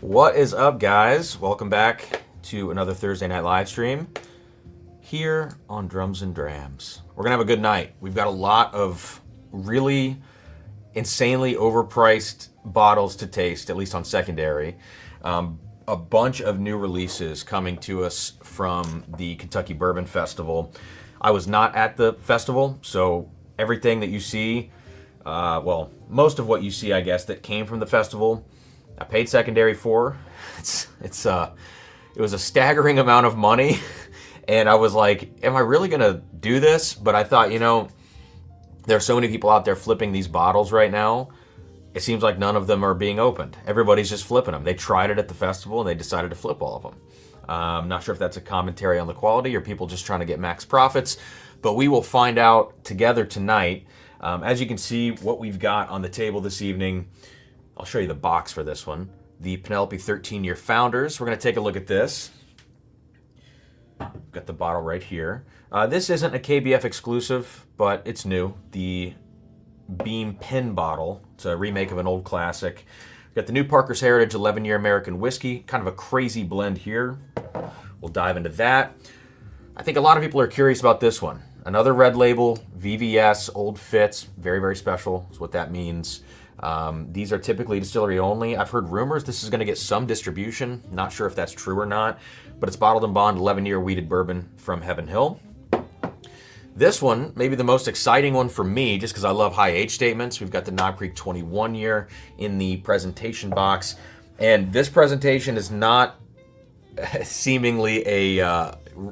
What is up, guys? Welcome back to another Thursday night live stream here on Drums and Drams. We're gonna have a good night. We've got a lot of really insanely overpriced bottles to taste, at least on secondary. A bunch of new releases coming to us from the Kentucky Bourbon Festival. I was not at the festival, so everything that you see, most of what you see, I guess, that came from the festival, I paid secondary for. It was a staggering amount of money, and I was like, am I really gonna do this? But I thought, there are so many people out there flipping these bottles right now. It seems like none of them are being opened. Everybody's just flipping them. They tried it at the festival and they decided to flip all of them. I'm not sure if that's a commentary on the quality or people just trying to get max profits, but we will find out together tonight. As you can see, what we've got on the table this evening, I'll show you the box for this one. The Penelope 13-year Founders. We're going to take a look at this. Got the bottle right here. This isn't a KBF exclusive, but it's new. The Beam Pen bottle. It's a remake of an old classic. We've got the new Parker's Heritage 11-year American whiskey. Kind of a crazy blend here. We'll dive into that. I think a lot of people are curious about this one. Another red label, VVS, Old Fitz. Very, very special is what that means. These are typically distillery only. I've heard rumors this is going to get some distribution. Not sure if that's true or not, but it's bottled and bond 11-year wheated bourbon from Heaven Hill. This one, maybe the most exciting one for me, just because I love high age statements. We've got the Knob Creek 21-year in the presentation box. And this presentation is not seemingly a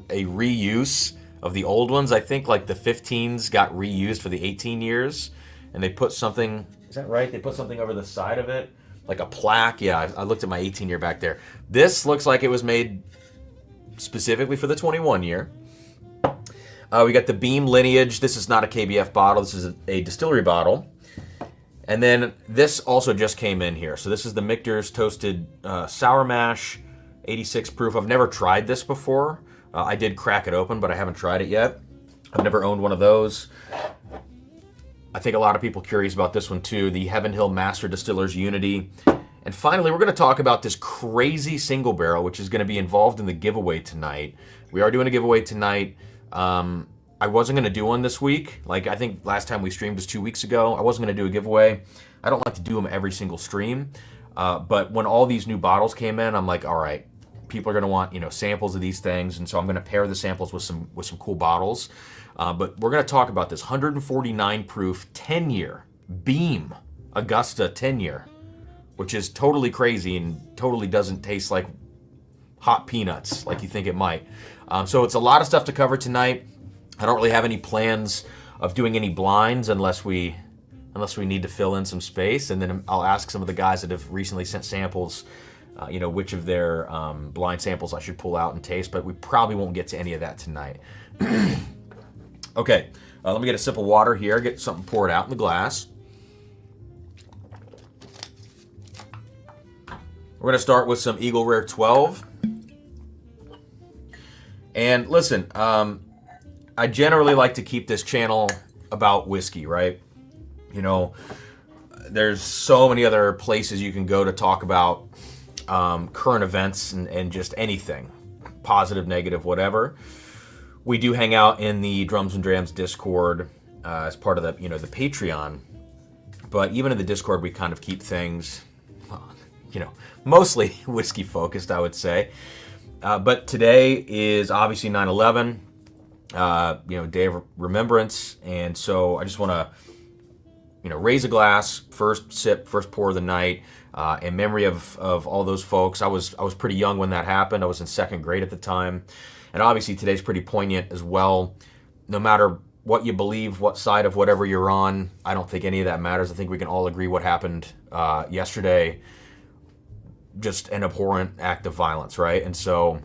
reuse of the old ones. I think like the 15s got reused for the 18 years. And they put something, is that right? They put something over the side of it, like a plaque. Yeah, I looked at my 18-year back there. This looks like it was made specifically for the 21-year. We got the Beam Lineage. This is not a KBF bottle. This is a distillery bottle. And then this also just came in here. So this is the Michter's Toasted Sour Mash, 86 proof. I've never tried this before. I did crack it open, but I haven't tried it yet. I've never owned one of those. I think a lot of people are curious about this one too. The Heaven Hill Master Distillers Unity. And finally, we're going to talk about this crazy single barrel, which is going to be involved in the giveaway tonight. We are doing a giveaway tonight. I wasn't going to do one this week. Like, I think last time we streamed was 2 weeks ago. I wasn't going to do a giveaway. I don't like to do them every single stream. But when all these new bottles came in, I'm like, all right, people are going to want, samples of these things. And so I'm going to pair the samples with some cool bottles. But we're going to talk about this 149 proof 10-year Beam Augusta 10-year, which is totally crazy and totally doesn't taste like hot peanuts like you think it might. So it's a lot of stuff to cover tonight. I don't really have any plans of doing any blinds unless we need to fill in some space. And then I'll ask some of the guys that have recently sent samples, which of their blind samples I should pull out and taste. But we probably won't get to any of that tonight. Okay, let me get a sip of water here, get something poured out in the glass. We're going to start with some Eagle Rare 12. And listen, I generally like to keep this channel about whiskey, right? There's so many other places you can go to talk about current events and just anything, positive, negative, whatever. We do hang out in the Drums and Drams Discord as part of the the Patreon, but even in the Discord we kind of keep things, mostly whiskey focused, I would say. But today is obviously 9/11, Day of Remembrance, and so I just want to raise a glass, first sip, first pour of the night, in memory of all those folks. I was pretty young when that happened. I was in second grade at the time. And obviously today's pretty poignant as well. No matter what you believe, what side of whatever you're on, I don't think any of that matters. I think we can all agree what happened yesterday, just an abhorrent act of violence, right? And so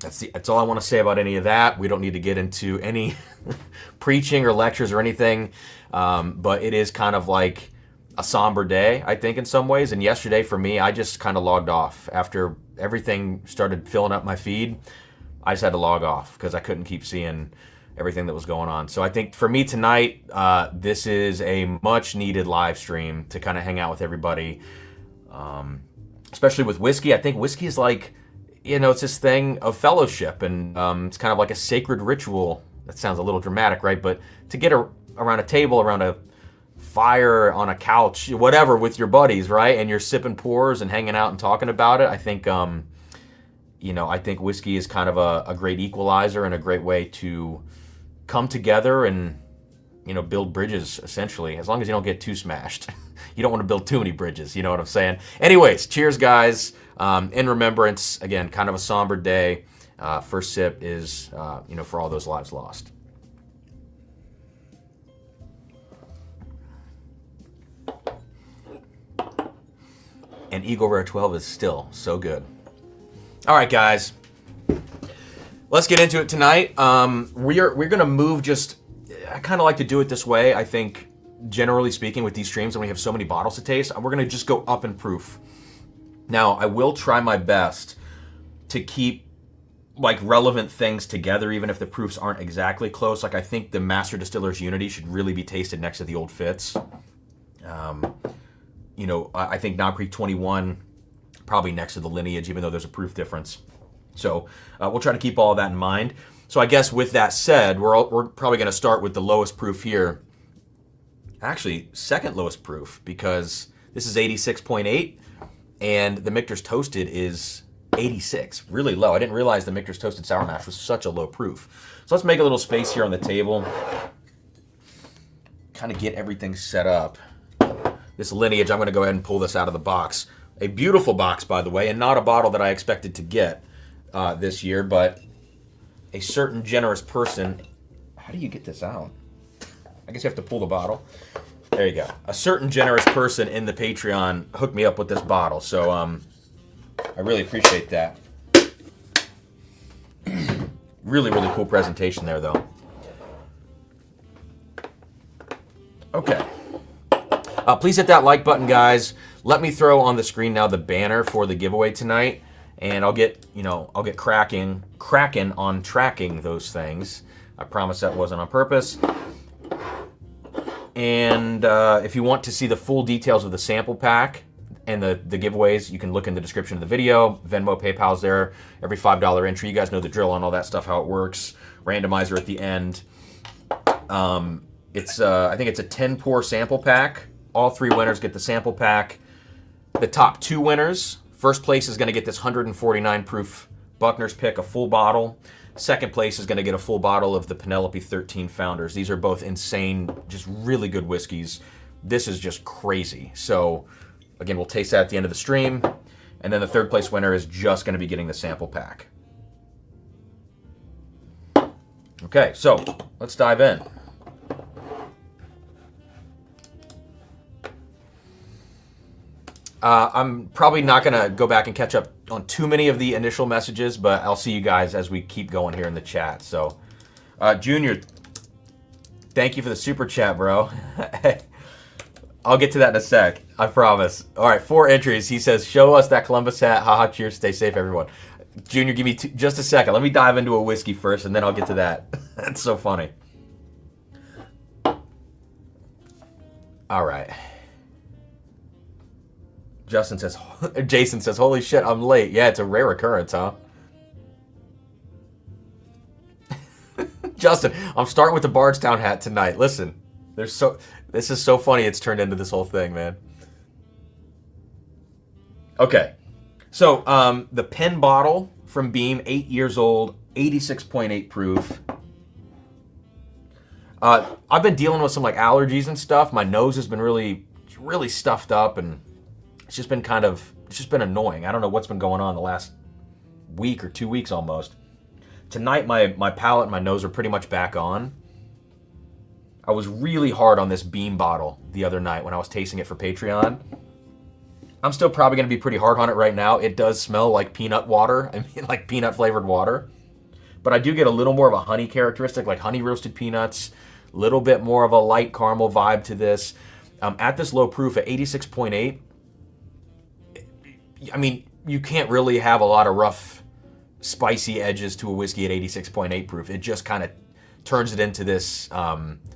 that's all I want to say about any of that. We don't need to get into any preaching or lectures or anything, but it is kind of like a somber day, I think, in some ways. And yesterday for me, I just kind of logged off. After everything started filling up my feed, I just had to log off because I couldn't keep seeing everything that was going on. So I think for me tonight, this is a much needed live stream to kind of hang out with everybody. especially with whiskey. I think whiskey is like, you know, it's this thing of fellowship, and it's kind of like a sacred ritual. That sounds a little dramatic, right? But to get around a table, around a fire, on a couch, whatever, with your buddies, right? And you're sipping pours and hanging out and talking about it. I think, you know, I think whiskey is kind of a great equalizer and a great way to come together and, you know, build bridges, essentially, as long as you don't get too smashed. You don't want to build too many bridges, you know what I'm saying? Anyways, cheers, guys. In remembrance, again, kind of a somber day. First sip is, you know, for all those lives lost. And Eagle Rare 12 is still so good. All right, guys. Let's get into it tonight. We're going to move just... I kind of like to do it this way. I think, generally speaking, with these streams, when we have so many bottles to taste, we're going to just go up in proof. Now, I will try my best to keep like relevant things together, even if the proofs aren't exactly close. Like, I think the Master Distiller's Unity should really be tasted next to the Old Fitz. You know, I think Knob Creek 21 probably next to the Lineage, even though there's a proof difference. So we'll try to keep all of that in mind. So I guess with that said, we're probably going to start with the lowest proof here. Actually, second lowest proof, because this is 86.8, and the Michter's Toasted is 86. Really low. I didn't realize the Michter's Toasted Sour Mash was such a low proof. So let's make a little space here on the table. Kind of get everything set up. This Lineage, I'm going to go ahead and pull this out of the box. A beautiful box, by the way, and not a bottle that I expected to get this year, but a certain generous person... How do you get this out? I guess you have to pull the bottle. There you go. A certain generous person in the Patreon hooked me up with this bottle, so I really appreciate that. Really, really cool presentation there, though. Okay. Please hit that like button, guys. Let me throw on the screen now the banner for the giveaway tonight, and I'll get cracking on tracking those things. I promise that wasn't on purpose. And if you want to see the full details of the sample pack and the giveaways, you can look in the description of the video. Venmo, PayPal's there. Every $5 entry. You guys know the drill on all that stuff, how it works. Randomizer at the end. I think it's a 10 pour sample pack. All three winners get the sample pack. The top two winners, first place is going to get this 149 proof Buckner's Pick, a full bottle. Second place is going to get a full bottle of the Penelope 13 Founders. These are both insane, just really good whiskeys. This is just crazy. So, again, we'll taste that at the end of the stream. And then the third place winner is just going to be getting the sample pack. Okay, so let's dive in. I'm probably not going to go back and catch up on too many of the initial messages, but I'll see you guys as we keep going here in the chat. So, Junior, thank you for the super chat, bro. I'll get to that in a sec. I promise. All right, 4 entries. He says, show us that Columbus hat. Haha, cheers. Stay safe, everyone. Junior, give me just a second. Let me dive into a whiskey first, and then I'll get to that. That's so funny. All right. Jason says, holy shit, I'm late. Yeah, it's a rare occurrence, huh? Justin, I'm starting with the Bardstown hat tonight. Listen, this is so funny it's turned into this whole thing, man. Okay. So, the pen bottle from Beam, 8 years old, 86.8 proof. I've been dealing with some like allergies and stuff. My nose has been really stuffed up, and it's just been annoying. I don't know what's been going on the last week or 2 weeks almost. Tonight, my palate and my nose are pretty much back on. I was really hard on this Beam bottle the other night when I was tasting it for Patreon. I'm still probably going to be pretty hard on it right now. It does smell like peanut water. I mean, like peanut flavored water. But I do get a little more of a honey characteristic, like honey roasted peanuts. A little bit more of a light caramel vibe to this. At this low proof at 86.8, I mean, you can't really have a lot of rough, spicy edges to a whiskey at 86.8 proof. It just kind of turns it into this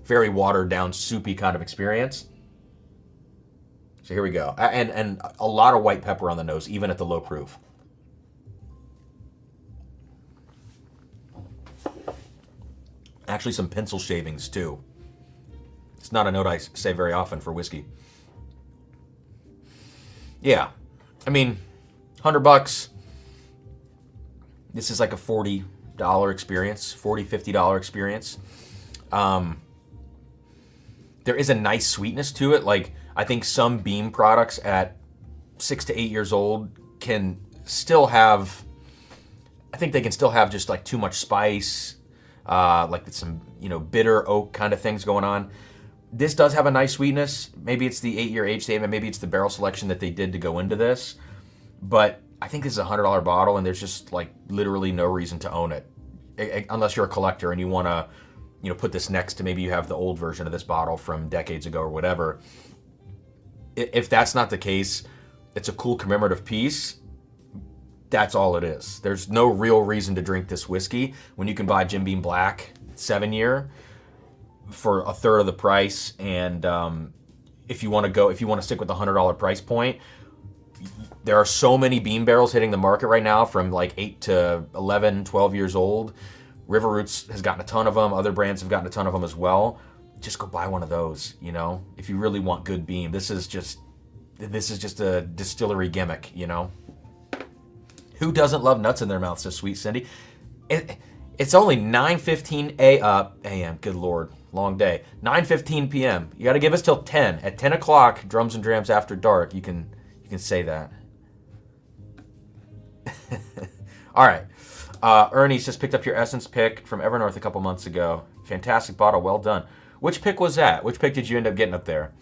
very watered down, soupy kind of experience. So here we go. And a lot of white pepper on the nose, even at the low proof. Actually, some pencil shavings, too. It's not a note I say very often for whiskey. Yeah. I mean, $100. This is like a $40 experience, $40, $50 experience. There is a nice sweetness to it. Like, I think some Beam products at 6 to 8 years old can still have, I think they can still have just like too much spice, like some, bitter oak kind of things going on. This does have a nice sweetness. Maybe it's the 8-year age statement. Maybe it's the barrel selection that they did to go into this. But I think this is a $100 bottle, and there's just like literally no reason to own it, unless you're a collector and you want to, put this next to, maybe you have the old version of this bottle from decades ago or whatever. If that's not the case, it's a cool commemorative piece. That's all it is. There's no real reason to drink this whiskey when you can buy Jim Beam Black 7-year for a third of the price. And if you want to stick with the $100 price point, there are so many Beam barrels hitting the market right now from like 8 to 11, 12 years old. River Roots has gotten a ton of them. Other brands have gotten a ton of them as well. Just go buy one of those, if you really want good Beam. This is just a distillery gimmick, Who doesn't love nuts in their mouth, says Sweet Cindy. It's only 9:15 a.m. Good Lord, long day. 9:15 p.m. You got to give us till 10. At 10 o'clock, Drums and Drams After Dark. You can say that. All right. Ernie just picked up your Essence pick from Evernorth a couple months ago. Fantastic bottle. Well done. Which pick was that? Which pick did you end up getting up there?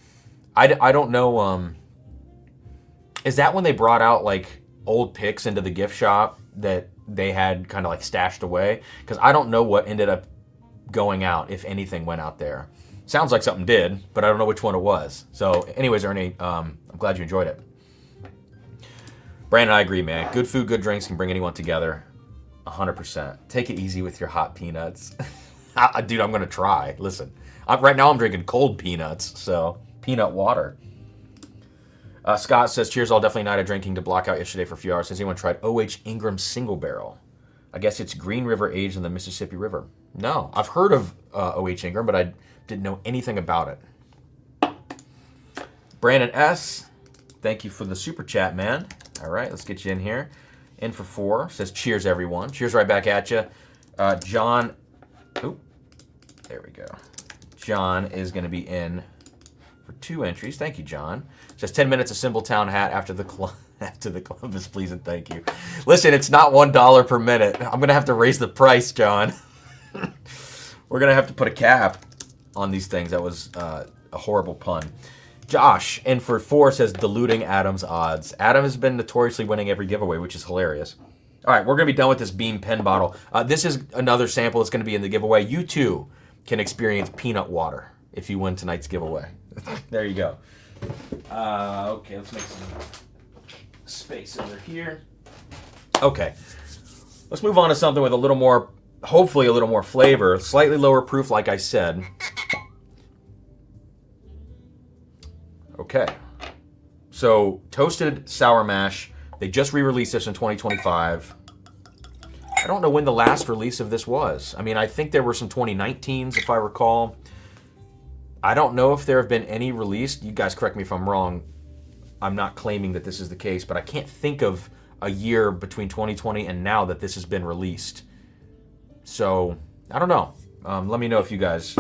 I don't know. Is that when they brought out like old picks into the gift shop that they had kind of like stashed away? Because I don't know what ended up going out, if anything went out there. Sounds like something did, but I don't know which one it was. So anyways, Ernie, I'm glad you enjoyed it. Brandon, I agree, man. Good food, good drinks can bring anyone together. 100%. Take it easy with your hot peanuts. Dude, I'm going to try. Listen, right now I'm drinking cold peanuts, so peanut water. Scott says, cheers, all definitely night of drinking to block out yesterday for a few hours. Has anyone tried O.H. Ingram Single Barrel? I guess it's Green River aged in the Mississippi River. No, I've heard of O.H. Ingram, but I didn't know anything about it. Brandon S., thank you for the super chat, man. All right, let's get you in here. In for 4. Says, cheers, everyone. Cheers right back at you. John, there we go. John is going to be in for 2 entries. Thank you, John. Says 10 minutes of Simpletown hat after the Columbus, please and thank you. Listen, it's not $1 per minute. I'm going to have to raise the price, John. We're going to have to put a cap on these things. That was a horrible pun. Josh, in for 4, says diluting Adam's odds. Adam has been notoriously winning every giveaway, which is hilarious. All right, we're going to be done with this Beam pen bottle. This is another sample that's going to be in the giveaway. You, too, can experience peanut water if you win tonight's giveaway. There you go. Okay, let's make some space over here. Okay, let's move on to something with a little more, hopefully a little more flavor. Slightly lower proof, like I said. Okay, so Toasted Sour Mash. They just re-released this in 2025. I don't know when the last release of this was. I mean, I think there were some 2019s, if I recall. I don't know if there have been any released. You guys correct me if I'm wrong. I'm not claiming that this is the case, but I can't think of a year between 2020 and now that this has been released. So, I don't know. Let me know if you guys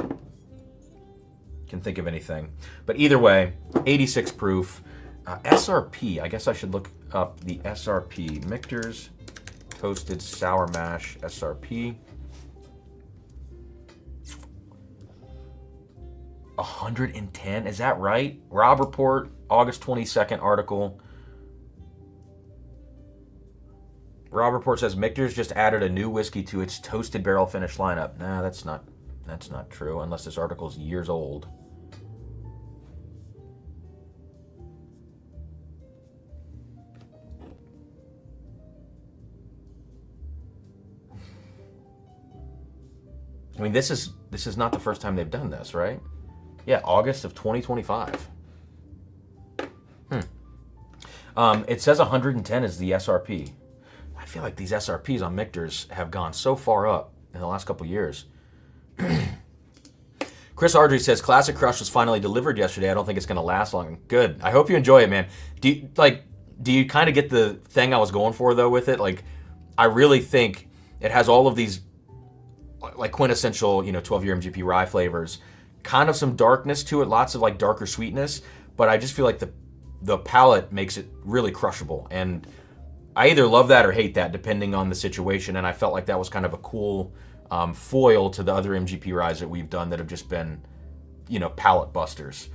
can think of anything. But either way, 86 proof. SRP, I guess I should look up the SRP. Michter's Toasted Sour Mash SRP. 110, is that right? Rob Report, August 22nd article. Rob Report says Michter's just added a new whiskey to its toasted barrel finish lineup. Nah, that's not true, unless this article is years old. I mean, this is not the first time they've done this, right? Yeah, August of 2025. It says 110 is the SRP. I feel like these SRPs on Michters have gone so far up in the last couple years. Chris Ardrey says, Classic Crush was finally delivered yesterday. I don't think it's going to last long. Good. I hope you enjoy it, man. Do you kind of get the thing I was going for, though, with it? Like, I really think it has all of these, like, quintessential, 12-year MGP rye flavors. Kind of some darkness to it, lots of, like, darker sweetness. But I just feel like the palate makes it really crushable. And I either love that or hate that, depending on the situation. And I felt like that was kind of a cool foil to the other MGP ryes that we've done that have just been, palate busters.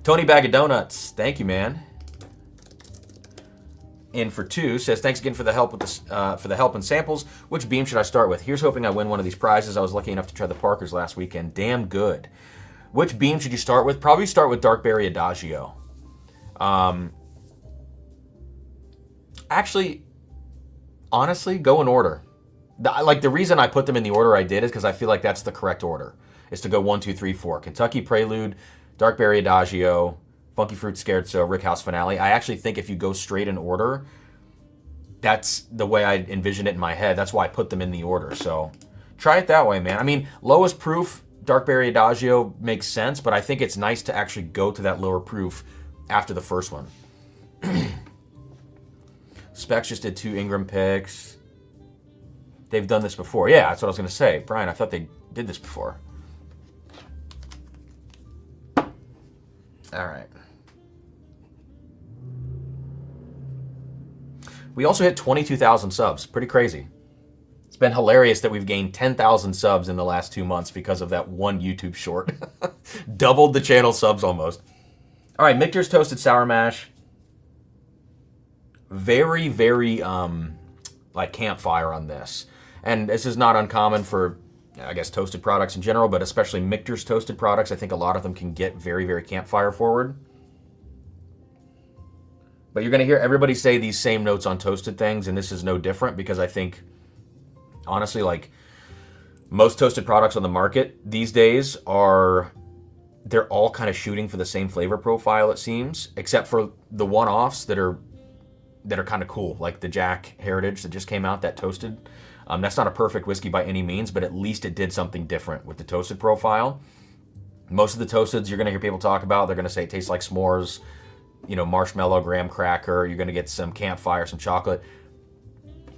Tony Bag of Donuts, thank you, man. In for 2 says, thanks again for the help with this, for the help and samples. Which beam should I start with? Here's hoping I win one of these prizes. I was lucky enough to try the Parkers last weekend. Damn good. Which beam should you start with? Probably start with Dark Berry Adagio. Actually, honestly, go in order. The reason I put them in the order I did is because I feel like that's the correct order. Is to go 1, 2, 3, 4. Kentucky Prelude, Dark Berry Adagio, Funky Fruit Scherzo, Rickhouse Finale. I actually think if you go straight in order, that's the way I envision it in my head. That's why I put them in the order. So try it that way, man. I mean, lowest proof, Dark Berry Adagio makes sense, but I think it's nice to actually go to that lower proof after the first one. Specs just did 2 Ingram picks. They've done this before. Yeah, that's what I was going to say. Brian, I thought they did this before. All right. We also hit 22,000 subs. Pretty crazy. It's been hilarious that we've gained 10,000 subs in the last 2 months because of that one YouTube short. Doubled the channel subs almost. All right, Michter's Toasted Sour Mash. Very, very, like campfire on this. And this is not uncommon for, I guess, toasted products in general, but especially Michter's toasted products. I think a lot of them can get very, very campfire forward. But you're going to hear everybody say these same notes on toasted things, and this is no different because I think, honestly, like most toasted products on the market these days they're all kind of shooting for the same flavor profile, it seems, except for the one-offs that are kind of cool, like the Jack Heritage that just came out, that toasted. That's not a perfect whiskey by any means, but at least it did something different with the toasted profile. Most of the toasteds you're going to hear people talk about, they're going to say it tastes like s'mores, marshmallow, graham cracker. You're going to get some campfire, some chocolate.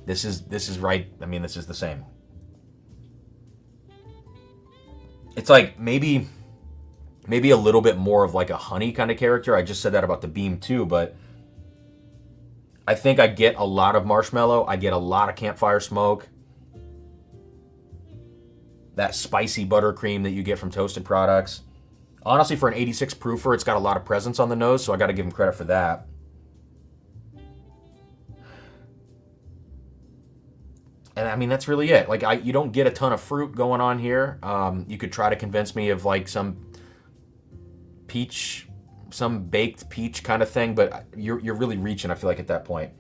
This is right. I mean, this is the same. It's like maybe a little bit more of like a honey kind of character. I just said that about the Beam too, but I think I get a lot of marshmallow. I get a lot of campfire smoke. That spicy buttercream that you get from toasted products. Honestly, for an 86 proofer, it's got a lot of presence on the nose, so I got to give him credit for that. And I mean, that's really it. Like, you don't get a ton of fruit going on here. You could try to convince me of like some peach, some baked peach kind of thing, but you're really reaching, I feel like, at that point.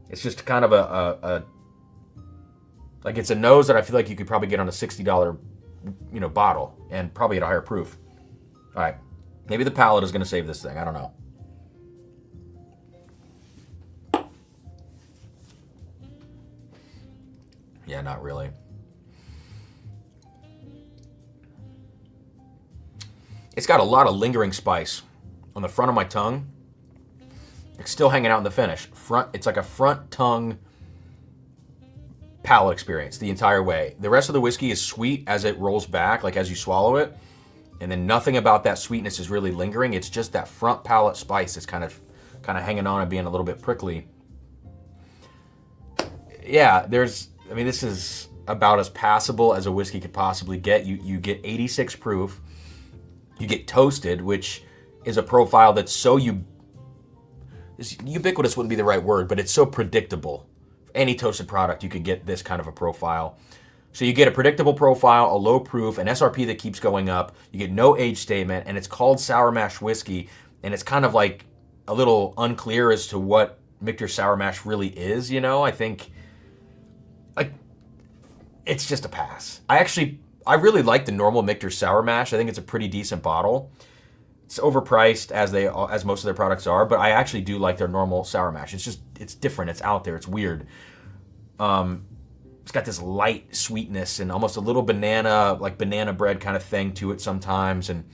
It's just kind of a like, it's a nose that I feel like you could probably get on a $60, bottle, and probably at a higher proof. All right, maybe the palate is going to save this thing. I don't know. Yeah, not really. It's got a lot of lingering spice on the front of my tongue. It's still hanging out in the finish. It's like a front tongue palate experience the entire way. The rest of the whiskey is sweet as it rolls back, like as you swallow it. And then nothing about that sweetness is really lingering. It's just that front palate spice that's kind of hanging on and being a little bit prickly. Yeah, this is about as passable as a whiskey could possibly get. You get 86 proof. You get toasted, which is a profile that's so ubiquitous wouldn't be the right word, but it's so predictable. Any toasted product, you could get this kind of a profile. So you get a predictable profile, a low proof, an SRP that keeps going up. You get no age statement, and it's called Sour Mash Whiskey, and it's kind of like a little unclear as to what Michter Sour Mash really is, I think, like, it's just a pass. I really like the normal Michter Sour Mash. I think it's a pretty decent bottle. It's overpriced as most of their products are, but I actually do like their normal sour mash. It's different. It's out there. It's weird. It's got this light sweetness and almost a little banana bread kind of thing to it sometimes. And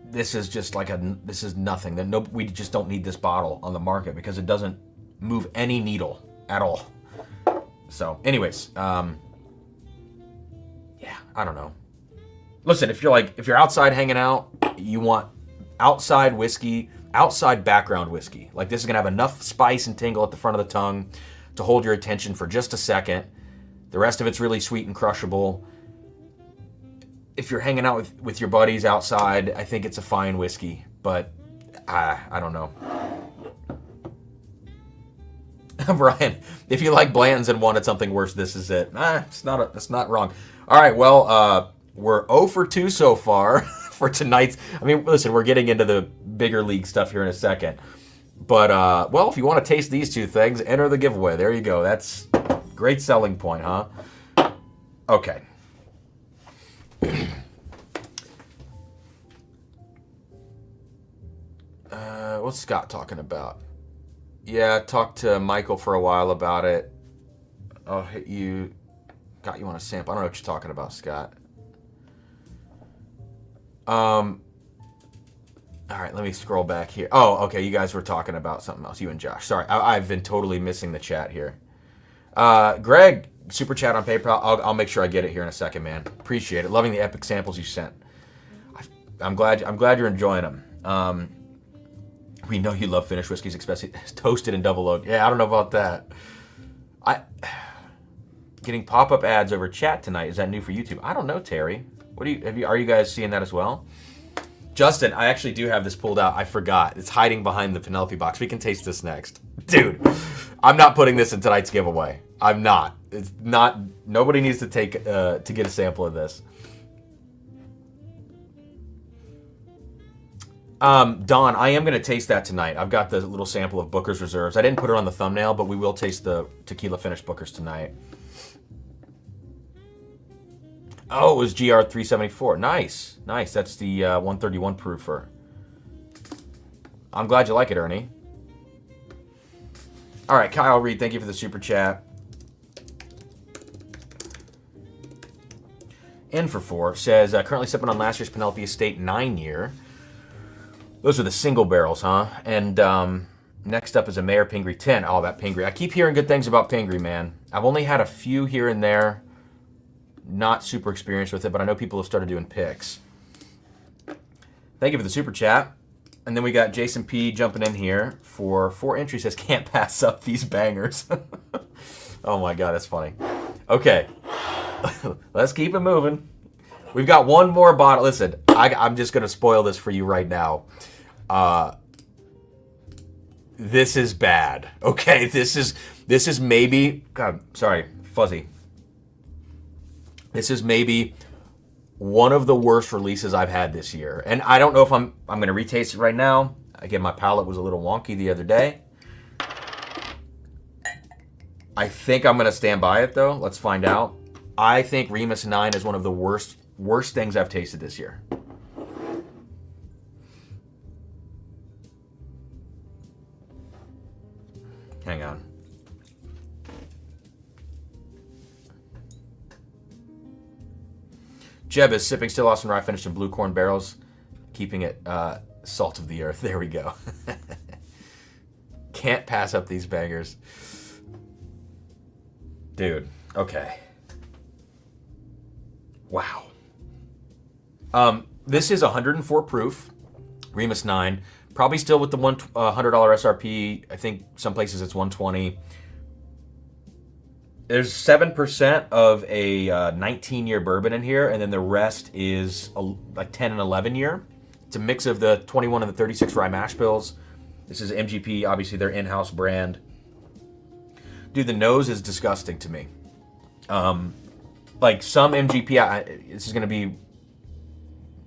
this is just this is nothing. We just don't need this bottle on the market because it doesn't move any needle at all. So, anyways, yeah, I don't know. Listen, if you're outside hanging out, you want outside whiskey, outside background whiskey. Like, this is gonna have enough spice and tingle at the front of the tongue to hold your attention for just a second. The rest of it's really sweet and crushable. If you're hanging out with your buddies outside, I think it's a fine whiskey, but I don't know. Brian, if you like Blanton's and wanted something worse, this is it. It's not wrong. All right, well, we're 0 for 2 so far for tonight's. I mean, listen, we're getting into the bigger league stuff here in a second. But, well, if you want to taste these two things, enter the giveaway. There you go. That's a great selling point, huh? Okay. What's Scott talking about? Yeah, talked to Michael for a while about it. I'll hit you. Got you on a sample. I don't know what you're talking about, Scott. All right, let me scroll back here. Oh, okay, you guys were talking about something else, you and Josh. Sorry, I've been totally missing the chat here. Greg, super chat on PayPal. I'll make sure I get it here in a second, man. Appreciate it. Loving the epic samples you sent. I'm glad you're enjoying them. We know you love finished whiskeys, especially toasted and double oaked. Yeah, I don't know about that. Getting pop-up ads over chat tonight. Is that new for YouTube? I don't know, Terry. Are you guys seeing that as well? Justin, I actually do have this pulled out. I forgot. It's hiding behind the Penelope box. We can taste this next. Dude, I'm not putting this in tonight's giveaway. I'm not. It's not. Nobody needs to take to get a sample of this. Don, I am going to taste that tonight. I've got the little sample of Booker's Reserves. I didn't put it on the thumbnail, but we will taste the tequila finished Booker's tonight. Oh, it was GR 374. Nice. Nice. That's the 131 proofer. I'm glad you like it, Ernie. All right, Kyle Reed, thank you for the super chat. N for 4 says, currently sipping on last year's Penelope Estate 9-year. Those are the single barrels, huh? And next up is a Mayor Pingree 10. Oh, that Pingree. I keep hearing good things about Pingree, man. I've only had a few here and there. Not super experienced with it, but I know people have started doing picks. Thank you for the super chat. And then we got Jason P jumping in here for 4 entries. Says, can't pass up these bangers. Oh my God, that's funny. Okay, let's keep it moving. We've got one more bottle. Listen, I'm just going to spoil this for you right now. This is bad. Okay, this is maybe, God, sorry, fuzzy. This is maybe one of the worst releases I've had this year. And I don't know if I'm going to retaste it right now. Again, my palate was a little wonky the other day. I think I'm going to stand by it, though. Let's find out. I think Remus 9 is one of the worst things I've tasted this year. Hang on. Jeb is sipping still Austin Rye finished in blue corn barrels, keeping it salt of the earth. There we go. Can't pass up these bangers. Dude, okay. Wow. This is 104 proof, Remus 9. Probably still with the $100 SRP. I think some places it's 120. There's 7% of a 19-year bourbon in here, and then the rest is like 10 and 11-year. It's a mix of the 21 and the 36 rye mash bills. This is MGP, obviously their in-house brand. Dude, the nose is disgusting to me. Like some MGP, this is going to be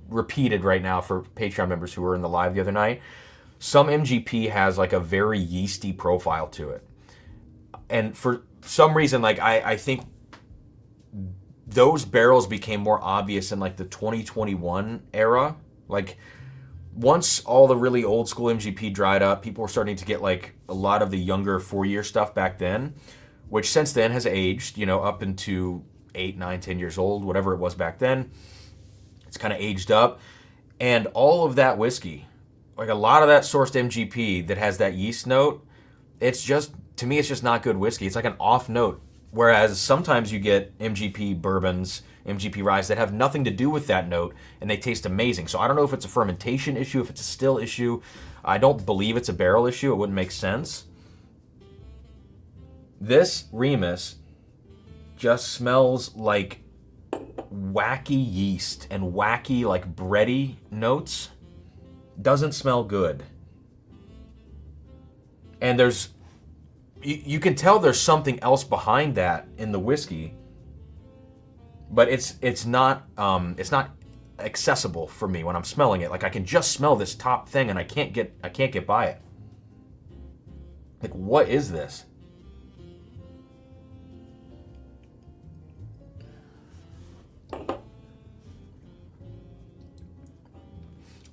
repeated right now for Patreon members who were in the live the other night. Some MGP has like a very yeasty profile to it. And for some reason, like I think those barrels became more obvious in like the 2021 era. Like once all the really old school MGP dried up, people were starting to get like a lot of the younger 4-year stuff back then, which since then has aged, you know, up into 8, 9, 10 years old, whatever it was back then. It's kind of aged up. And all of that whiskey, like a lot of that sourced MGP that has that yeast note, it's just, to me, it's just not good whiskey. It's like an off note. Whereas sometimes you get MGP bourbons, MGP ryes that have nothing to do with that note, and they taste amazing. So I don't know if it's a fermentation issue, if it's a still issue. I don't believe it's a barrel issue. It wouldn't make sense. This Remus just smells like wacky yeast and wacky, like bready notes. Doesn't smell good. And there's, you can tell there's something else behind that in the whiskey, but it's not accessible for me when I'm smelling it. Like I can just smell this top thing and I can't get by it. Like what is this?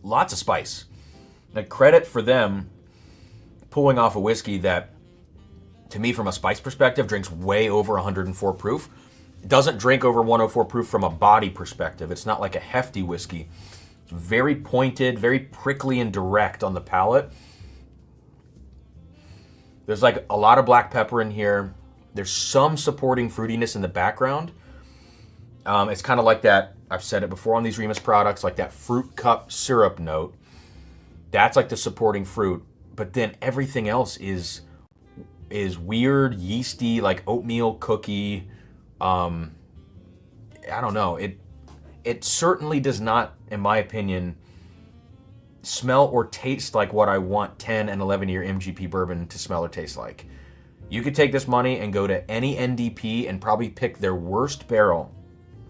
Lots of spice. Like credit for them pulling off a whiskey that, to me, from a spice perspective, drinks way over 104 proof. It doesn't drink over 104 proof from a body perspective. It's not like a hefty whiskey. It's very pointed, very prickly and direct on the palate. There's like a lot of black pepper in here. There's some supporting fruitiness in the background. It's kind of like that, I've said it before on these Remus products, like that fruit cup syrup note. That's like the supporting fruit. But then everything else is weird, yeasty, like oatmeal cookie. I don't know. It certainly does not, in my opinion, smell or taste like what I want 10 and 11-year MGP bourbon to smell or taste like. You could take this money and go to any NDP and probably pick their worst barrel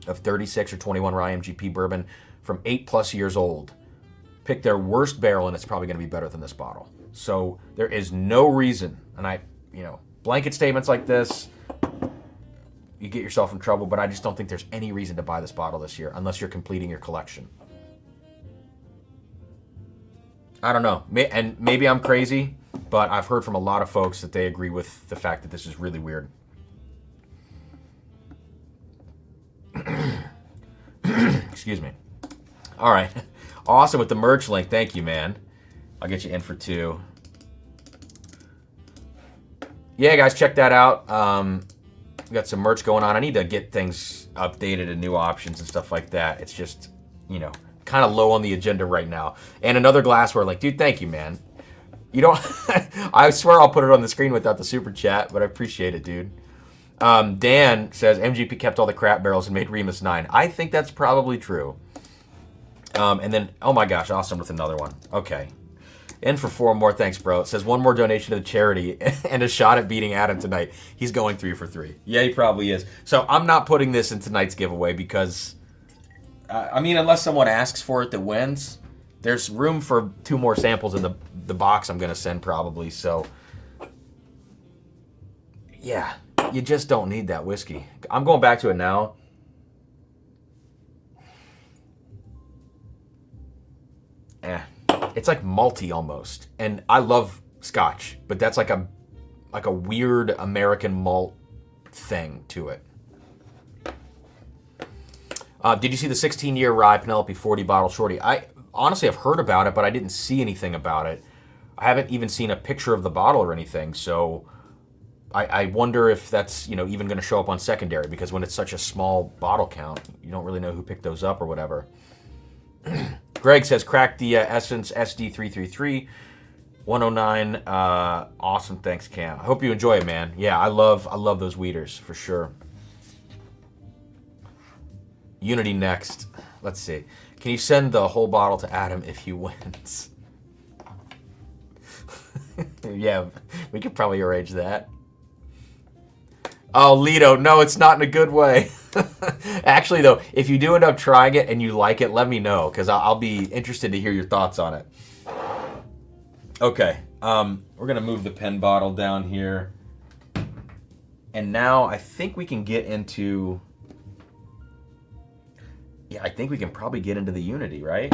of 36 or 21 rye MGP bourbon from 8+ years old. Pick their worst barrel and it's probably going to be better than this bottle. So there is no reason, and blanket statements like this, you get yourself in trouble, but I just don't think there's any reason to buy this bottle this year unless you're completing your collection. I don't know, and maybe I'm crazy, but I've heard from a lot of folks that they agree with the fact that this is really weird. Excuse me. All right. Awesome with the merch link. Thank you, man. I'll get you in for 2. Yeah, guys, check that out. We got some merch going on. I need to get things updated and new options and stuff like that. It's just, kind of low on the agenda right now. And another glassware link. Dude, thank you, man. You don't... I swear I'll put it on the screen without the super chat, but I appreciate it, dude. Dan says, MGP kept all the crap barrels and made Remus 9. I think that's probably true. And then, oh my gosh, awesome with another one. Okay. In for 4 more. Thanks, bro. It says 1 more donation to the charity and a shot at beating Adam tonight. He's going 3 for 3. Yeah, he probably is. So I'm not putting this in tonight's giveaway because, unless someone asks for it that wins, there's room for 2 more samples in the box I'm going to send probably. So, yeah, you just don't need that whiskey. I'm going back to it now. It's like malty almost, and I love Scotch, but that's like a weird American malt thing to it. Did you see the 16-year rye Penelope 40 bottle shorty? I honestly have heard about it, but I didn't see anything about it. I haven't even seen a picture of the bottle or anything, so I wonder if that's even going to show up on secondary, because when it's such a small bottle count, you don't really know who picked those up or whatever. Greg says, crack the Essence SD333 109. Awesome, thanks, Cam. I hope you enjoy it, man. Yeah, I love those weeders for sure. Unity next. Let's see. Can you send the whole bottle to Adam if he wins? Yeah, we could probably arrange that. Oh, Lido, no, it's not in a good way. Actually, though, if you do end up trying it and you like it, let me know, because I'll be interested to hear your thoughts on it. Okay, we're going to move the pen bottle down here. And now I think we can get into Yeah, I think we can probably get into the Unity, right?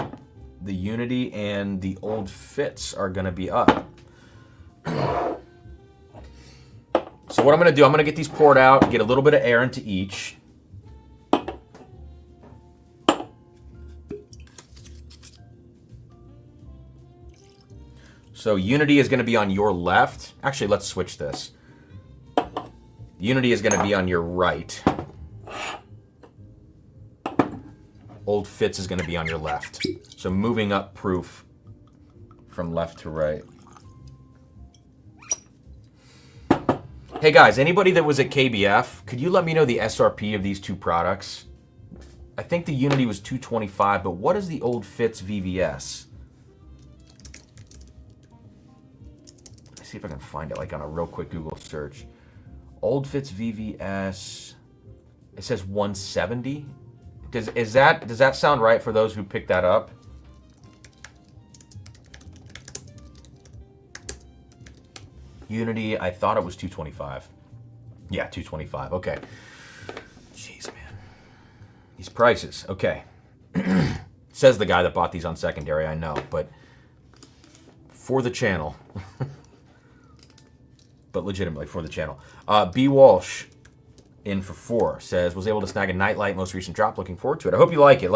The Unity and the Old Fitz are going to be up. So what I'm going to do, I'm going to get these poured out, get a little bit of air into each. So Unity is going to be on your left. Actually, let's switch this. Unity is going to be on your right. Old Fitz is going to be on your left. So moving up proof from left to right. Hey guys, anybody that was at KBF, could you let me know the SRP of these two products? I think the Unity was $225, but what is the Old Fitz VVS? Let's see if I can find it like on a real quick Google search. Old Fitz VVS, it says 170. Does that sound right for those who picked that up? Unity, I thought it was 225. Yeah, 225. Okay. Jeez, man. These prices. Okay. Says the guy that bought these on secondary, I know, but for the channel. But legitimately for the channel. B. Walsh in for 4 says, was able to snag a Nightlight most recent drop. Looking forward to it. I hope you like it.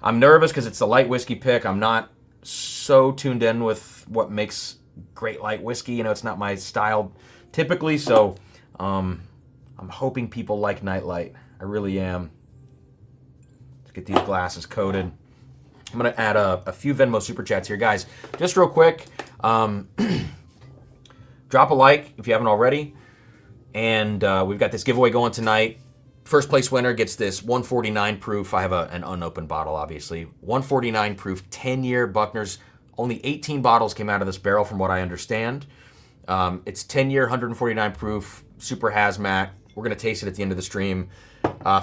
I'm nervous because it's a light whiskey pick. I'm not so tuned in with what makes great light whiskey. You know, it's not my style typically, so I'm hoping people like Nightlight. I really am. Let's get these glasses coated. I'm going to add a few Venmo Super Chats here. Guys, just real quick, drop a like if you haven't already. And we've got this giveaway going tonight. First place winner gets this 149 proof. I have an unopened bottle, obviously. 149 proof, 10-year Buckner's. Only 18 bottles came out of this barrel from what I understand. It's 10-year, 149 proof, super hazmat. We're going to taste it at the end of the stream.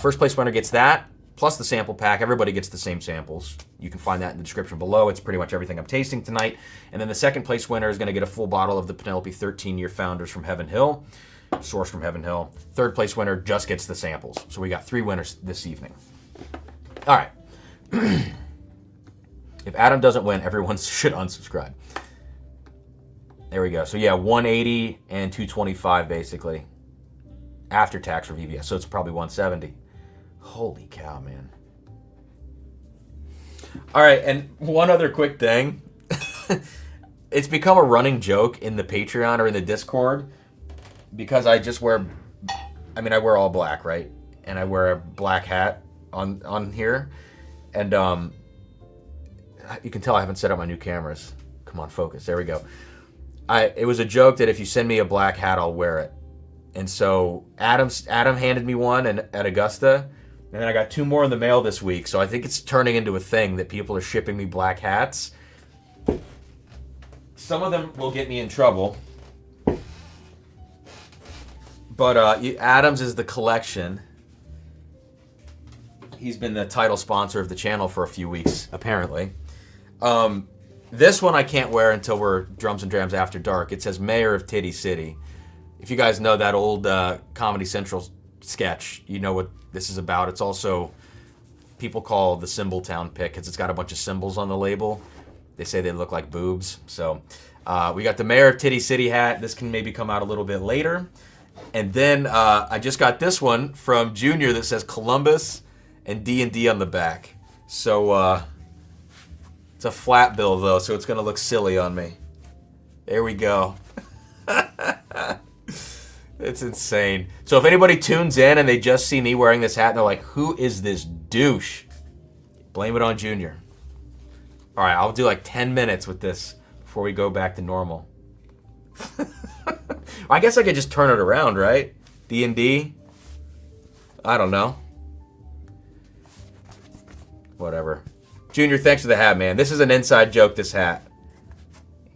First place winner gets that, plus the sample pack. Everybody gets the same samples. You can find that in the description below. It's pretty much everything I'm tasting tonight. And then the second place winner is going to get a full bottle of the Penelope 13-year Founders from Heaven Hill, sourced from Heaven Hill. Third place winner just gets the samples. So we got 3 winners this evening. All right. If Adam doesn't win, everyone should unsubscribe. There we go. So yeah, 180 and 225 basically. After tax for VVS. So it's probably 170. Holy cow, man. All right, and one other quick thing. It's become a running joke in the Patreon or in the Discord because I just wear, I wear all black, right? And I wear a black hat on here. And you can tell I haven't set up my new cameras. Come on, focus. There we go. It was a joke that if you send me a black hat, I'll wear it. And so Adam handed me one at Augusta, and then I got 2 more in the mail this week. So I think it's turning into a thing that people are shipping me black hats. Some of them will get me in trouble. But Adam's is the collection. He's been the title sponsor of the channel for a few weeks, apparently. This one I can't wear until we're Drums and Drams After Dark. It says Mayor of Titty City. If you guys know that old Comedy Central sketch, you know what this is about. It's also, people call the Symbol Town pick because it's got a bunch of symbols on the label. They say they look like boobs. So we got the Mayor of Titty City hat. This can maybe come out a little bit later. And then I just got this one from Junior that says Columbus and D&D on the back. So it's a flat bill though, so it's gonna look silly on me. There we go. It's insane. So if anybody tunes in and they just see me wearing this hat and they're like, who is this douche? Blame it on Junior. All right, I'll do like 10 minutes with this before we go back to normal. I guess I could just turn it around, right? D&D? I don't know. Whatever. Junior, thanks for the hat, man. This is an inside joke, this hat.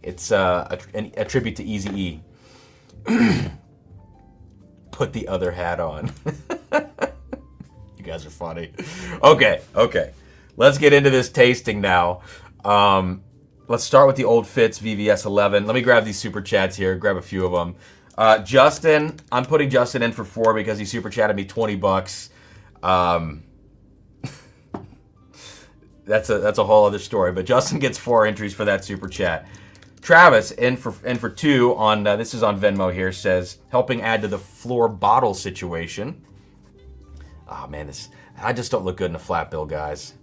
It's a tribute to Eazy-E. Put the other hat on. You guys are funny. Okay. Let's get into this tasting now. Let's start with the Old Fitz VVS 11. Let me grab these super chats here. Grab a few of them. Justin, I'm putting Justin in for 4 because he super chatted me $20. that's a whole other story. But Justin gets 4 entries for that super chat. Travis, in for 2 on this is on Venmo here, says helping add to the floor bottle situation. Oh man, I just don't look good in a flat bill, guys.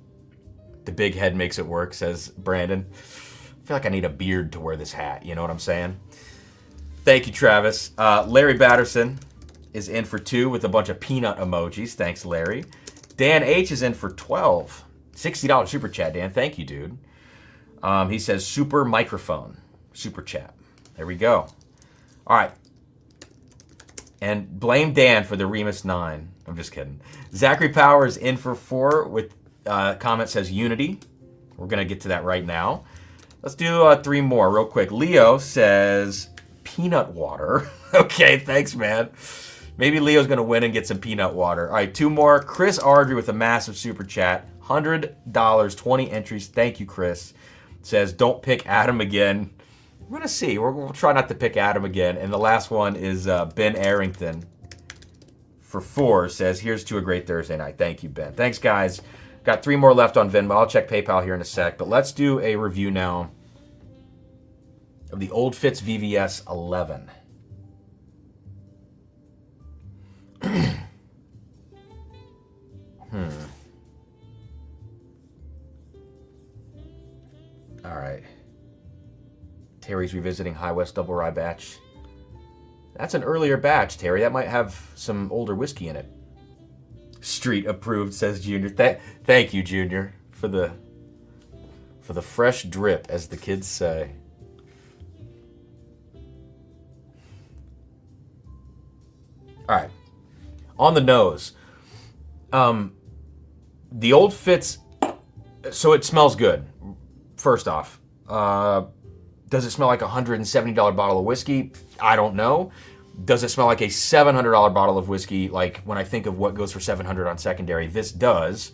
The big head makes it work, says Brandon. I feel like I need a beard to wear this hat. You know what I'm saying? Thank you, Travis. Larry Batterson is in for 2 with a bunch of peanut emojis. Thanks, Larry. Dan H is in for 12. $60 super chat, Dan. Thank you, dude. He says super microphone. Super chat. There we go. All right. And blame Dan for the Remus 9. I'm just kidding. Zachary Powers in for 4 with comment says Unity. We're going to get to that right now. Let's do 3 more real quick. Leo says peanut water. Okay, thanks, man. Maybe Leo's going to win and get some peanut water. All right, 2 more. Chris Ardrey with a massive super chat. $100, 20 entries. Thank you, Chris. Says, don't pick Adam again. We're going to see. We'll try not to pick Adam again. And the last one is Ben Arrington for 4. Says, here's to a great Thursday night. Thank you, Ben. Thanks, guys. Got 3 more left on Venmo. I'll check PayPal here in a sec. But let's do a review now of the old Fitz VVS 11. All right. Terry's revisiting High West Double Rye batch. That's an earlier batch, Terry. That might have some older whiskey in it. Street approved, says Junior. Thank you, Junior, for the fresh drip, as the kids say. All right. On the nose. The old Fitz, so it smells good. First off, does it smell like a $170 bottle of whiskey? I don't know. Does it smell like a $700 bottle of whiskey? Like when I think of what goes for $700 on secondary, this does.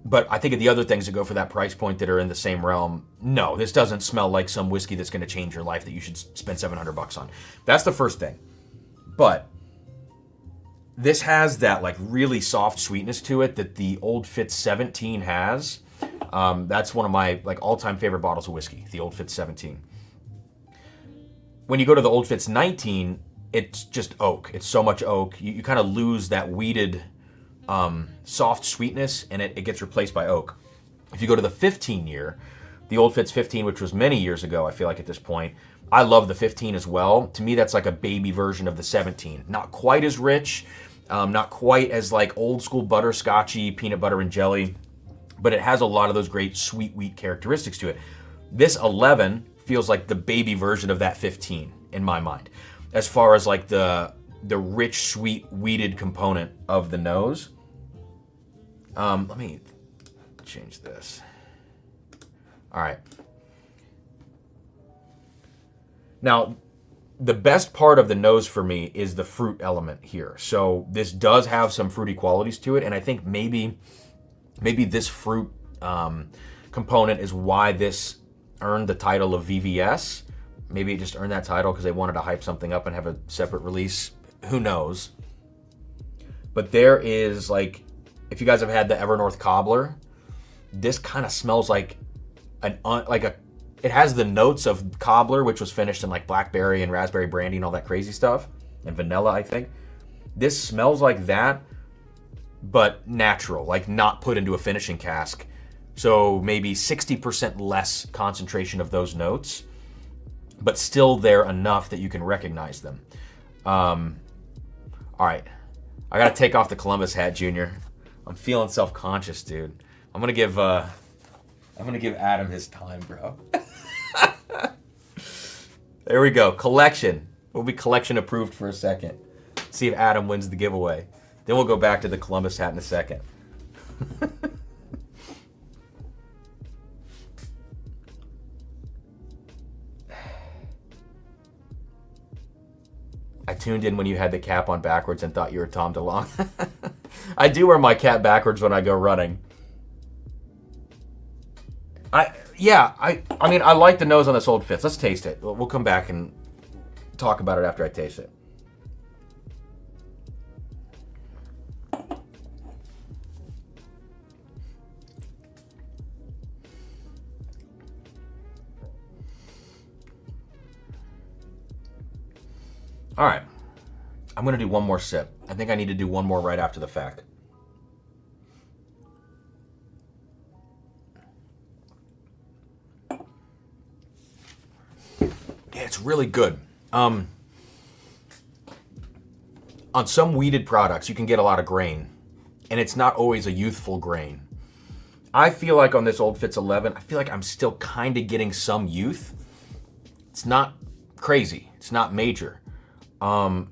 But I think of the other things that go for that price point that are in the same realm. No, this doesn't smell like some whiskey that's going to change your life that you should spend $700 on. That's the first thing. But this has that like really soft sweetness to it that the old Fitz 17 has. That's one of my like all-time favorite bottles of whiskey, the old Fitz 17. When you go to the old Fitz 19, it's just oak. It's so much oak. You kind of lose that weeded soft sweetness, and it gets replaced by oak. If you go to the 15 year, the old Fitz 15, which was many years ago, I feel like at this point, I love the 15 as well. To me, that's like a baby version of the 17. Not quite as rich, not quite as like old school butterscotchy peanut butter and jelly, but it has a lot of those great sweet wheat characteristics to it. This 11 feels like the baby version of that 15 in my mind, as far as like the rich, sweet, wheated component of the nose. Let me change this. All right. Now, the best part of the nose for me is the fruit element here. So this does have some fruity qualities to it, and I think maybe this fruit component is why this earned the title of VVS. Maybe it just earned that title because they wanted to hype something up and have a separate release. Who knows? But there is like, if you guys have had the Evernorth Cobbler, this kind of smells like it has the notes of Cobbler, which was finished in like blackberry and raspberry brandy and all that crazy stuff, and vanilla, I think. This smells like that, but natural, like not put into a finishing cask. So maybe 60% less concentration of those notes, but still there enough that you can recognize them. All right, I gotta take off the Columbus hat, Junior. I'm feeling self-conscious, dude. I'm gonna give Adam his time, bro. There we go. Collection. We'll be collection approved for a second. See if Adam wins the giveaway. Then we'll go back to the Columbus hat in a second. I tuned in when you had the cap on backwards and thought you were Tom DeLonge. I do wear my cap backwards when I go running. I mean, I like the nose on this old Fitz. Let's taste it. We'll come back and talk about it after I taste it. All right. I'm going to do one more sip. I think I need to do one more right after the fact. Yeah, it's really good. On some wheated products, you can get a lot of grain, and it's not always a youthful grain. I feel like on this Old Fitz 11, I feel like I'm still kind of getting some youth. It's not crazy. It's not major. Trying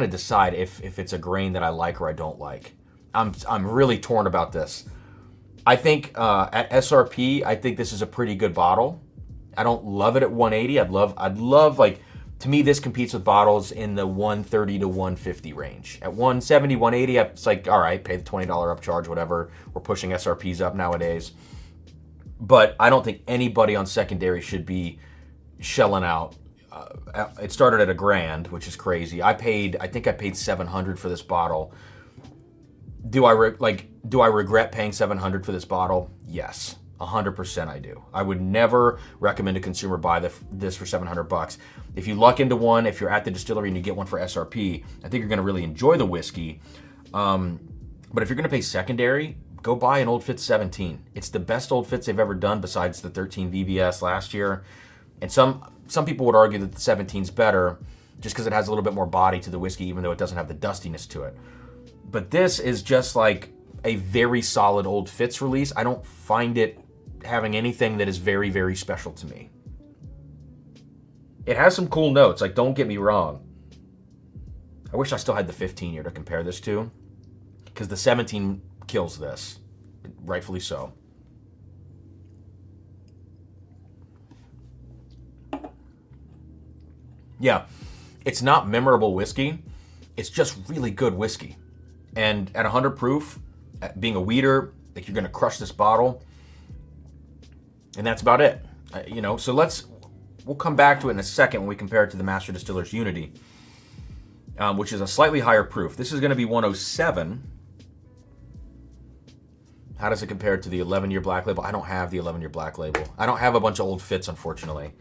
to decide if it's a grain that I like or I don't like. I'm really torn about this. I think at SRP, I think this is a pretty good bottle. I don't love it at 180. I'd love like, to me, this competes with bottles in the 130 to 150 range. At 170, 180, it's like, all right, pay the $20 upcharge, whatever. We're pushing SRPs up nowadays. But I don't think anybody on secondary should be shelling out. It started at $1,000, which is crazy. I think I paid $700 for this bottle. Do I regret paying $700 for this bottle? Yes, 100% I do. I would never recommend a consumer buy this for $700. If you luck into one, if you're at the distillery and you get one for SRP, I think you're going to really enjoy the whiskey. But if you're going to pay secondary, go buy an Old Fitz 17. It's the best Old Fitz they've ever done besides the 13 VVS last year. And some people would argue that the 17's better just because it has a little bit more body to the whiskey, even though it doesn't have the dustiness to it. But this is just like a very solid Old Fitz release. I don't find it having anything that is very, very special to me. It has some cool notes, like, don't get me wrong. I wish I still had the 15 year to compare this to, because the 17 kills this, rightfully so. Yeah, it's not memorable whiskey. It's just really good whiskey. And at 100 proof, being a weeder, like, you're going to crush this bottle. And that's about it. So we'll come back to it in a second when we compare it to the Master Distiller's Unity, which is a slightly higher proof. This is going to be 107. How does it compare to the 11-year Black Label? I don't have the 11-year Black Label. I don't have a bunch of Old Fitz, unfortunately.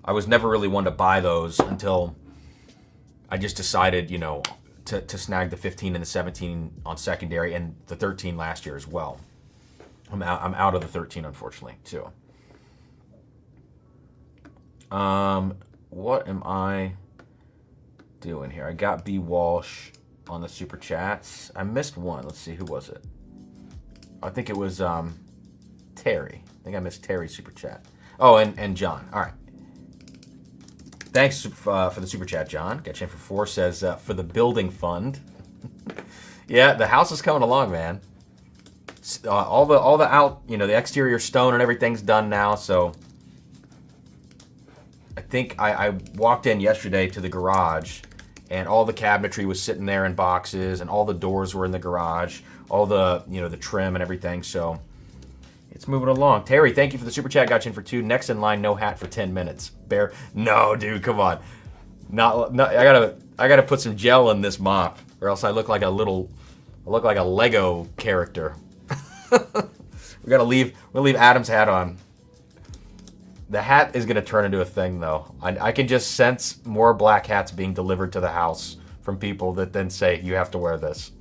I was never really one to buy those until I just decided, to snag the 15 and the 17 on secondary, and the 13 last year as well. I'm out of the 13, unfortunately, too. What am I doing here? I got B. Walsh on the Super Chats. I missed one. Let's see, who was it? I think it was Terry. I think I missed Terry's Super Chat. Oh, and John. All right. Thanks for the Super Chat, John. Got you in for 4. Says, for the building fund. Yeah, the house is coming along, man. All the out, the exterior stone and everything's done now, so I think I walked in yesterday to the garage, and all the cabinetry was sitting there in boxes, and all the doors were in the garage, all the, the trim and everything, so it's moving along. Terry, thank you for the Super Chat. Got you in for 2. Next in line, no hat for 10 minutes. Bear, no, dude, come on. No, I gotta put some gel in this mop, or else I look like a Lego character. We'll leave Adam's hat on. The hat is gonna turn into a thing, though. I can just sense more black hats being delivered to the house from people that then say, you have to wear this.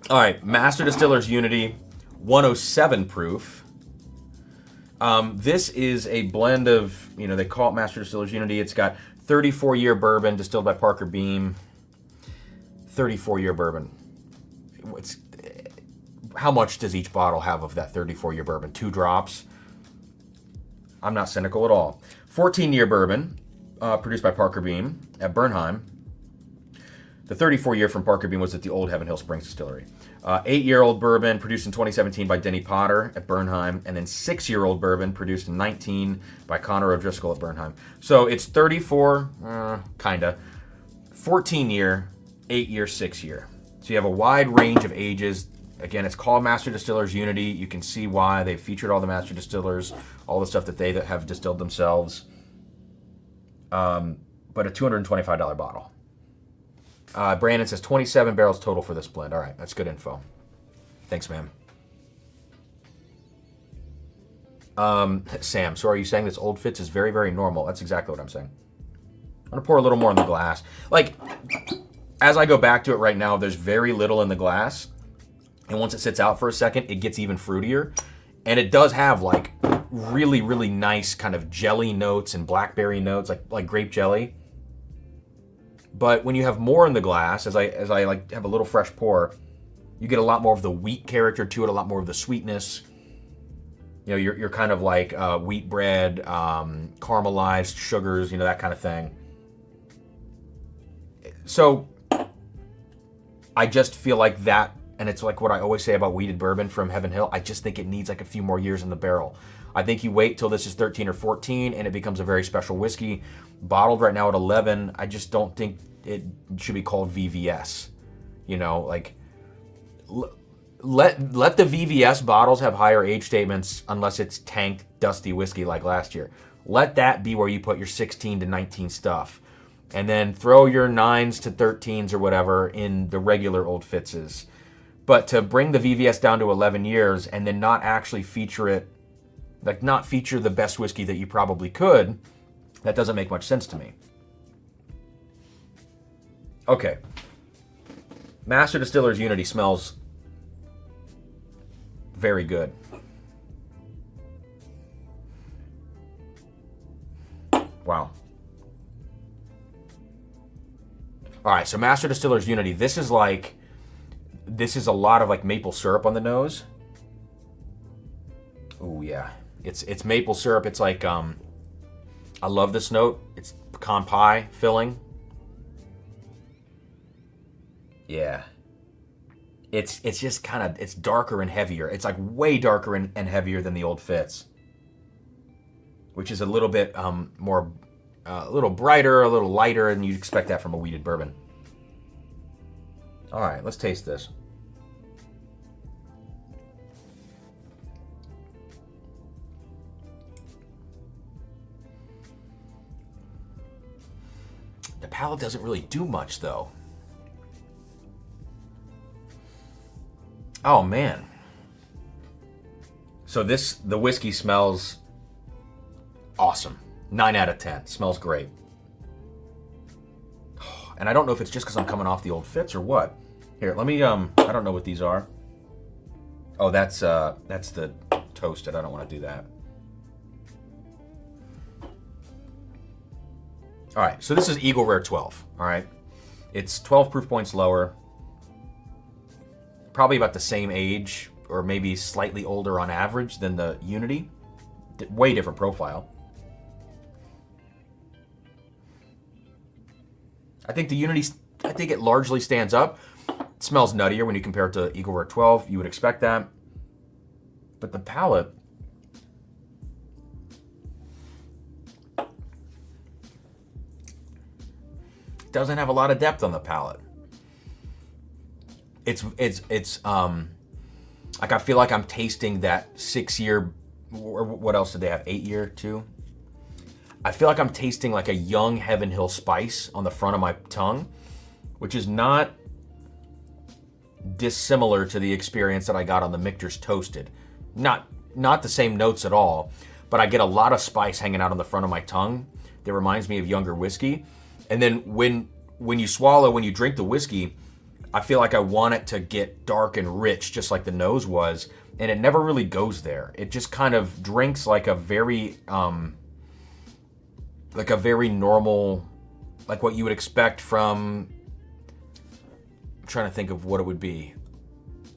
All right, Master Distiller's Unity, 107 proof. This is a blend of, they call it Master Distiller's Unity. It's got 34-year bourbon distilled by Parker Beam. 34-year bourbon. How much does each bottle have of that 34-year bourbon? 2 drops? I'm not cynical at all. 14-year bourbon, produced by Parker Beam at Bernheim. The 34-year from Parker Beam was at the Old Heaven Hill Springs Distillery. 8-year-old bourbon produced in 2017 by Denny Potter at Bernheim, and then 6-year-old bourbon produced in 19 by Connor O'Driscoll at Bernheim. So it's 34, kinda, 14-year, 8-year, 6-year. So you have a wide range of ages. Again, it's called Master Distiller's Unity. You can see why they've featured all the Master Distillers, all the stuff that they have distilled themselves. But a $225 bottle. Brandon says 27 barrels total for this blend. All right, that's good info. Thanks, man. Sam, so are you saying this Old Fitz is very, very normal? That's exactly what I'm saying. I'm going to pour a little more in the glass. Like, as I go back to it right now, there's very little in the glass. And once it sits out for a second, it gets even fruitier. And it does have, like, really, really nice kind of jelly notes and blackberry notes, like grape jelly. But when you have more in the glass, as I like have a little fresh pour, you get a lot more of the wheat character to it, a lot more of the sweetness. You know, you're kind of like wheat bread, caramelized sugars, you know, that kind of thing. So I just feel like that, and it's like what I always say about wheated bourbon from Heaven Hill, I just think it needs like a few more years in the barrel. I think you wait till this is 13 or 14 and it becomes a very special whiskey. Bottled right now at 11, I just don't think it should be called VVS. You know, like, let the VVS bottles have higher age statements unless it's tanked, dusty whiskey like last year. Let that be where you put your 16 to 19 stuff. And then throw your 9s to 13s or whatever in the regular Old Fitzes. But to bring the VVS down to 11 years and then not actually feature it, like not feature the best whiskey that you probably could, that doesn't make much sense to me. Okay. Master Distiller's Unity smells very good. Wow. All right, so Master Distiller's Unity, this is a lot of like maple syrup on the nose. Oh yeah, it's maple syrup. It's like, I love this note. It's pecan pie filling. Yeah. It's just kind of, it's darker and heavier. It's like way darker and heavier than the Old Fitz, which is a little bit more, a little brighter, a little lighter, and you'd expect that from a wheated bourbon. All right, let's taste this. The palate doesn't really do much, though. Oh, man. So the whiskey smells awesome. 9 out of 10. Smells great. And I don't know if it's just because I'm coming off the Old Fitz or what. Here, let me, I don't know what these are. Oh, that's the toasted. I don't want to do that. All right, so this is Eagle Rare 12, all right? It's 12 proof points lower. Probably about the same age, or maybe slightly older on average than the Unity. Way different profile. I think the Unity, I think it largely stands up. It smells nuttier when you compare it to Eagle Rare 12. You would expect that. But the palate, doesn't have a lot of depth on the palate. It's like I feel like I'm tasting that 6-year, or what else did they have? 8-year too? I feel like I'm tasting like a young Heaven Hill spice on the front of my tongue, which is not dissimilar to the experience that I got on the Michter's Toasted. Not the same notes at all, but I get a lot of spice hanging out on the front of my tongue that reminds me of younger whiskey. And then when you swallow, when you drink the whiskey, I feel like I want it to get dark and rich, just like the nose was, and it never really goes there. It just kind of drinks like a very normal, like what you would expect from, I'm trying to think of what it would be.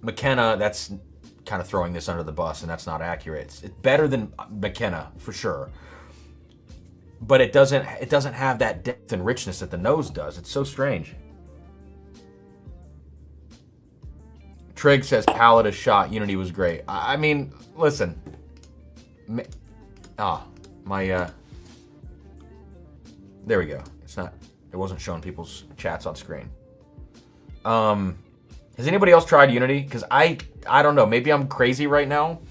McKenna, that's kind of throwing this under the bus, and that's not accurate. It's better than McKenna, for sure. But it doesn't have that depth and richness that the nose does. It's so strange. Trig says palate is shot. Unity was great. I mean, listen. There we go. It wasn't showing people's chats on screen. Has anybody else tried Unity? Because I don't know. Maybe I'm crazy right now.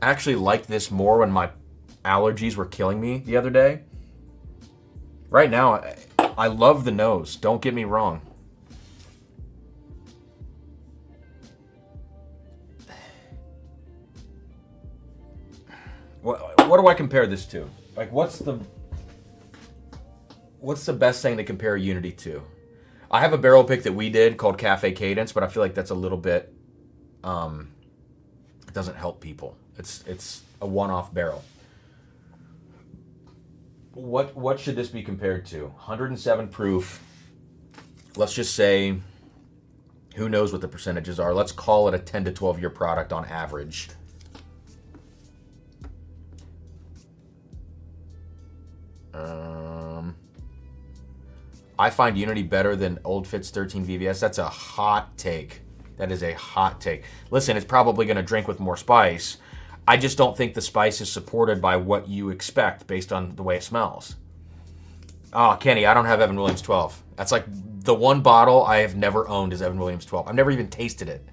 I actually liked this more when my allergies were killing me the other day. Right now, I love the nose. Don't get me wrong. What do I compare this to? Like, what's the best thing to compare Unity to? I have a barrel pick that we did called Cafe Cadence, but I feel like that's a little bit, it doesn't help people. It's a one-off barrel. What should this be compared to? 107 proof. Let's just say, who knows what the percentages are. Let's call it a 10 to 12 year product on average. I find Unity better than old Fitz 13 VVS. That's a hot take. That is a hot take. Listen, it's probably going to drink with more spice. I just don't think the spice is supported by what you expect based on the way it smells. Oh, Kenny, I don't have Evan Williams 12. That's like the one bottle I have never owned is Evan Williams 12. I've never even tasted it.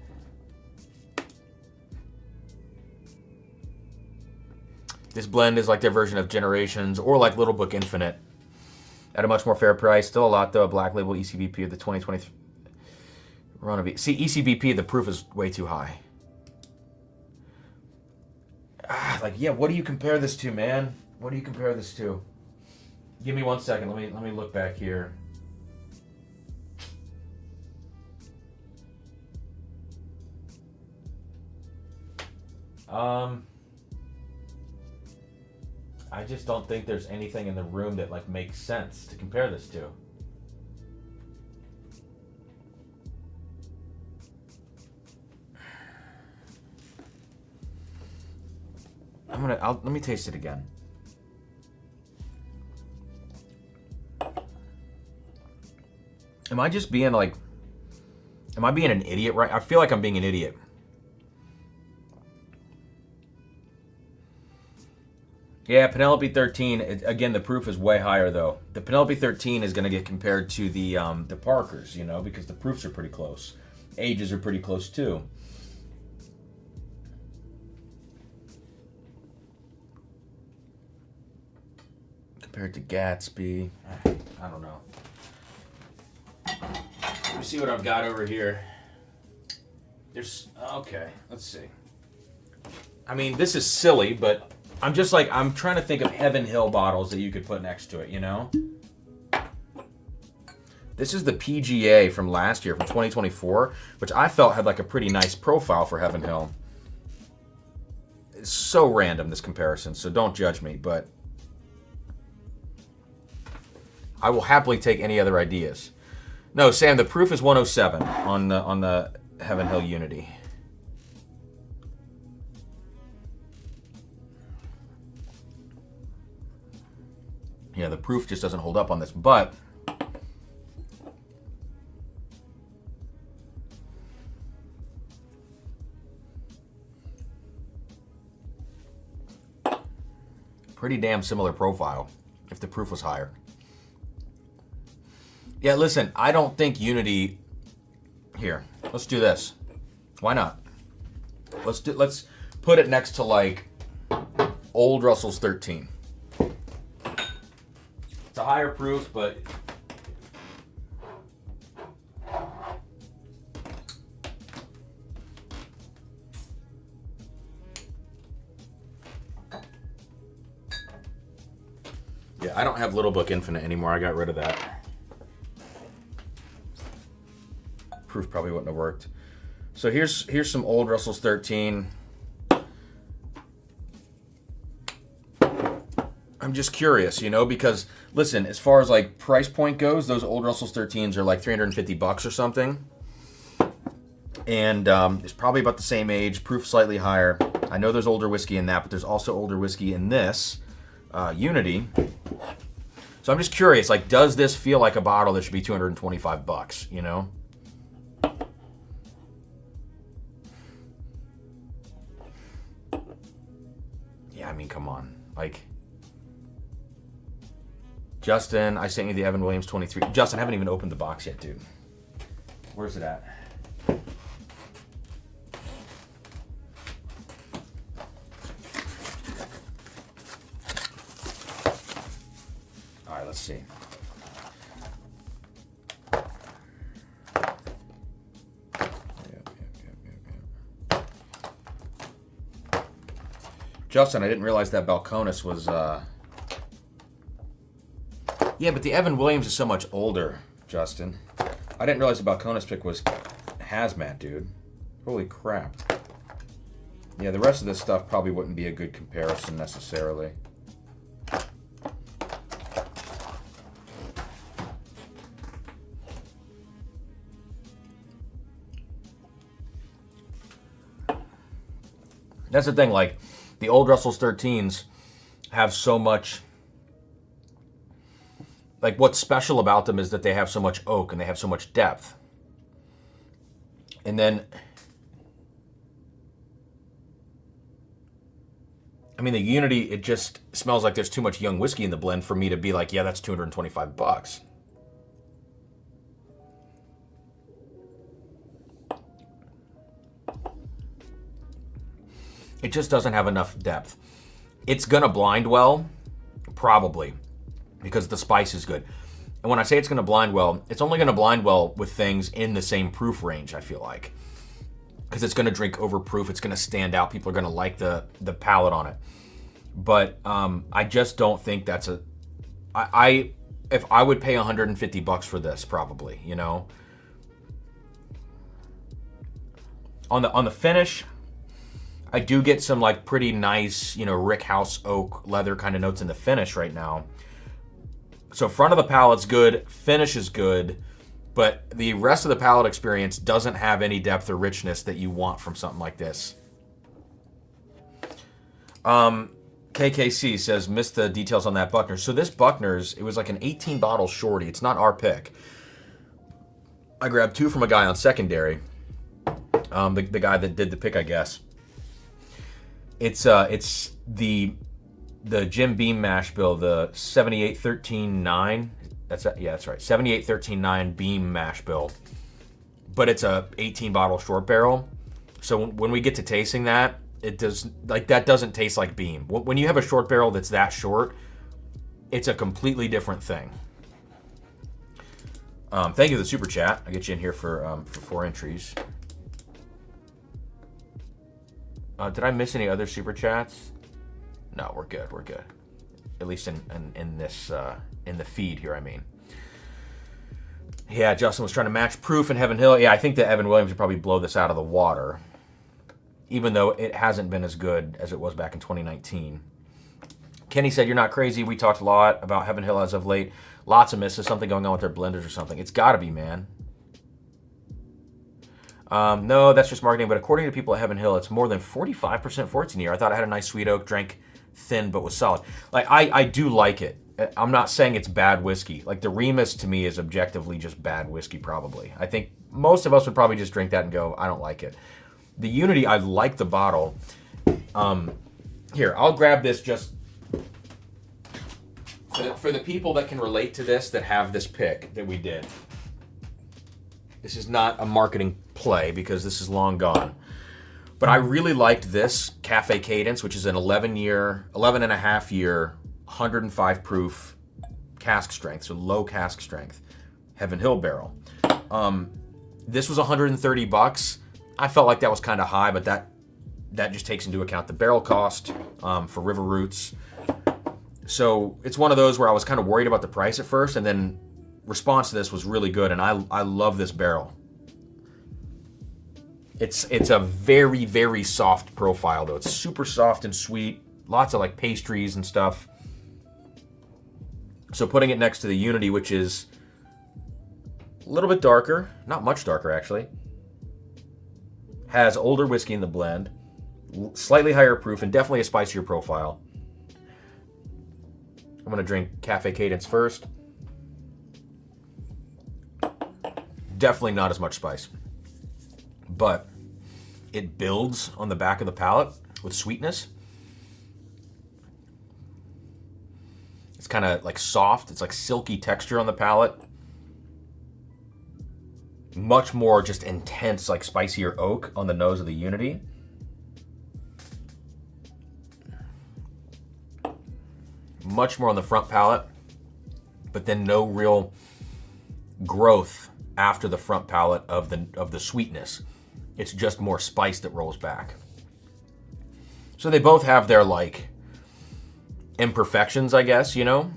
This blend is like their version of Generations or like Little Book Infinite at a much more fair price. Still a lot though. A black label ECBP of the 2023 Rona V. See, ECBP, the proof is way too high. Like, yeah, what do you compare this to, man? What do you compare this to? Give me 1 second. Let me look back here. I just don't think there's anything in the room that like makes sense to compare this to. Let me taste it again. Am I just being like, am I being an idiot, right? I feel like I'm being an idiot. Yeah, Penelope 13, again, the proof is way higher though. The Penelope 13 is gonna get compared to the Parkers, you know, because the proofs are pretty close. Ages are pretty close too. Compared to Gatsby, I don't know. Let me see what I've got over here. Okay, let's see. I mean, this is silly, but I'm just like, I'm trying to think of Heaven Hill bottles that you could put next to it, you know? This is the PGA from last year, from 2024, which I felt had like a pretty nice profile for Heaven Hill. It's so random, this comparison, so don't judge me, but I will happily take any other ideas. No, Sam, the proof is 107 on the Heaven Hill Unity. Yeah, the proof just doesn't hold up on this, but pretty damn similar profile if the proof was higher. Yeah, listen, I don't think Unity. Here, let's do this. Why not? Let's put it next to like Old Russell's 13. It's a higher proof, but yeah, I don't have Little Book Infinite anymore. I got rid of that. Proof probably wouldn't have worked. So here's some Old Russell's 13. I'm just curious, you know, because listen, as far as like price point goes, those Old Russell's 13s are like $350 or something. And it's probably about the same age, proof slightly higher. I know there's older whiskey in that, but there's also older whiskey in this Unity. So I'm just curious, like, does this feel like a bottle that should be $225, you know? Yeah, I mean, come on. Like, Justin, I sent you the Evan Williams 23. Justin, I haven't even opened the box yet, dude. Where's it at? All right, let's see. Justin, I didn't realize that Balcones was, Yeah, but the Evan Williams is so much older, Justin. I didn't realize the Balcones pick was hazmat, dude. Holy crap. Yeah, the rest of this stuff probably wouldn't be a good comparison necessarily. That's the thing, like, the old Russell's 13s have so much, like, what's special about them is that they have so much oak and they have so much depth. And then, I mean, the Unity, it just smells like there's too much young whiskey in the blend for me to be like, yeah, that's $225. It just doesn't have enough depth. It's gonna blind well, probably, because the spice is good. And when I say it's gonna blind well, it's only gonna blind well with things in the same proof range, I feel like. Because it's gonna drink over proof, it's gonna stand out, people are gonna like the palate on it. But I just don't think that's a, if I would pay $150 for this, probably, you know. On the finish, I do get some like pretty nice, you know, rickhouse oak leather kind of notes in the finish right now. So front of the palate's good, finish is good, but the rest of the palate experience doesn't have any depth or richness that you want from something like this. KKC says, missed the details on that Buckner's. So this Buckner's, it was like an 18 bottle shorty. It's not our pick. I grabbed 2 from a guy on secondary. The guy that did the pick, I guess. It's the Jim Beam mash bill, the 7813-9. That's right. 7813-9 Beam mash bill. But it's a 18 bottle short barrel. So when we get to tasting that, it does, like, that doesn't taste like Beam. When you have a short barrel that's that short, it's a completely different thing. Thank you for the super chat. I'll get you in here for 4 entries. Did I miss any other super chats? No, we're good. We're good. At least in this in the feed here, I mean. Yeah, Justin was trying to match proof in Heaven Hill. Yeah, I think that Evan Williams would probably blow this out of the water, even though it hasn't been as good as it was back in 2019. Kenny said, you're not crazy. We talked a lot about Heaven Hill as of late. Lots of misses. Something going on with their blenders or something. It's got to be, man. No, that's just marketing, but according to people at Heaven Hill, it's more than 45% 14 year. I thought it had a nice sweet oak, drank thin, but was solid. Like, I do like it. I'm not saying it's bad whiskey. Like, the Remus to me is objectively just bad whiskey, probably. I think most of us would probably just drink that and go, I don't like it. The Unity, I like the bottle. Here, I'll grab this just for the people that can relate to this, that have this pick that we did. This is not a marketing play because this is long gone. But I really liked this Cafe Cadence, which is an 11 and a half year, 105 proof cask strength, so low cask strength, Heaven Hill barrel. This was $130. I felt like that was kind of high, but that just takes into account the barrel cost for River Roots. So it's one of those where I was kind of worried about the price at first, and then response to this was really good, and I love this barrel. It's a very, very soft profile, though. It's super soft and sweet. Lots of, like, pastries and stuff. So putting it next to the Unity, which is a little bit darker. Not much darker, actually. Has older whiskey in the blend. Slightly higher proof, and definitely a spicier profile. I'm going to drink Cafe Cadence first. Definitely not as much spice. But it builds on the back of the palate with sweetness. It's kind of like soft. It's like silky texture on the palate. Much more just intense, like spicier oak on the nose of the Unity. Much more on the front palate, but then no real growth after the front palate of the sweetness. It's just more spice that rolls back. So they both have their, like, imperfections, I guess, you know?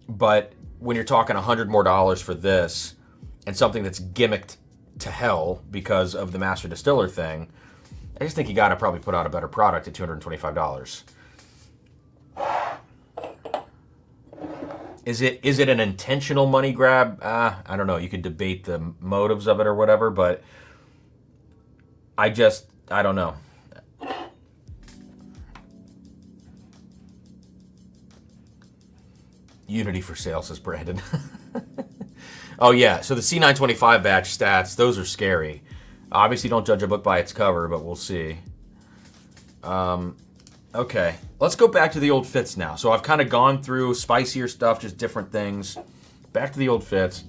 But when you're talking $100 more for this and something that's gimmicked to hell because of the master distiller thing, I just think you got to probably put out a better product at $225. Is it an intentional money grab? I don't know. You could debate the motives of it or whatever, but I don't know. Unity for sale, says Brandon. Oh, yeah. So the C925 batch stats, those are scary. Obviously, don't judge a book by its cover, but we'll see. Okay. Let's go back to the old Fitz now. So I've kind of gone through spicier stuff, just different things. Back to the old Fitz.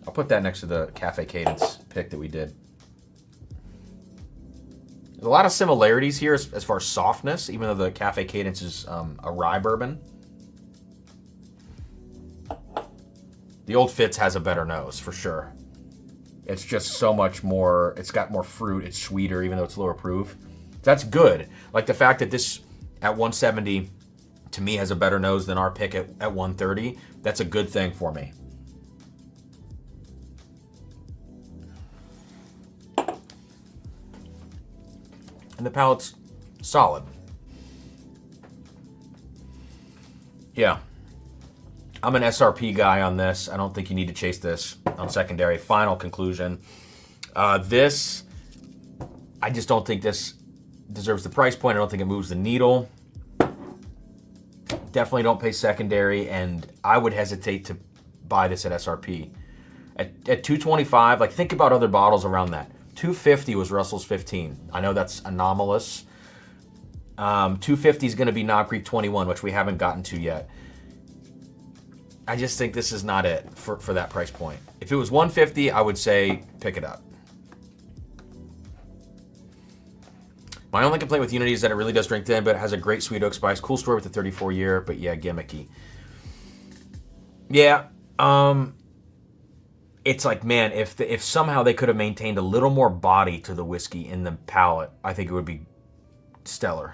I'll put that next to the Cafe Cadence pick that we did. There's a lot of similarities here as far as softness, even though the Cafe Cadence is a rye bourbon. The old Fitz has a better nose, for sure. It's just so much more, it's got more fruit, it's sweeter, even though it's lower proof. That's good. Like the fact that this, at 170, to me has a better nose than our pick at 130, that's a good thing for me. And the palate's solid. Yeah. I'm an SRP guy on this. I don't think you need to chase this on secondary. Final conclusion. This, I just don't think this deserves the price point. I don't think it moves the needle. Definitely don't pay secondary, and I would hesitate to buy this at SRP. At $225, like think about other bottles around that. $250 was Russell's 15. I know that's anomalous. $250 is going to be Knob Creek 21, which we haven't gotten to yet. I just think this is not it for that price point. If it was $150, I would say pick it up. My only complaint with Unity is that it really does drink thin, but it has a great sweet oak spice. Cool story with the 34 year, but yeah, gimmicky. Yeah, it's like, man, if somehow they could have maintained a little more body to the whiskey in the palate, I think it would be stellar.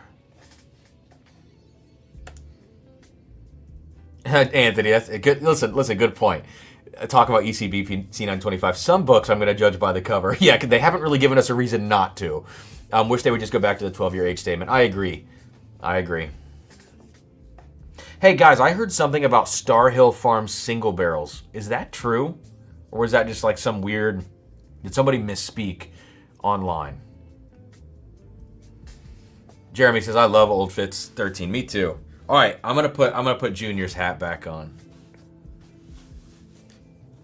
Anthony, that's a good. Listen, good point. Talk about ECB C925. Some books I'm going to judge by the cover. Yeah, they haven't really given us a reason not to. Wish they would just go back to the 12-year age statement. I agree. Hey guys, I heard something about Star Hill Farms single barrels. Is that true, or was that just like some weird? Did somebody misspeak online? Jeremy says, I love Old Fitz 13. Me too. All right, I'm gonna put Junior's hat back on.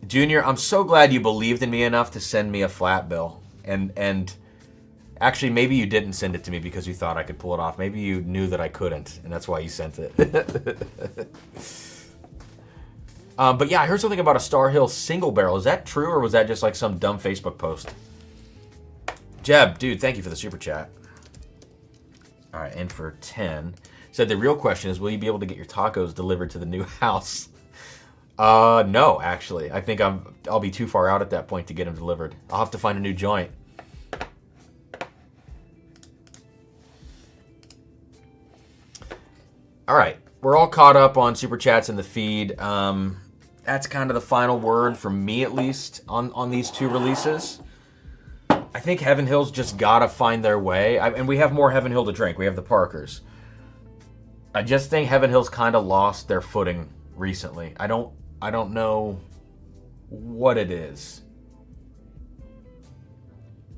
Junior, I'm so glad you believed in me enough to send me a flat bill. And actually, maybe you didn't send it to me because you thought I could pull it off. Maybe you knew that I couldn't, and that's why you sent it. But yeah, I heard something about a Star Hill single barrel. Is that true, or was that just like some dumb Facebook post? Jeb, dude, thank you for the super chat. All right, and for 10. Said the real question is, will you be able to get your tacos delivered to the new house? No, actually. I think I'll be too far out at that point to get them delivered. I'll have to find a new joint. All right, we're all caught up on super chats in the feed. That's kind of the final word from me, at least, on these two releases. I think Heaven Hill's just gotta find their way, and we have more Heaven Hill to drink. We have the Parkers. I just think Heaven Hill's kind of lost their footing recently. I don't know what it is.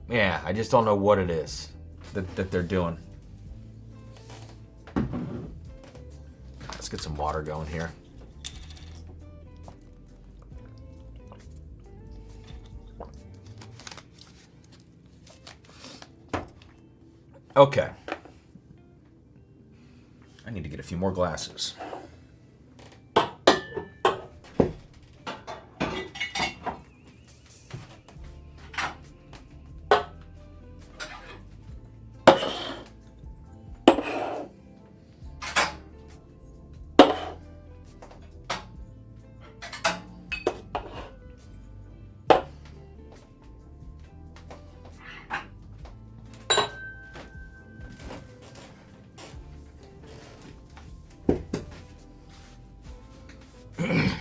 Yeah, I just don't know what it is that they're doing. Let's get some water going here. Okay. I need to get a few more glasses.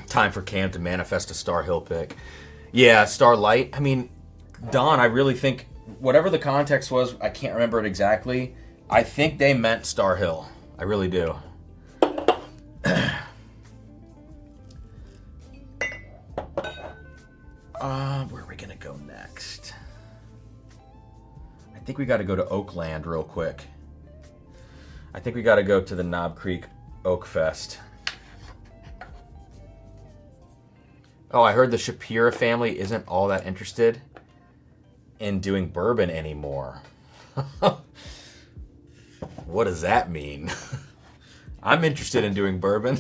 Time for Cam to manifest a Star Hill pick. Yeah, Starlight. I mean, Don, I really think, whatever the context was, I can't remember it exactly. I think they meant Star Hill. I really do. Where are we going to go next? I think we got to go to Oakland real quick. I think we got to go to the Knob Creek Oak Fest. Oh, I heard the Shapira family isn't all that interested in doing bourbon anymore. What does that mean? I'm interested in doing bourbon.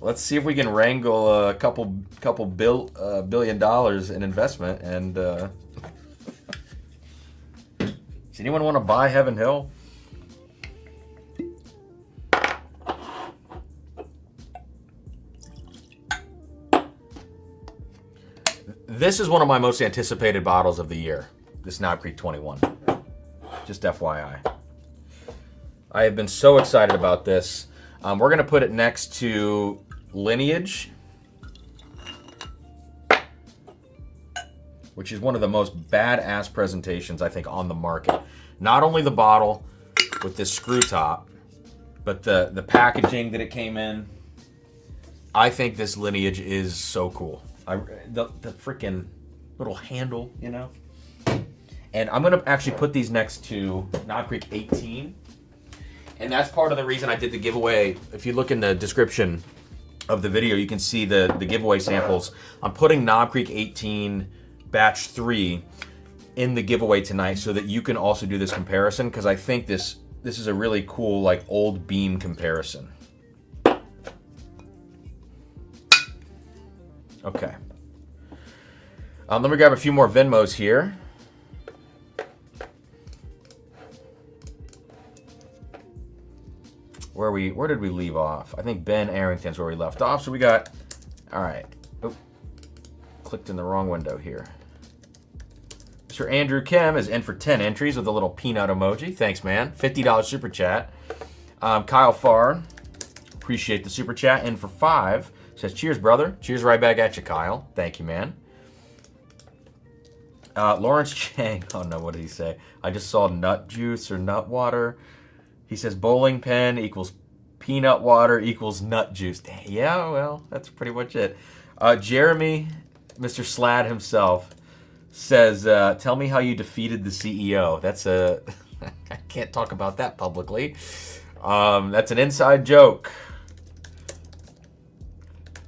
Let's see if we can wrangle a couple $1 billion in investment. And does anyone want to buy Heaven Hill? This is one of my most anticipated bottles of the year. This Knob Creek 21. Just FYI. I have been so excited about this. We're going to put it next to Lineage, which is one of the most badass presentations, I think, on the market. Not only the bottle with this screw top, but the packaging that it came in. I think this Lineage is so cool. The freaking little handle, you know? And I'm going to actually put these next to Knob Creek 18. And that's part of the reason I did the giveaway. If you look in the description of the video, you can see the giveaway samples. I'm putting Knob Creek 18 Batch 3 in the giveaway tonight so that you can also do this comparison, because I think this is a really cool, like, old beam comparison. Okay. Let me grab a few more Venmos here. Where did we leave off? I think Ben Arrington's where we left off. So we got, all right. Oh, clicked in the wrong window here. Mr. Andrew Kim is in for 10 entries with a little peanut emoji. Thanks, man. $50 super chat. Kyle Farr, appreciate the super chat. In for 5. Says, cheers, brother. Cheers right back at you, Kyle. Thank you, man. Lawrence Chang. Oh, no, what did he say? I just saw nut juice or nut water. He says bowling pin equals peanut water equals nut juice. Yeah, well, that's pretty much it. Jeremy, Mr. Slad himself, says, tell me how you defeated the CEO. That's a... I can't talk about that publicly. That's an inside joke.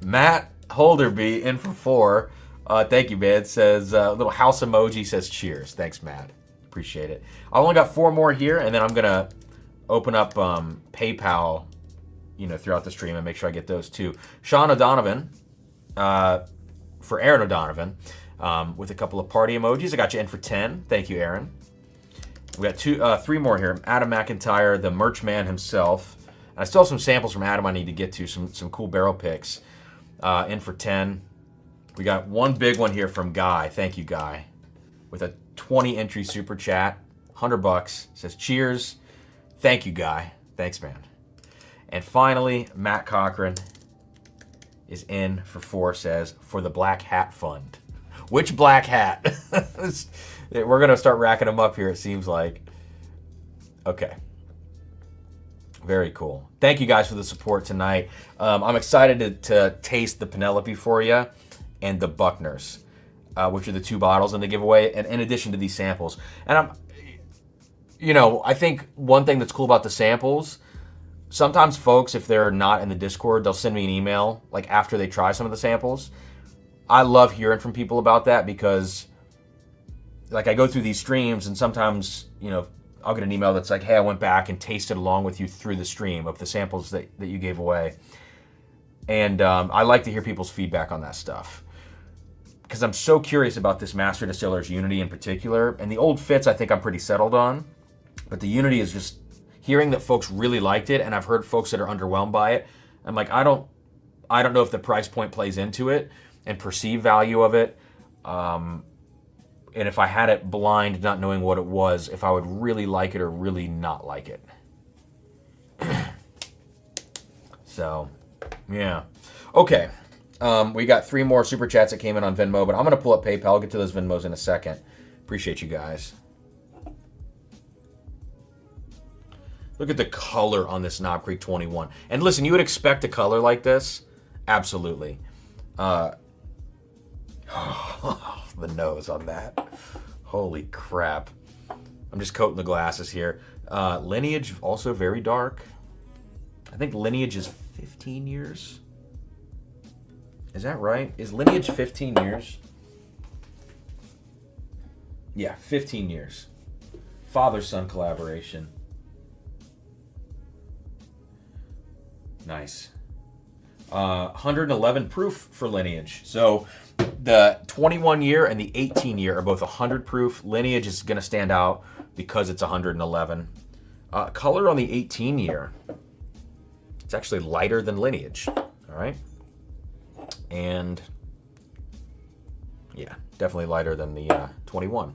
Matt Holderby in for 4. Thank you, man. Says little house emoji, says cheers. Thanks, Matt. Appreciate it. I only got 4 more here, and then I'm gonna open up PayPal, throughout the stream and make sure I get those too. Sean O'Donovan, for Aaron O'Donovan, with a couple of party emojis. I got you in for 10. Thank you, Aaron. We got 3 more here. Adam McIntyre, the merch man himself. And I still have some samples from Adam I need to get to, some cool barrel picks. In for 10. We got one big one here from Guy. Thank you, Guy. With a 20 entry super chat. $100. Says cheers. Thank you, Guy. Thanks, man. And finally, Matt Cochran is in for 4. Says, for the Black Hat Fund. Which black hat? We're going to start racking them up here, it seems like. Okay. Very cool. Thank you guys for the support tonight. I'm excited to taste the Penelope for you and the Buckners, which are the 2 bottles in the giveaway, and in addition to these samples. And I think one thing that's cool about the samples, sometimes folks, if they're not in the Discord, they'll send me an email like after they try some of the samples. I love hearing from people about that because, like, I go through these streams and sometimes, I'll get an email that's like, hey, I went back and tasted along with you through the stream of the samples that you gave away. And I like to hear people's feedback on that stuff, because I'm so curious about this Master Distiller's Unity in particular. And the old Fitz, I think I'm pretty settled on. But the Unity is just hearing that folks really liked it, and I've heard folks that are underwhelmed by it. I'm like, I don't know if the price point plays into it and perceived value of it. And if I had it blind, not knowing what it was, if I would really like it or really not like it. So, yeah. Okay. We got 3 more super chats that came in on Venmo, but I'm going to pull up PayPal. I'll get to those Venmos in a second. Appreciate you guys. Look at the color on this Knob Creek 21. And listen, you would expect a color like this. Absolutely. The nose on that. Holy crap. I'm just coating the glasses here. Lineage, also very dark. I think Lineage is 15 years. Is that right? Is Lineage 15 years? Yeah, 15 years. Father-son collaboration. Nice. 111 proof for Lineage. So the 21 year and the 18 year are both 100 proof. Lineage is going to stand out because it's 111. Color on the 18 year. It's actually lighter than Lineage. All right. And yeah, definitely lighter than the 21.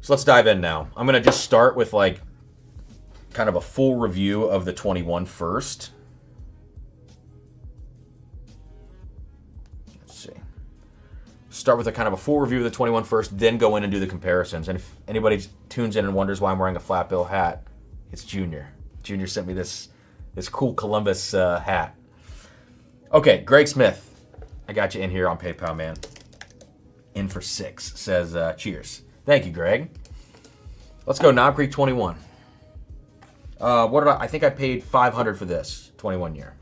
So let's dive in now. I'm going to just start with like kind of a full review of the 21 first. Let's see. Start with a kind of a full review of the 21 first, then go in and do the comparisons. And if anybody tunes in and wonders why I'm wearing a flat bill hat, it's Junior. Junior sent me this cool Columbus hat. Okay, Greg Smith. I got you in here on PayPal, man. In for 6. Says, cheers. Thank you, Greg. Let's go Knob Creek 21. What did I think I paid $500 for this 21 year.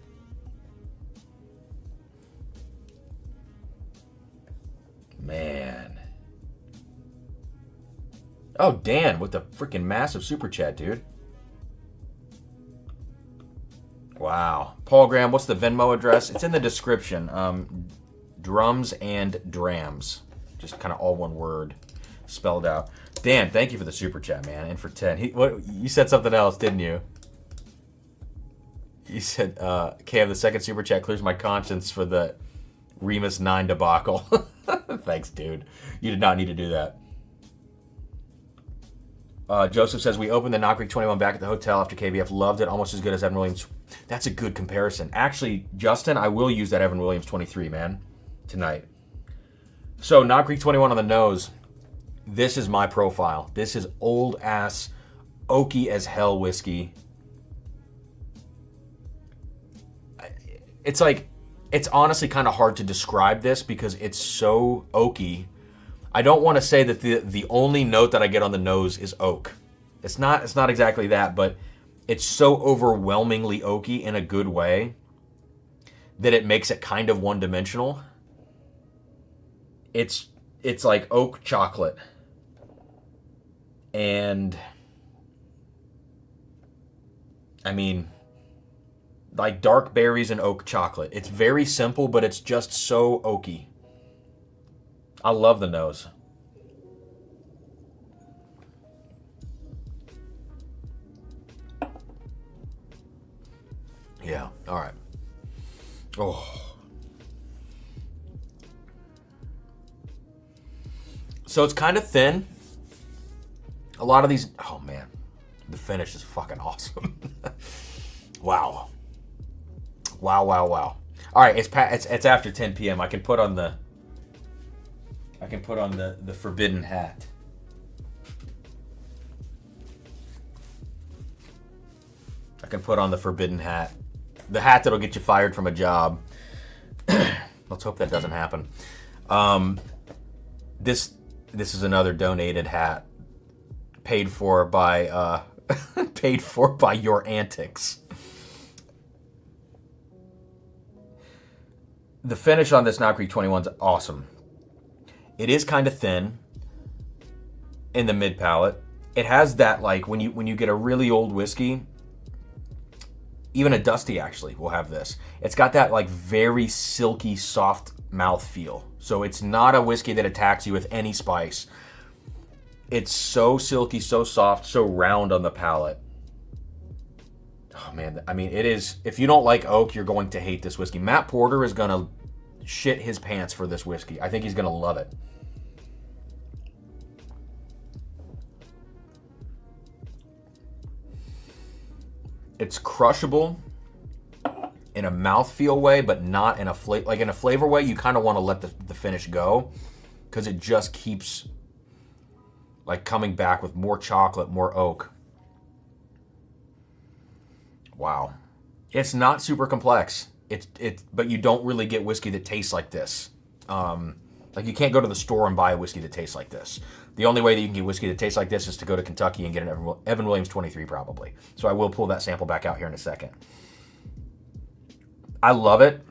Man. Oh, Dan with the freaking massive super chat, dude. Wow. Paul Graham, what's the Venmo address? It's in the description. Drums and Drams. Just kind of all one word spelled out. Dan, thank you for the super chat, man. And for 10. You said something else, didn't you? You said, Cam, the second super chat clears my conscience for the Remus 9 debacle. Thanks, dude. You did not need to do that. Joseph says, we opened the Knob Creek 21 back at the hotel after KBF. Loved it. Almost as good as Evan Williams. That's a good comparison. Actually, Justin, I will use that Evan Williams 23, man, tonight. So, Knob Creek 21 on the nose. This is my profile. This is old-ass, oaky as hell whiskey. It's like, it's honestly kind of hard to describe this because it's so oaky. I don't want to say that the only note that I get on the nose is oak. It's not exactly that, but it's so overwhelmingly oaky in a good way that it makes it kind of one-dimensional. It's like oak chocolate. And I mean, like dark berries and oak chocolate. It's very simple, but it's just so oaky. I love the nose. Yeah, all right. Oh. So it's kind of thin. A lot of these, oh man, the finish is fucking awesome. Wow. Wow, wow, wow. All right, it's after 10 p.m. I can put on the forbidden hat. I can put on the forbidden hat. The hat that'll get you fired from a job. Let's hope that doesn't happen. This is another donated hat. Paid for by your antics. The finish on this Knob Creek 21 is awesome. It is kind of thin in the mid palate. It has that, like, when you get a really old whiskey, even a Dusty actually will have this. It's got that like very silky, soft mouth feel. So it's not a whiskey that attacks you with any spice. It's so silky, so soft, so round on the palate. Oh man, I mean, it is. If you don't like oak, you're going to hate this whiskey. Matt Porter is gonna shit his pants for this whiskey. I think he's gonna love it. It's crushable in a mouthfeel way, but not in a like in a flavor way. You kind of want to let the finish go because it just keeps like coming back with more chocolate, more oak. Wow. It's not super complex. But you don't really get whiskey that tastes like this. Like you can't go to the store and buy a whiskey that tastes like this. The only way that you can get whiskey that tastes like this is to go to Kentucky and get an Evan Williams 23 probably. So I will pull that sample back out here in a second. I love it.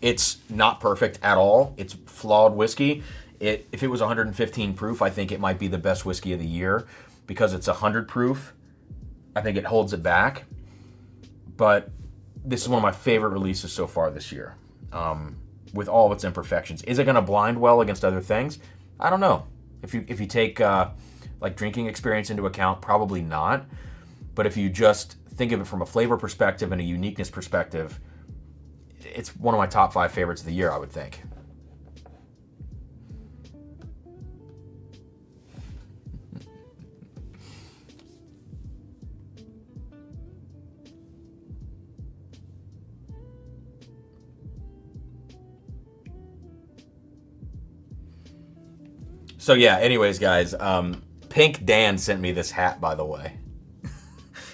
It's not perfect at all. It's flawed whiskey. If it was 115 proof, I think it might be the best whiskey of the year because it's 100 proof. I think it holds it back. But this is one of my favorite releases so far this year, with all of its imperfections. Is it going to blind well against other things? I don't know. If you take like drinking experience into account, probably not. But if you just think of it from a flavor perspective and a uniqueness perspective, it's one of my top 5 favorites of the year, I would think. So yeah, anyways, guys, Pink Dan sent me this hat, by the way.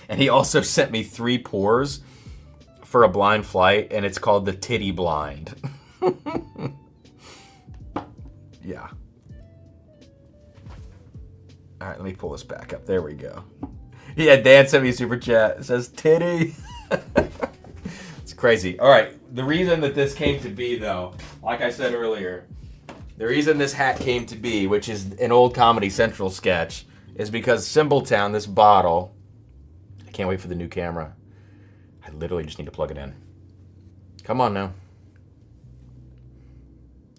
And he also sent me 3 pours for a blind flight, and it's called the Titty Blind. Yeah. All right, let me pull this back up. There we go. Yeah, Dan sent me a super chat. It says titty. It's crazy. All right, the reason that this came to be, though, like I said earlier, the reason this hat came to be, which is an old Comedy Central sketch, is because Symboltown, this bottle, I can't wait for the new camera. I literally just need to plug it in. Come on now.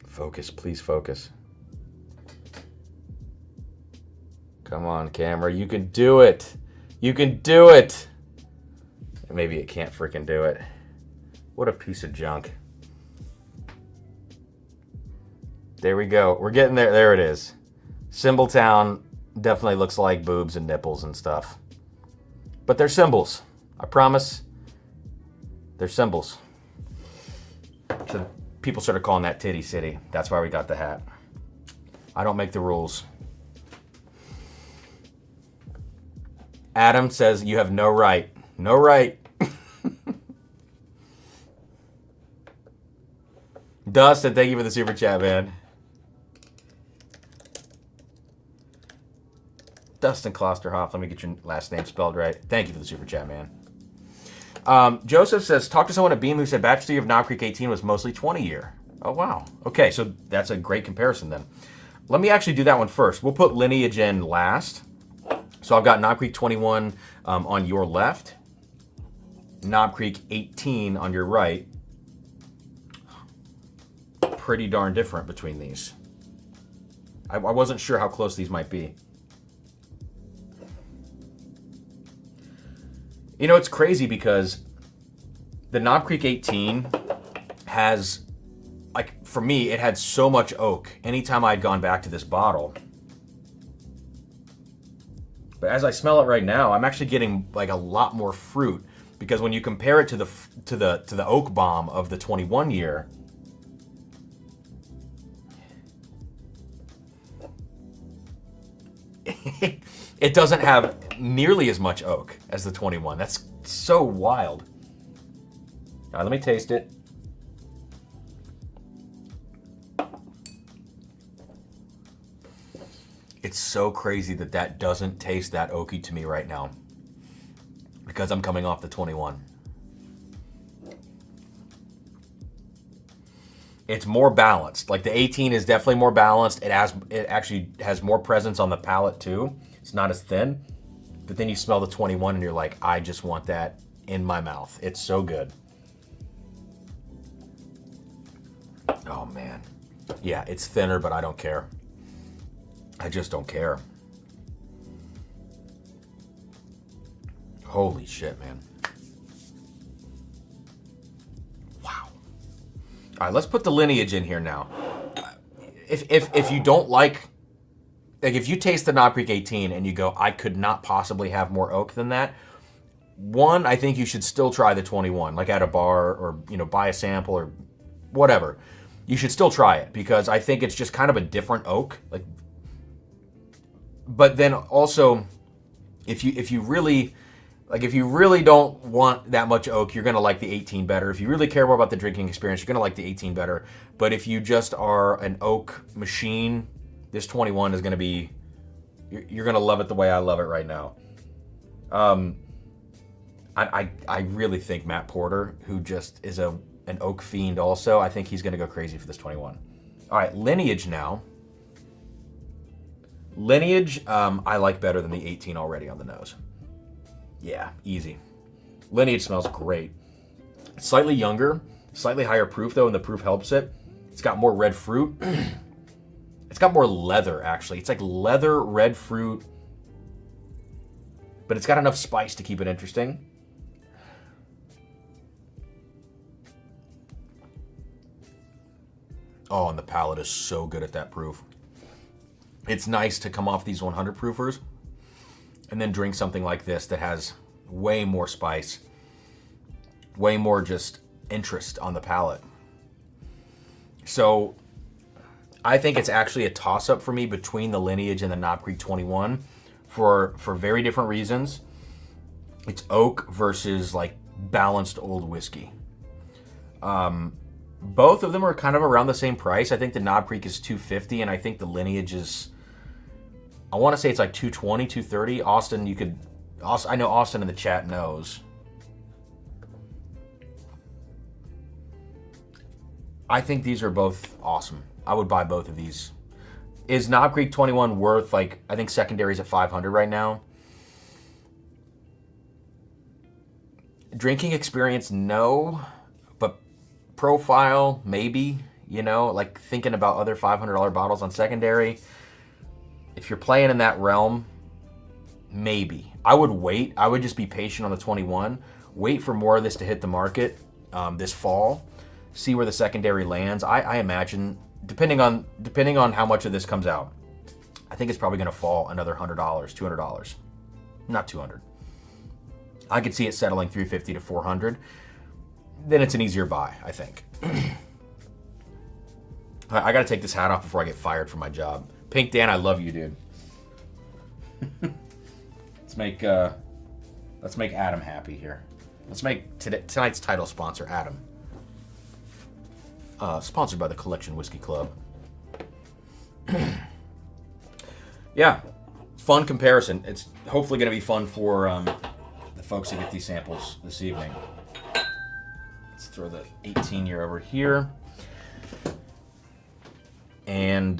Focus, please focus. Come on, camera, you can do it. You can do it. Maybe it can't freaking do it. What a piece of junk. There we go. We're getting there. There it is. Symboltown definitely looks like boobs and nipples and stuff. But they're symbols. I promise. They're symbols. So people started calling that Titty City. That's why we got the hat. I don't make the rules. Adam says you have no right. No right. Dustin, thank you for the super chat, man. Dustin Klosterhoff, let me get your last name spelled right. Thank you for the super chat, man. Joseph says, talk to someone at Beam who said batch 3 of Knob Creek 18 was mostly 20 year. Oh, wow. Okay, so that's a great comparison then. Let me actually do that one first. We'll put lineage in last. So I've got Knob Creek 21 on your left, Knob Creek 18 on your right. Pretty darn different between these. I wasn't sure how close these might be. You know, it's crazy because the Knob Creek 18 has, like, for me, it had so much oak anytime I'd gone back to this bottle. But as I smell it right now, I'm actually getting like a lot more fruit because when you compare it to the oak bomb of the 21 year, it doesn't have nearly as much oak as the 21. That's so wild. All right, let me taste it. It's so crazy that that doesn't taste that oaky to me right now because I'm coming off the 21. It's more balanced. Like the 18 is definitely more balanced. It actually has more presence on the palate too. It's not as thin. But then you smell the 21 and you're like, I just want that in my mouth. It's so good. Oh man. Yeah, it's thinner, but I don't care. I just don't care. Holy shit, man. Wow. All right, let's put the lineage in here now. If you don't like if you taste the Knob Creek 18 and you go, I could not possibly have more oak than that, one, I think you should still try the 21, like at a bar or, buy a sample or whatever. You should still try it because I think it's just kind of a different oak. But then also, if you really don't want that much oak, you're gonna like the 18 better. If you really care more about the drinking experience, you're gonna like the 18 better. But if you just are an oak machine, this 21 is gonna be, you're gonna love it the way I love it right now. I really think Matt Porter, who just is an oak fiend also, I think he's going to go crazy for this 21. All right, Lineage now. Lineage, I like better than the 18 already on the nose. Yeah, easy. Lineage smells great. It's slightly younger, slightly higher proof though, and the proof helps it. It's got more red fruit. It's got more leather, actually. It's like leather, red fruit, but it's got enough spice to keep it interesting. Oh, and the palate is so good at that proof. It's nice to come off these 100 proofers and then drink something like this that has way more spice, way more just interest on the palate. So I think it's actually a toss-up for me between the Lineage and the Knob Creek 21 for very different reasons. It's oak versus like balanced old whiskey. Both of them are kind of around the same price. I think the Knob Creek is $250, and I think the Lineage is, I want to say it's like $220, $230. Austin, I know Austin in the chat knows. I think these are both awesome. I would buy both of these. Is Knob Creek 21 worth, like, I think secondary's at $500 right now? Drinking experience, no. But profile, maybe. Like thinking about other $500 bottles on secondary. If you're playing in that realm, maybe. I would wait. I would just be patient on the 21. Wait for more of this to hit the market this fall. See where the secondary lands. I imagine, depending on how much of this comes out, I think it's probably going to fall another $100, $200. Not $200. I could see it settling $350 to $400. Then it's an easier buy, I think. I got to take this hat off before I get fired from my job. Pink Dan, I love you, dude. Let's make Adam happy here. Let's make tonight's title sponsor Adam. Sponsored by the Collection Whiskey Club. Yeah, fun comparison. It's hopefully going to be fun for the folks who get these samples this evening. Let's throw the 18-year over here. And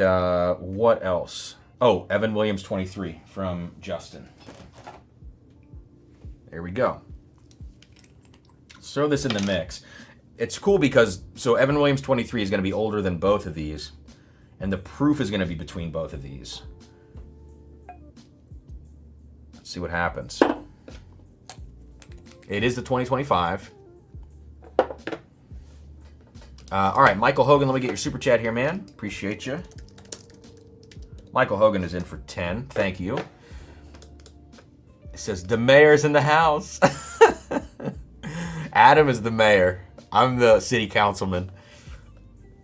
what else? Oh, Evan Williams 23 from Justin. There we go. Let's throw this in the mix. It's cool because, so Evan Williams 23 is going to be older than both of these, and the proof is going to be between both of these. Let's see what happens. It is the 2025. All right, Michael Hogan, let me get your super chat here, man. Appreciate you. Michael Hogan is in for 10. Thank you. It says, the mayor's in the house. Adam is the mayor. I'm the city councilman.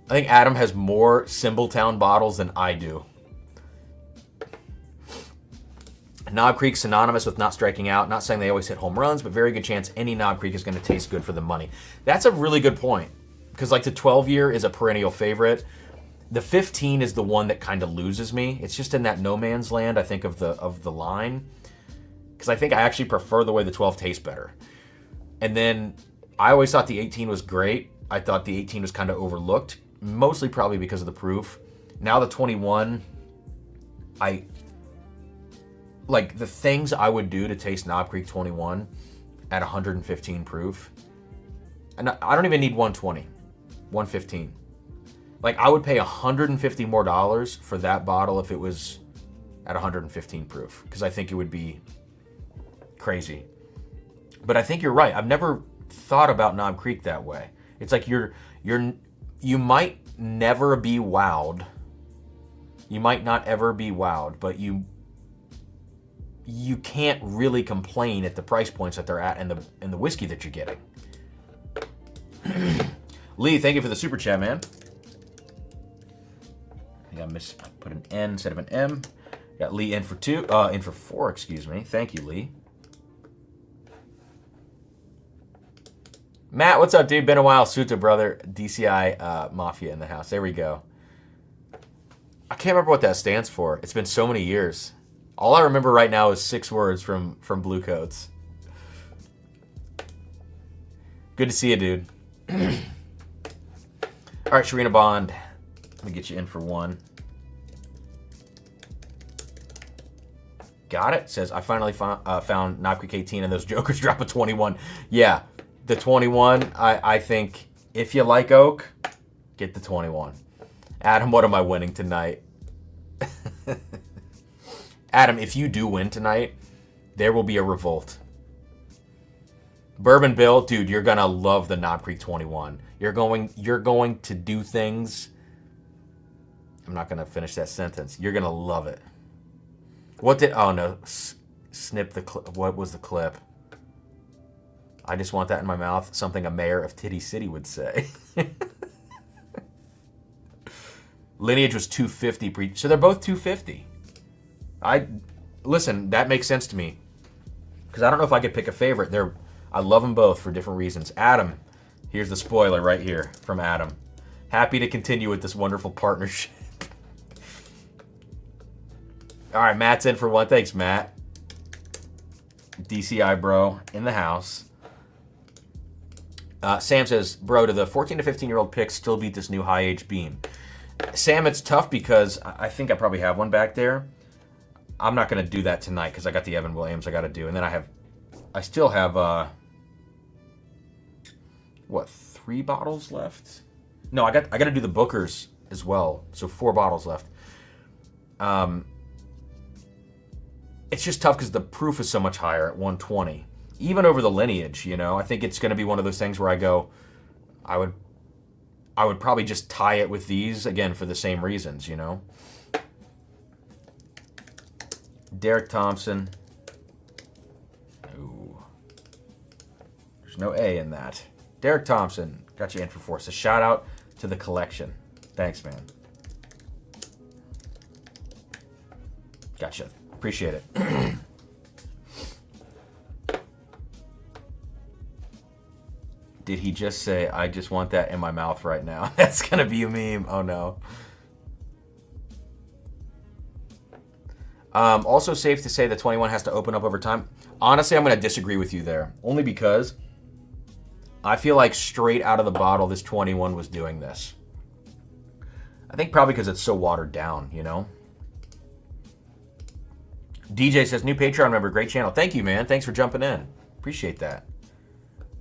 I think Adam has more Symboltown bottles than I do. Knob Creek synonymous with not striking out. Not saying they always hit home runs, but very good chance any Knob Creek is going to taste good for the money. That's a really good point. Because like the 12-year is a perennial favorite. The 15 is the one that kind of loses me. It's just in that no man's land, I think, of the line. Because I think I actually prefer the way the 12 tastes better. And then I always thought the 18 was great. I thought the 18 was kind of overlooked. Mostly probably because of the proof. Now the 21, like the things I would do to taste Knob Creek 21 at 115 proof. And I don't even need 120. 115. Like I would pay $150 more for that bottle if it was at 115 proof, because I think it would be crazy. But I think you're right. I've never thought about Knob Creek that way. It's like you might never be wowed. You might not ever be wowed, but you can't really complain at the price points that they're at and the whiskey that you're getting. Lee, thank you for the super chat, man. I think I put an N instead of an M. Got Lee in for 4, excuse me. Thank you, Lee. Matt, what's up, dude? Been a while. Suta, brother. DCI Mafia in the house. There we go. I can't remember what that stands for. It's been so many years. All I remember right now is 6 words from Blue Coats. Good to see you, dude. All right, Sharina Bond. Let me get you in for 1. Got it. Says, I finally found Knob Creek 18 and those jokers drop a 21. Yeah, the 21, I think if you like oak, get the 21. Adam, what am I winning tonight? Adam, if you do win tonight, there will be a revolt. Bourbon Bill, dude, you're gonna love the Knob Creek 21. You're going to do things. I'm not gonna finish that sentence. You're gonna love it. Oh no, snip the clip. What was the clip? I just want that in my mouth. Something a mayor of Titty City would say. Lineage was 250 so they're both 250. Listen, that makes sense to me. Because I don't know if I could pick a favorite. I love them both for different reasons. Adam, here's the spoiler right here from Adam. Happy to continue with this wonderful partnership. All right, Matt's in for 1. Thanks, Matt. DCI bro in the house. Sam says, bro, do the 14 to 15-year-old picks still beat this new high-age beam? Sam, it's tough because I think I probably have one back there. I'm not going to do that tonight because I got the Evan Williams I got to do. And then I still have, 3 bottles left? No, I got to do the Bookers as well. So 4 bottles left. It's just tough because the proof is so much higher at 120. Even over the Lineage, you know. I think it's going to be one of those things where I would probably just tie it with these, again, for the same reasons, you know. Derek Thompson. Ooh. There's no A in that. Derek Thompson, got you in for 4. So shout out to the collection. Thanks, man. Gotcha. Appreciate it. Did he just say, I just want that in my mouth right now? That's going to be a meme. Oh, no. Also safe to say that 21 has to open up over time. Honestly, I'm going to disagree with you there. Only because I feel like straight out of the bottle, this 21 was doing this. I think probably because it's so watered down, you know? DJ says, new Patreon member, great channel. Thank you, man. Thanks for jumping in. Appreciate that.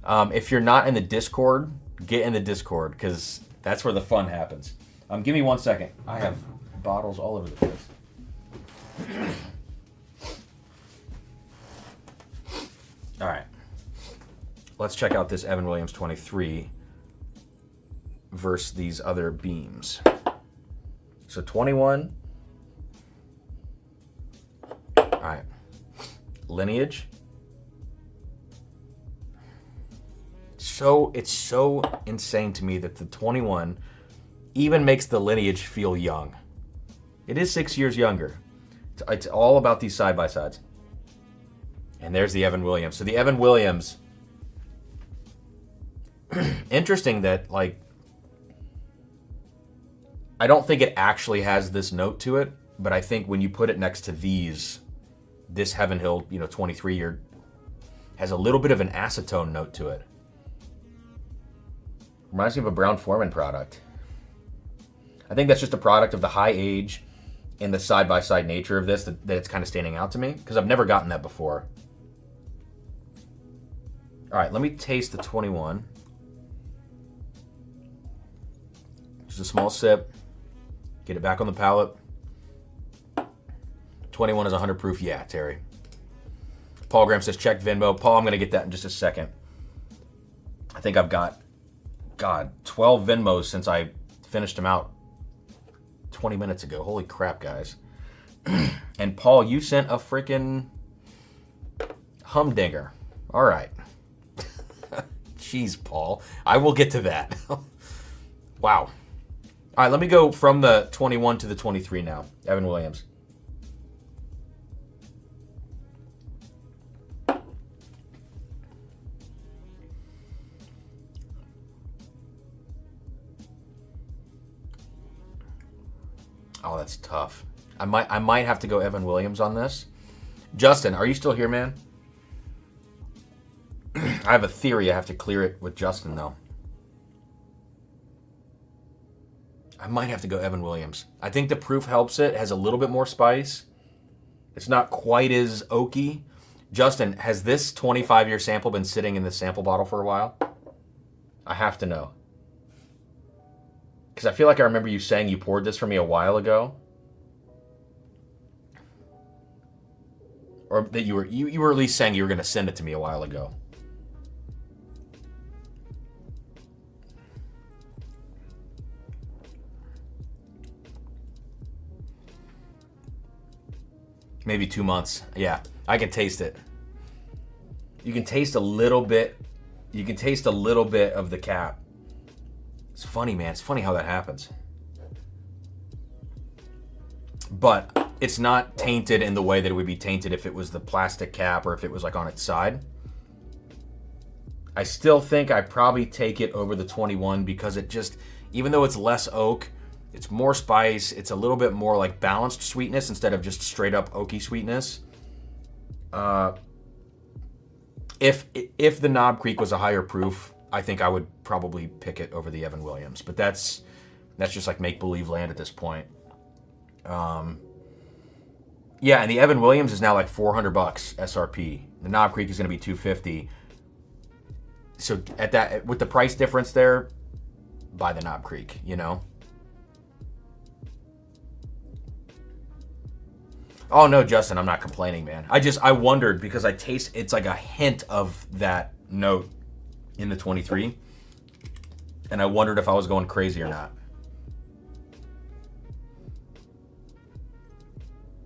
If you're not in the Discord, get in the Discord, because that's where the fun happens. Give me 1 second. I have bottles all over the place. All right. Let's check out this Evan Williams 23 versus these other beams. So 21. All right. Lineage. It's so insane to me that the 21 even makes the Lineage feel young. It is 6 years younger. It's all about these side-by-sides. And there's the Evan Williams. So the Evan Williams, interesting that, like, I don't think it actually has this note to it, but I think when you put it next to these, this Heaven Hill, 23-year, has a little bit of an acetone note to it. Reminds me of a Brown-Forman product. I think that's just a product of the high age and the side-by-side nature of this that it's kind of standing out to me, because I've never gotten that before. All right, let me taste the 21. Just a small sip. Get it back on the palate. 21 is 100 proof. Yeah, Terry. Paul Graham says, check Venmo. Paul, I'm going to get that in just a second. I think I've got, 12 Venmos since I finished them out 20 minutes ago. Holy crap, guys. And Paul, you sent a freaking Humdinger. All right. Jeez, Paul. I will get to that. Wow. All right, let me go from the 21 to the 23 now. Evan Williams. Oh, that's tough. I might have to go Evan Williams on this. Justin, are you still here, man? I have a theory. I have to clear it with Justin, though. I might have to go Evan Williams. I think the proof helps it. It has a little bit more spice. It's not quite as oaky. Justin, has this 25-year sample been sitting in the sample bottle for a while? I have to know. Because I feel like I remember you saying you poured this for me a while ago. Or that you were at least saying you were going to send it to me a while ago. Maybe 2 months. Yeah, I can taste it. You can taste a little bit. You can taste a little bit of the cap. It's funny, man. It's funny how that happens. But it's not tainted in the way that it would be tainted if it was the plastic cap or if it was like on its side. I still think I probably take it over the 21 because it just, even though it's less oak, it's more spice. It's a little bit more like balanced sweetness instead of just straight up oaky sweetness. If the Knob Creek was a higher proof, I think I would probably pick it over the Evan Williams. But that's just like make-believe land at this point. Yeah, and the Evan Williams is now like $400 SRP. The Knob Creek is going to be $250. So at that, with the price difference there, buy the Knob Creek, you know? Oh no, Justin, I'm not complaining, man. I wondered because I taste, it's like a hint of that note in the 23. And I wondered if I was going crazy or not.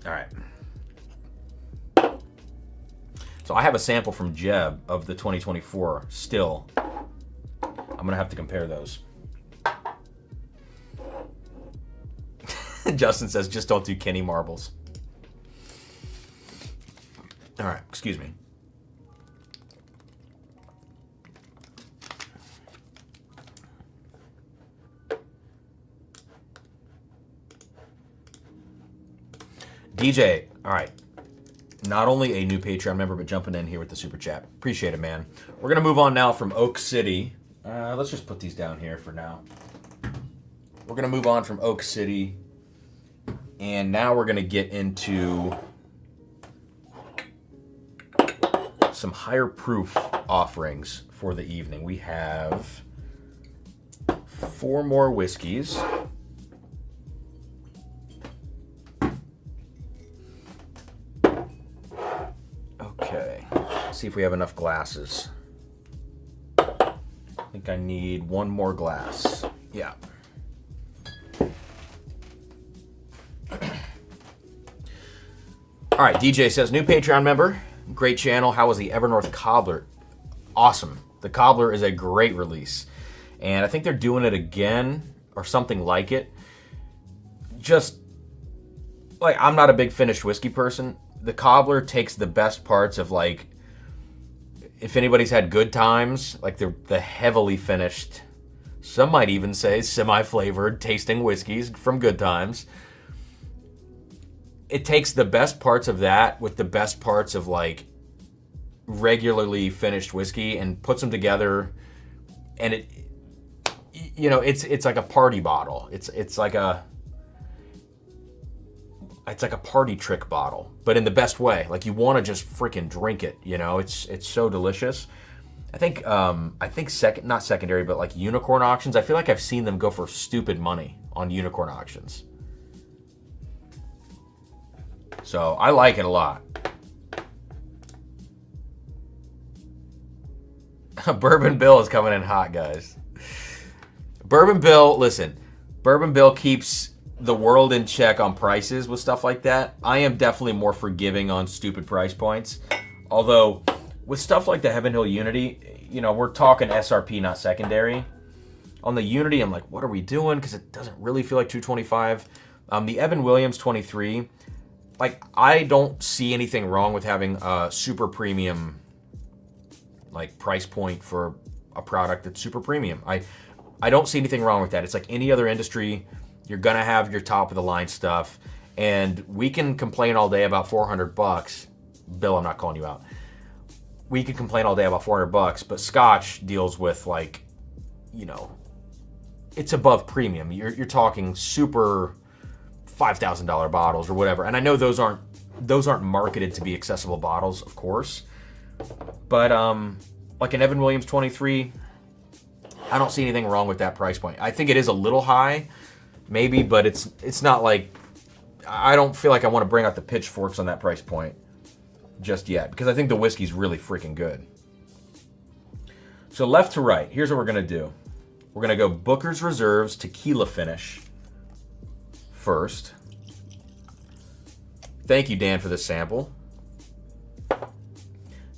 All right. So I have a sample from Jeb of the 2024 still. I'm going to have to compare those. Justin says, just don't do Kenny marbles. All right, excuse me. DJ, all right. Not only a new Patreon member, but jumping in here with the super chat. Appreciate it, man. We're going to move on now from Oak City. Let's just put these down here for now. We're going to move on from Oak City. And now we're going to get into some higher proof offerings for the evening. We have 4 more whiskeys. Okay, let's see if we have enough glasses. I think I need 1 more glass. Yeah. All right, DJ says, new Patreon member. Great channel. How was the Evernorth Cobbler? Awesome. The Cobbler is a great release. And I think they're doing it again or something like it. Just, like, I'm not a big finished whiskey person. The Cobbler takes the best parts of, like, if anybody's had Good Times, like the heavily finished, some might even say semi-flavored tasting whiskeys from Good Times. It takes the best parts of that with the best parts of like regularly finished whiskey and puts them together, and it, you know, it's like a party bottle. It's like a party trick bottle, but in the best way. Like you want to just freaking drink it. You know, it's so delicious. I think not secondary, but like unicorn auctions. I feel like I've seen them go for stupid money on unicorn auctions. So I like it a lot. Bourbon Bill is coming in hot, guys. Bourbon Bill, listen. Bourbon Bill keeps the world in check on prices with stuff like that. I am definitely more forgiving on stupid price points. Although with stuff like the Heaven Hill Unity, you know, we're talking SRP, not secondary. On the Unity, I'm like, what are we doing? Because it doesn't really feel like 225. The Evan Williams 23, like, I don't see anything wrong with having a super premium, like, price point for a product that's super premium. I don't see anything wrong with that. It's like any other industry. You're gonna have your top of the line stuff, and we can complain all day about $400. Bill, I'm not calling you out. We can complain all day about $400, but Scotch deals with, like, you know, it's above premium. You're talking super $5,000 bottles or whatever. And I know those aren't marketed to be accessible bottles, of course. But like an Evan Williams 23, I don't see anything wrong with that price point. I think it is a little high, maybe, but it's not like, I don't feel like I want to bring out the pitchforks on that price point just yet, because I think the whiskey's really freaking good. So left to right, here's what we're gonna do. We're gonna go Booker's Reserves Tequila Finish first. Thank you, Dan, for this sample.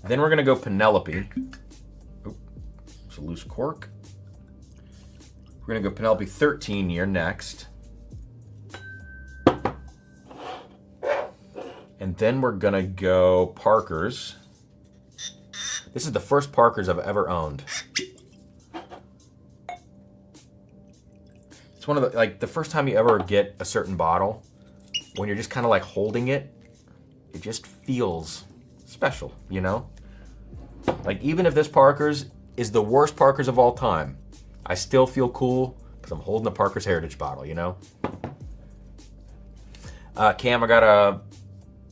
Then we're gonna go Penelope. Oop, it's a loose cork. We're gonna go Penelope 13 year next. And then we're gonna go Parker's. This is the first Parker's I've ever owned. It's one of the, like, the first time you ever get a certain bottle, when you're just kind of like holding it, it just feels special, you know? Like, even if this Parker's is the worst Parker's of all time, I still feel cool because I'm holding the Parker's Heritage bottle, you know? Cam, I got a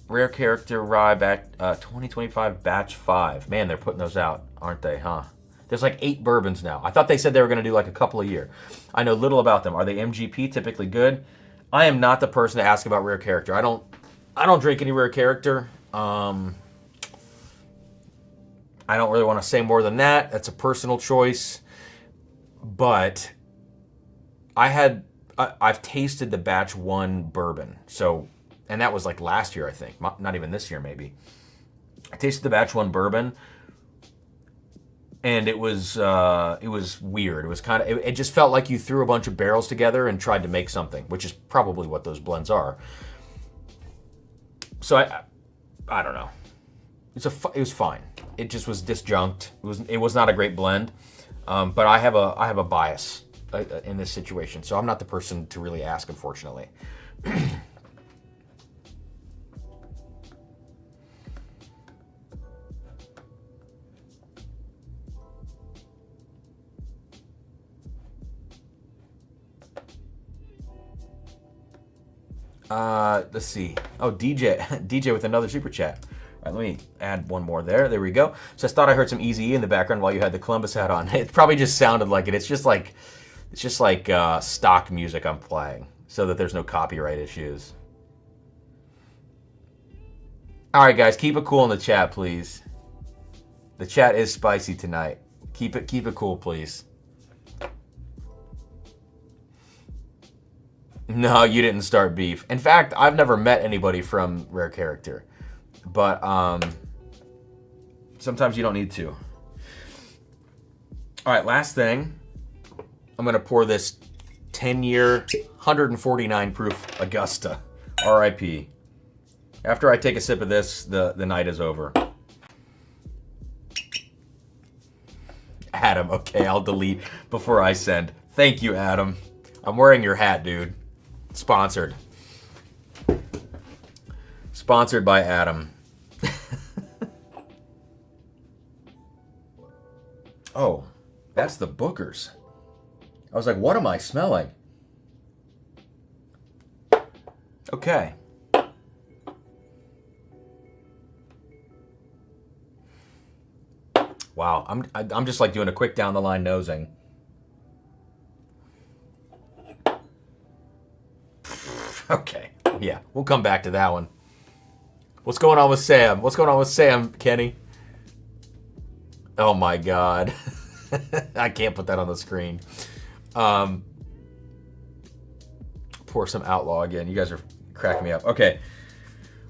Rare Character Rye 2025 Batch 5. Man, they're putting those out, aren't they, huh? There's like 8 bourbons now. I thought they said they were going to do like a couple a year. I know little about them. Are they MGP, typically good? I am not the person to ask about Rare Character. I don't drink any Rare Character. I don't really want to say more than that. That's a personal choice. But I've tasted the Batch 1 bourbon. So, and that was like last year, I think. Not even this year, maybe. I tasted the Batch 1 bourbon, and it was weird. It was kind of, it just felt like you threw a bunch of barrels together and tried to make something, which is probably what those blends are. So I don't know. It was fine. It just was disjunct. It was not a great blend. But I have a bias in this situation, so I'm not the person to really ask, unfortunately. Let's see. Oh, DJ with another super chat. All right, let me add one more there. There we go. So I thought I heard some Eazy-E in the background while you had the Columbus hat on. It probably just sounded like it. It's just like stock music I'm playing, so that there's no copyright issues. All right, guys, keep it cool in the chat, please. The chat is spicy tonight. Keep it cool, please. No, you didn't start beef. In fact, I've never met anybody from Rare Character. But sometimes you don't need to. All right, last thing. I'm going to pour this 10-year, 149 proof Augusta. RIP. After I take a sip of this, the night is over. Adam, okay, I'll delete before I send. Thank you, Adam. I'm wearing your hat, dude. Sponsored. Sponsored by Adam. Oh, that's the Booker's. I was like, what am I smelling? Okay. Wow, I'm just like doing a quick down the line nosing. Okay, yeah, we'll come back to that one. What's going on with Sam? What's going on with Sam, Kenny? Oh my God. I can't put that on the screen. Pour some Outlaw again. You guys are cracking me up. Okay,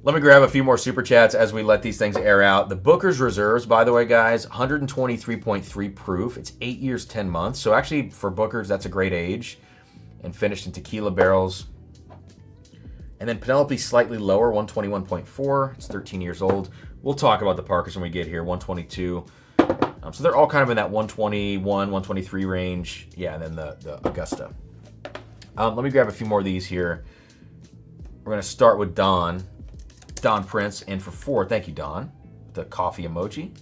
Let me grab a few more super chats as we let these things air out. The Booker's Reserves, by the way, guys, 123.3 proof. It's 8 years, 10 months. So actually, for Booker's, that's a great age. And finished in tequila barrels. And then Penelope, slightly lower, 121.4. It's 13 years old. We'll talk about the Parkers when we get here, 122. So they're all kind of in that 121, 123 range. Yeah, and then the Augusta. Let me grab a few more of these here. We're going to start with Don Prince in for 4. Thank you, Don. The coffee emoji.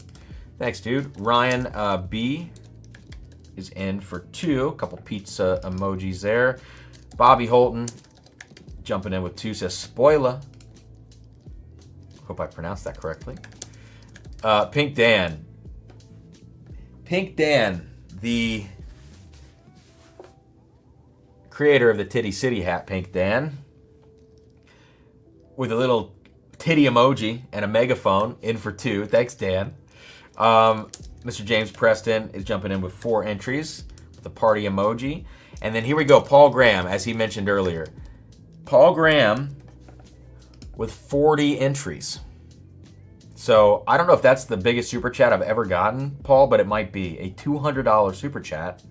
Thanks, dude. Ryan B is in for 2. A couple pizza emojis there. Bobby Holton jumping in with 2 says spoiler. Hope I pronounced that correctly. Pink Dan. Pink Dan, the creator of the Titty City hat, Pink Dan, with a little titty emoji and a megaphone, in for 2. Thanks, Dan. Mr. James Preston is jumping in with 4 entries with a party emoji. And then here we go, Paul Graham, as he mentioned earlier. Paul Graham with 40 entries. So I don't know if that's the biggest super chat I've ever gotten, Paul, but it might be a $200 super chat.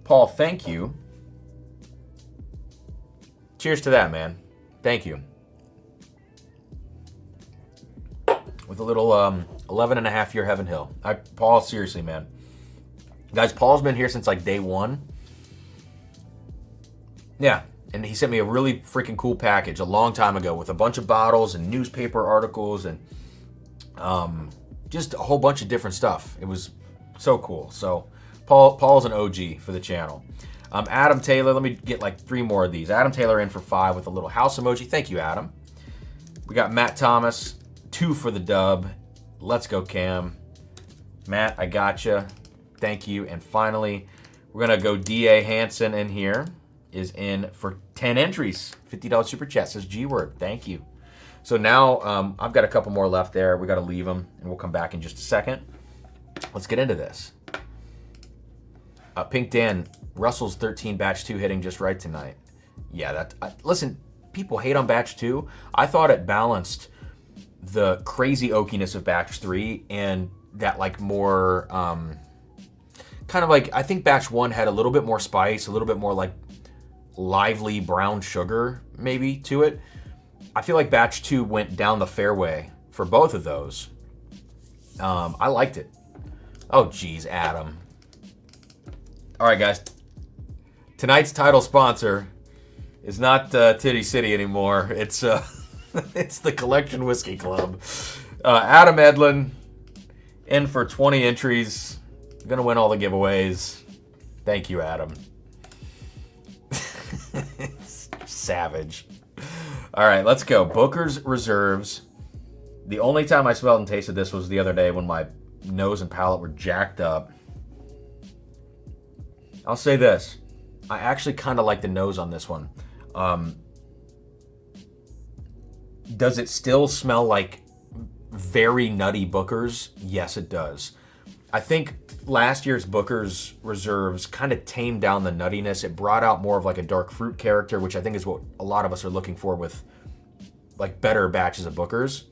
Paul, thank you. Cheers to that, man. Thank you. With a little 11.5-year Heaven Hill. Paul, seriously, man. Guys, Paul's been here since like day 1. Yeah, and he sent me a really freaking cool package a long time ago with a bunch of bottles and newspaper articles and just a whole bunch of different stuff. It was so cool. So Paul's an OG for the channel. Adam Taylor, let me get like 3 more of these. Adam Taylor in for 5 with a little house emoji. Thank you, Adam. We got Matt Thomas, 2 for the dub. Let's go, Cam. Matt, I gotcha. Thank you. And finally, we're going to go D.A. Hansen in here. Is in for 10 entries. $50 super chat says G-word. Thank you. So now I've got a couple more left there. We got to leave them, and we'll come back in just a second. Let's get into this. Pink Dan, Russell's 13 batch 2 hitting just right tonight. Yeah, listen, people hate on batch 2. I thought it balanced the crazy oakiness of batch 3 and that like more kind of like, I think batch 1 had a little bit more spice, a little bit more like lively brown sugar maybe to it. I feel like batch 2 went down the fairway for both of those. I liked it. Oh geez, Adam. All right, guys. Tonight's title sponsor is not Titty City anymore. It's it's the Collection Whiskey Club. Adam Edlin in for 20 entries. Gonna win all the giveaways. Thank you, Adam. Savage. All right, let's go. Booker's Reserves. The only time I smelled and tasted this was the other day when my nose and palate were jacked up. I'll say this. I actually kind of like the nose on this one. Does it still smell like very nutty Booker's? Yes, it does. I think last year's Booker's Reserves kind of tamed down the nuttiness. It brought out more of like a dark fruit character, which I think is what a lot of us are looking for with like better batches of Booker's.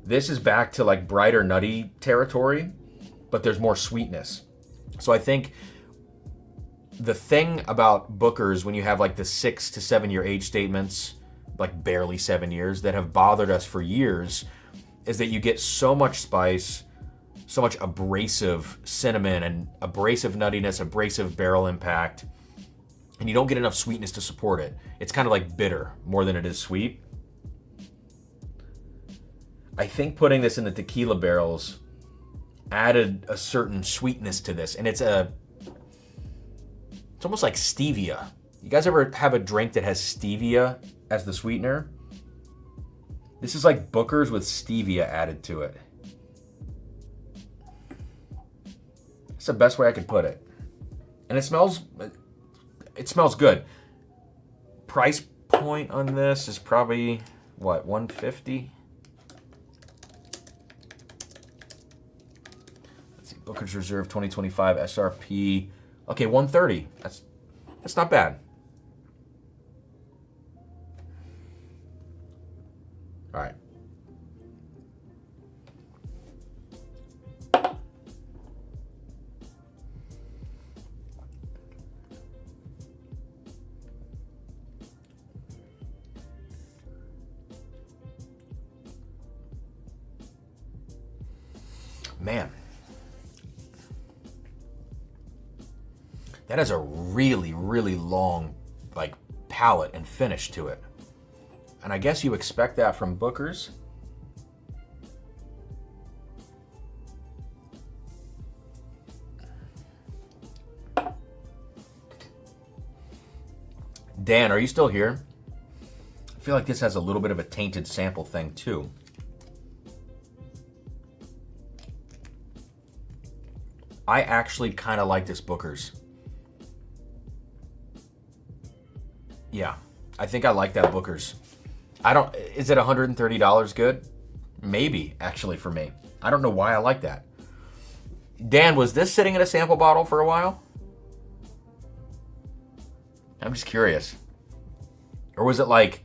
This is back to like brighter nutty territory, but there's more sweetness. So I think the thing about Booker's when you have like the 6 to 7 year age statements, like barely 7 years, that have bothered us for years, is that you get so much spice, so much abrasive cinnamon and abrasive nuttiness, abrasive barrel impact, and you don't get enough sweetness to support it. It's kind of like bitter more than it is sweet. I think putting this in the tequila barrels added a certain sweetness to this, and it's almost like stevia. You guys ever have a drink that has stevia as the sweetener? This is like Booker's with stevia added to it. It's the best way I could put it. And it smells good. Price point on this is probably, what, $150? Let's see, Booker's Reserve 2025 SRP. Okay, $130. That's not bad. Man, that has a really, really long, like, palate and finish to it. And I guess you expect that from Booker's. Dan, are you still here? I feel like this has a little bit of a tainted sample thing too. I actually kind of like this Booker's. Yeah, I think I like that Booker's. Is it $130 good? Maybe, actually, for me. I don't know why I like that. Dan, was this sitting in a sample bottle for a while? I'm just curious. Or was it like,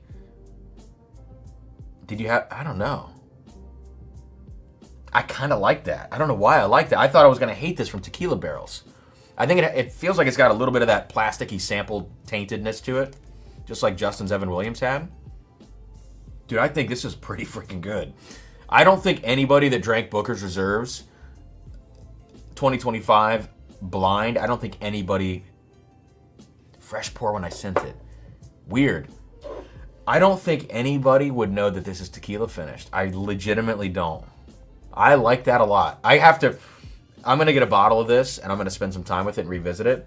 did you have, I don't know. I kind of like that. I don't know why I like that. I thought I was going to hate this from tequila barrels. I think it feels like it's got a little bit of that plasticky sample taintedness to it, just like Justin's Evan Williams had. Dude, I think this is pretty freaking good. I don't think anybody that drank Booker's Reserves 2025 blind, I don't think anybody, fresh pour when I sent it. Weird. I don't think anybody would know that this is tequila finished. I legitimately don't. I like that a lot. I'm going to get a bottle of this and I'm going to spend some time with it and revisit it.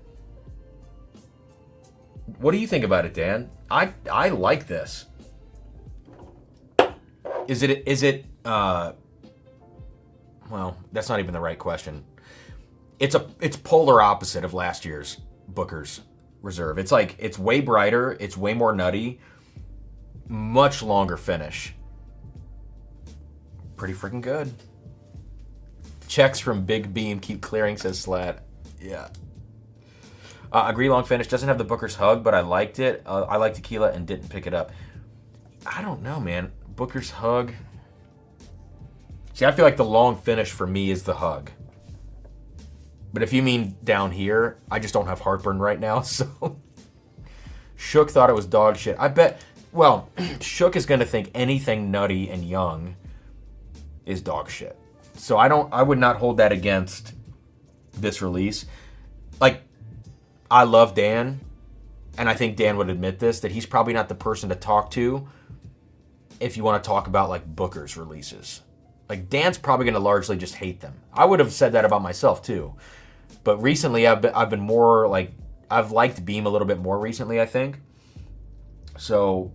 What do you think about it, Dan? I like this. Is it well, that's not even the right question. It's polar opposite of last year's Booker's Reserve. It's like, it's way brighter, it's way more nutty, much longer finish. Pretty freaking good. Checks from Big Beam keep clearing, says Slat. Yeah. Agree long finish. Doesn't have the Booker's hug, but I liked it. I like tequila and didn't pick it up. I don't know, man. Booker's hug. See, I feel like the long finish for me is the hug. But if you mean down here, I just don't have heartburn right now, so. Shook thought it was dog shit. I bet, well, Shook is going to think anything nutty and young is dog shit. So I would not hold that against this release. Like, I love Dan, and I think Dan would admit this, that he's probably not the person to talk to if you want to talk about, like, Booker's releases. Like, Dan's probably going to largely just hate them. I would have said that about myself, too. But recently, I've been more, like, I've liked Beam a little bit more recently, I think. So,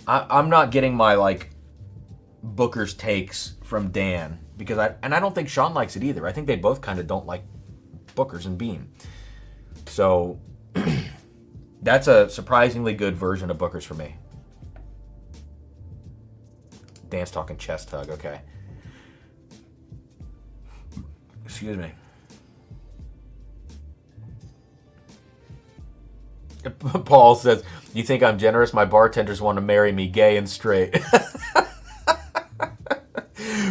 I'm not getting my, like, Booker's takes from Dan. Because I don't think Sean likes it either. I think they both kind of don't like Booker's and Beam. So, that's a surprisingly good version of Booker's for me. Dan's talking chest hug, okay. Excuse me. Paul says, you think I'm generous? My bartenders want to marry me gay and straight.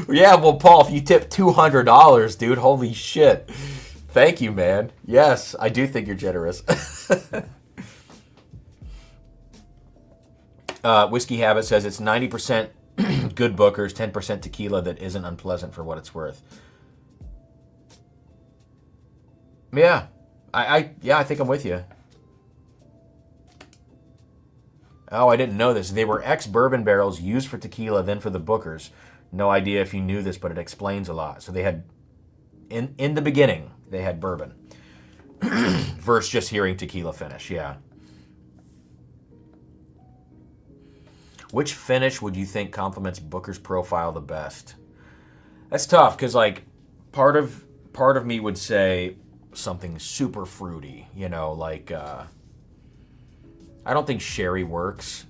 Yeah, well, Paul, if you tip $200, dude, holy shit. Thank you, man. Yes, I do think you're generous. Whiskey Habit says it's 90% good Booker's, 10% tequila that isn't unpleasant for what it's worth. Yeah, I think I'm with you. Oh, I didn't know this. They were ex-bourbon barrels used for tequila, then for the Booker's. No idea if you knew this, but it explains a lot. So they had, in the beginning, they had bourbon. Versus just hearing tequila finish, yeah. Which finish would you think complements Booker's profile the best? That's tough, because, like, part of me would say something super fruity, you know, like, I don't think sherry works.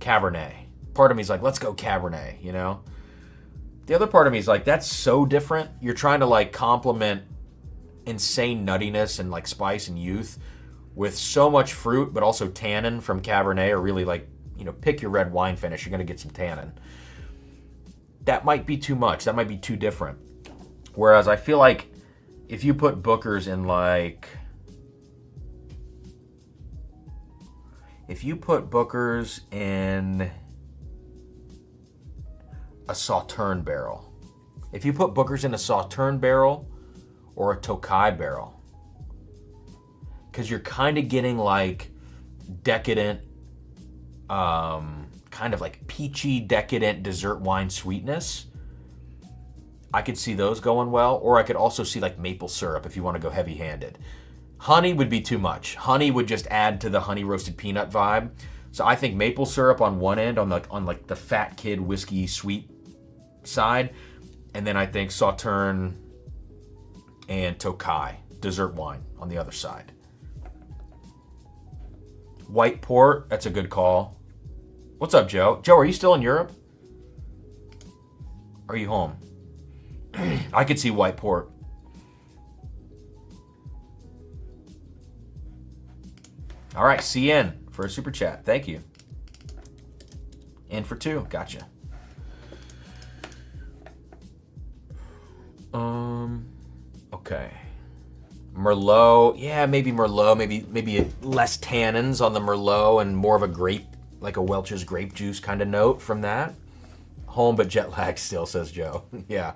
Cabernet. Part of me is like, let's go Cabernet, you know? The other part of me is like, that's so different. You're trying to, like, complement insane nuttiness and, like, spice and youth with so much fruit, but also tannin from Cabernet, or really, like, you know, pick your red wine finish. You're going to get some tannin. That might be too much. That might be too different. Whereas I feel like if you put Booker's in, like, if you put Booker's in a Sauterne barrel, If you put Booker's in a Sauterne barrel or a Tokai barrel, because you're kind of getting like decadent, kind of like peachy, decadent dessert wine sweetness. I could see those going well, or I could also see like maple syrup if you want to go heavy-handed. Honey would be too much. Honey would just add to the honey roasted peanut vibe. So I think maple syrup on one end, on like the fat kid whiskey sweet side, and then I think Sauterne and Tokai dessert wine on the other side. White port, that's a good call. What's up, Joe? Joe, are you still in Europe? Are you home? I could see white port. All right, CN for a super chat. Thank you. In for 2. Gotcha. Okay. Merlot. Yeah, maybe Merlot. Maybe less tannins on the Merlot and more of a grape, like a Welch's grape juice kind of note from that. Home but jet lag still, says Joe. Yeah.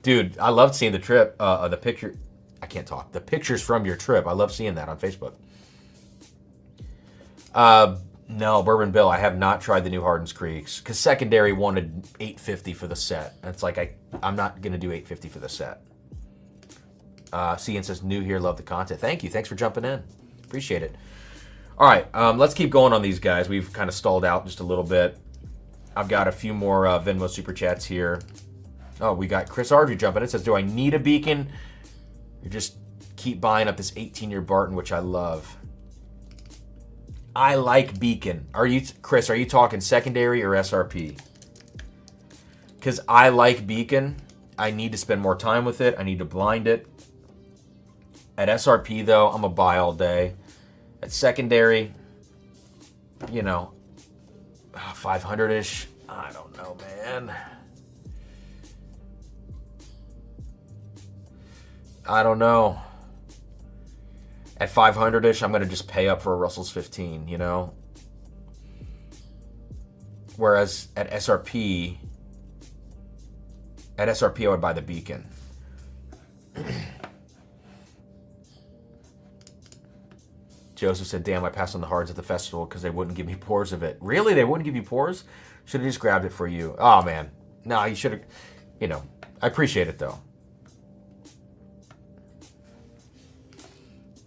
Dude, I loved seeing the trip, the picture. I can't talk. The pictures from your trip. I love seeing that on Facebook. No, Bourbon Bill, I have not tried the new Hardin's Creeks because Secondary wanted $850 for the set. And it's like, I'm not going to do $850 for the set. Cian says, new here, love the content. Thank you. Thanks for jumping in. Appreciate it. All right, let's keep going on these guys. We've kind of stalled out just a little bit. I've got a few more Venmo Super Chats here. Oh, we got Chris Ardrey jumping in. It says, do I need a beacon? You just keep buying up this 18-year Barton, which I love. I like beacon. Chris, are you talking secondary or SRP? Because I like beacon. I need to spend more time with it. I need to blind it. At SRP, though, I'm a buy all day. At secondary, you know, 500-ish. I don't know, man. I don't know. At 500-ish, I'm going to just pay up for a Russell's 15, you know? Whereas at SRP, I would buy the Beacon. Joseph said, damn, I passed on the hards at the festival because they wouldn't give me pours of it. Really? They wouldn't give you pours? Should have just grabbed it for you. Oh, man. No, you should have, you know. I appreciate it, though.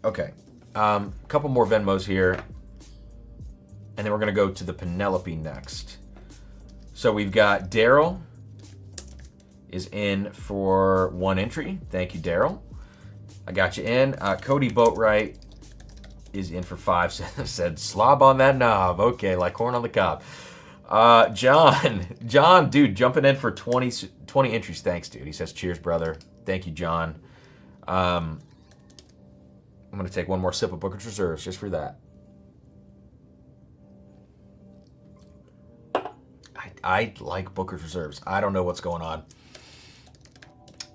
Okay, a couple more Venmos here, and then we're going to go to the Penelope next. So we've got Daryl is in for 1 entry. Thank you, Daryl. I got you in. Cody Boatwright is in for 5. Said, slob on that knob. Okay, like corn on the cob. John, dude, jumping in for 20 entries. Thanks, dude. He says, cheers, brother. Thank you, John. I'm going to take one more sip of Booker's Reserves just for that. I like Booker's Reserves. I don't know what's going on.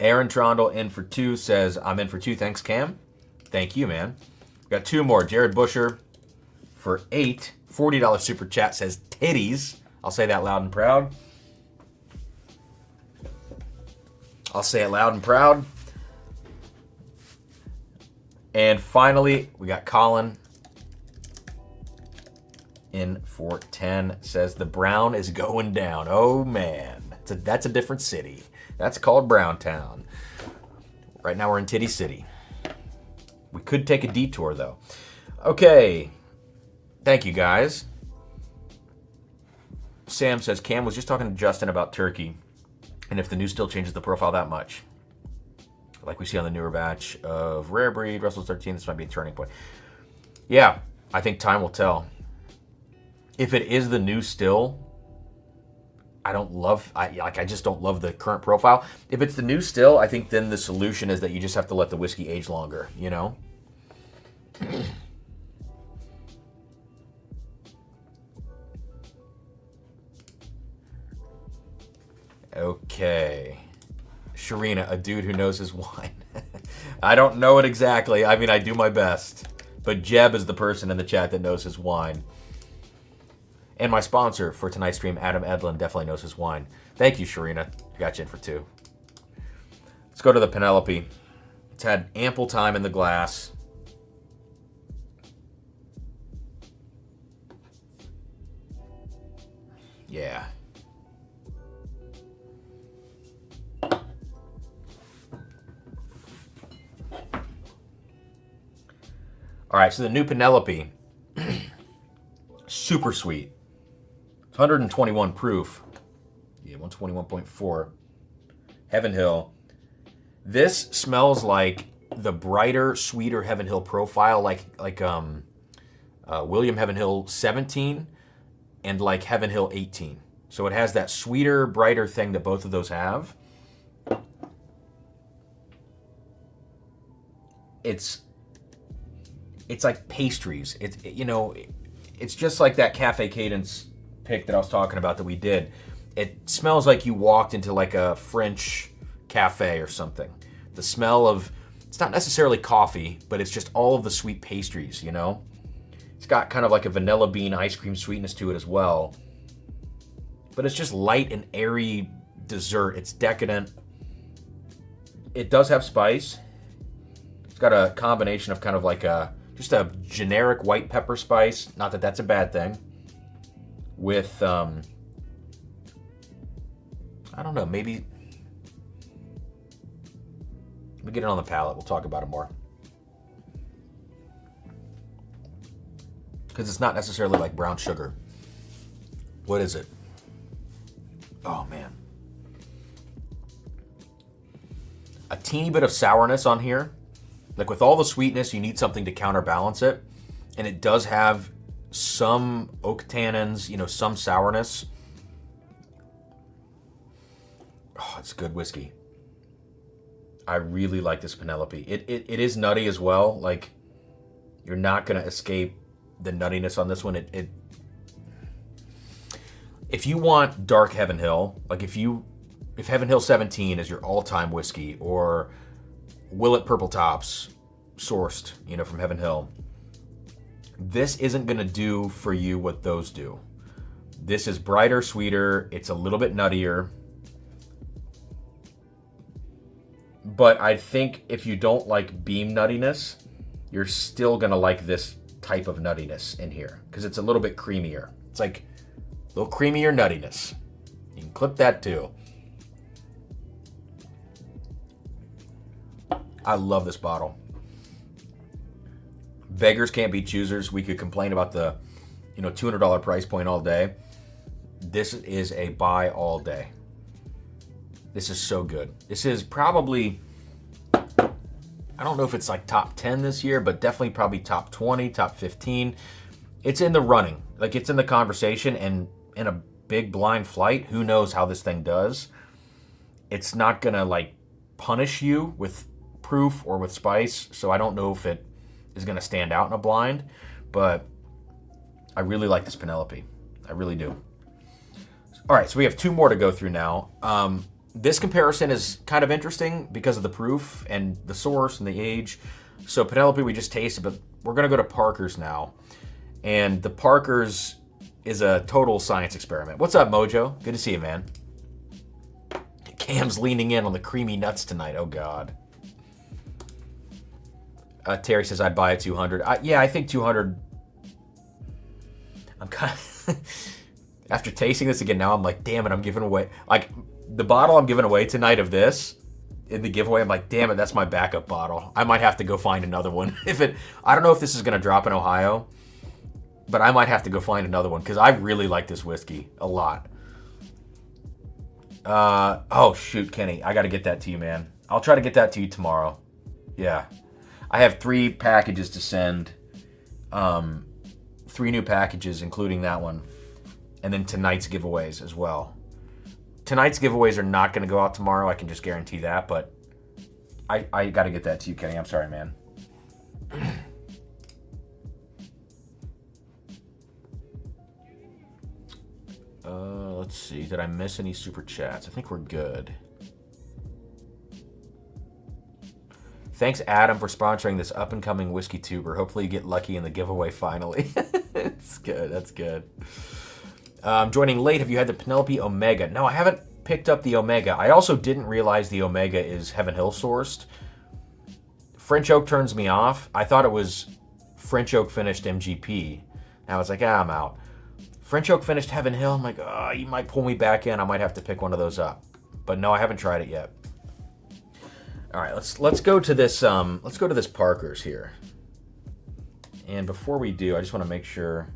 Aaron Trondle in for 2 says, I'm in for 2. Thanks, Cam. Thank you, man. Got 2 more. Jared Busher for 8. $40 super chat says, titties. I'll say that loud and proud. I'll say it loud and proud. And finally, we got Colin in for 10. Says the brown is going down. Oh, man. That's a different city. That's called Browntown. Right now we're in Titty City. We could take a detour, though. Okay. Thank you, guys. Sam says, Cam was just talking to Justin about turkey and if the new still changes the profile that much. Like we see on the newer batch of Rare Breed, Russell's 13, this might be a turning point. Yeah, I think time will tell. If it is the new still, I just don't love the current profile. If it's the new still, I think then the solution is that you just have to let the whiskey age longer, you know? Okay. Sharina, a dude who knows his wine. I don't know it exactly. I mean, I do my best. But Jeb is the person in the chat that knows his wine. And my sponsor for tonight's stream, Adam Edlin, definitely knows his wine. Thank you, Sharina. I got you in for 2. Let's go to the Penelope. It's had ample time in the glass. Yeah. All right, so the new Penelope, super sweet. It's 121 proof. Yeah, 121.4. Heaven Hill. This smells like the brighter, sweeter Heaven Hill profile, like William Heaven Hill 17 and like Heaven Hill 18. So it has that sweeter, brighter thing that both of those have. It's like pastries. It's just like that Cafe Cadence pick that I was talking about that we did. It smells like you walked into like a French cafe or something. The smell of, it's not necessarily coffee, but it's just all of the sweet pastries, you know? It's got kind of like a vanilla bean ice cream sweetness to it as well. But it's just light and airy dessert. It's decadent. It does have spice. It's got a combination of kind of like just a generic white pepper spice. Not that that's a bad thing. With, I don't know, maybe... Let me get it on the palate. We'll talk about it more. Because it's not necessarily like brown sugar. What is it? Oh, man. A teeny bit of sourness on here. Like with all the sweetness, you need something to counterbalance it. And it does have some oak tannins, some sourness. Oh, it's good whiskey. I really like this Penelope. It is nutty as well. Like, you're not going to escape the nuttiness on this one. If you want dark Heaven Hill, like if Heaven Hill 17 is your all-time whiskey, or Willet Purple Tops sourced, from Heaven Hill, this isn't going to do for you what those do. This is brighter, sweeter. It's a little bit nuttier. But I think if you don't like beam nuttiness, you're still going to like this type of nuttiness in here, because it's a little bit creamier. It's like a little creamier nuttiness. You can clip that too. I love this bottle. Beggars can't be choosers. We could complain about the, $200 price point all day. This is a buy all day. This is so good. This is probably, I don't know if it's like top 10 this year, but definitely probably top 20, top 15. It's in the running. Like, it's in the conversation, and in a big blind flight, who knows how this thing does. It's not gonna like punish you with proof or with spice, so I don't know if it is gonna stand out in a blind, but I really like this Penelope. I really do. All right, so we have two more to go through now. This comparison is kind of interesting because of the proof and the source and the age. So Penelope we just tasted, but we're going to go to Parker's now. And the Parker's is a total science experiment. What's up, Mojo? Good to see you, man. Cam's leaning in on the creamy nuts tonight. Oh, God. Terry says I'd buy a 200. Yeah, I think 200. I'm kind of... After tasting this again now, I'm like, damn it, I'm giving away... Like... The bottle I'm giving away tonight of this, in the giveaway, I'm like, damn it, that's my backup bottle. I might have to go find another one. I don't know if this is going to drop in Ohio, but I might have to go find another one, because I really like this whiskey a lot. Oh, shoot, Kenny, I got to get that to you, man. I'll try to get that to you tomorrow. Yeah. I have 3 packages to send. 3 new packages, including that one. And then tonight's giveaways as well. Tonight's giveaways are not going to go out tomorrow. I can just guarantee that, but I got to get that to you, Kenny. I'm sorry, man. Let's see. Did I miss any super chats? I think we're good. Thanks, Adam, for sponsoring this up-and-coming whiskey tuber. Hopefully you get lucky in the giveaway finally. It's good. That's good. I'm joining late. Have you had the Penelope Omega? No, I haven't picked up the Omega. I also didn't realize the Omega is Heaven Hill sourced. French Oak turns me off. I thought it was French Oak finished MGP. And I was like, I'm out. French Oak finished Heaven Hill. I'm like, oh, you might pull me back in. I might have to pick one of those up. But no, I haven't tried it yet. All right, let's go to this. Let's go to this Parker's here. And before we do, I just want to make sure.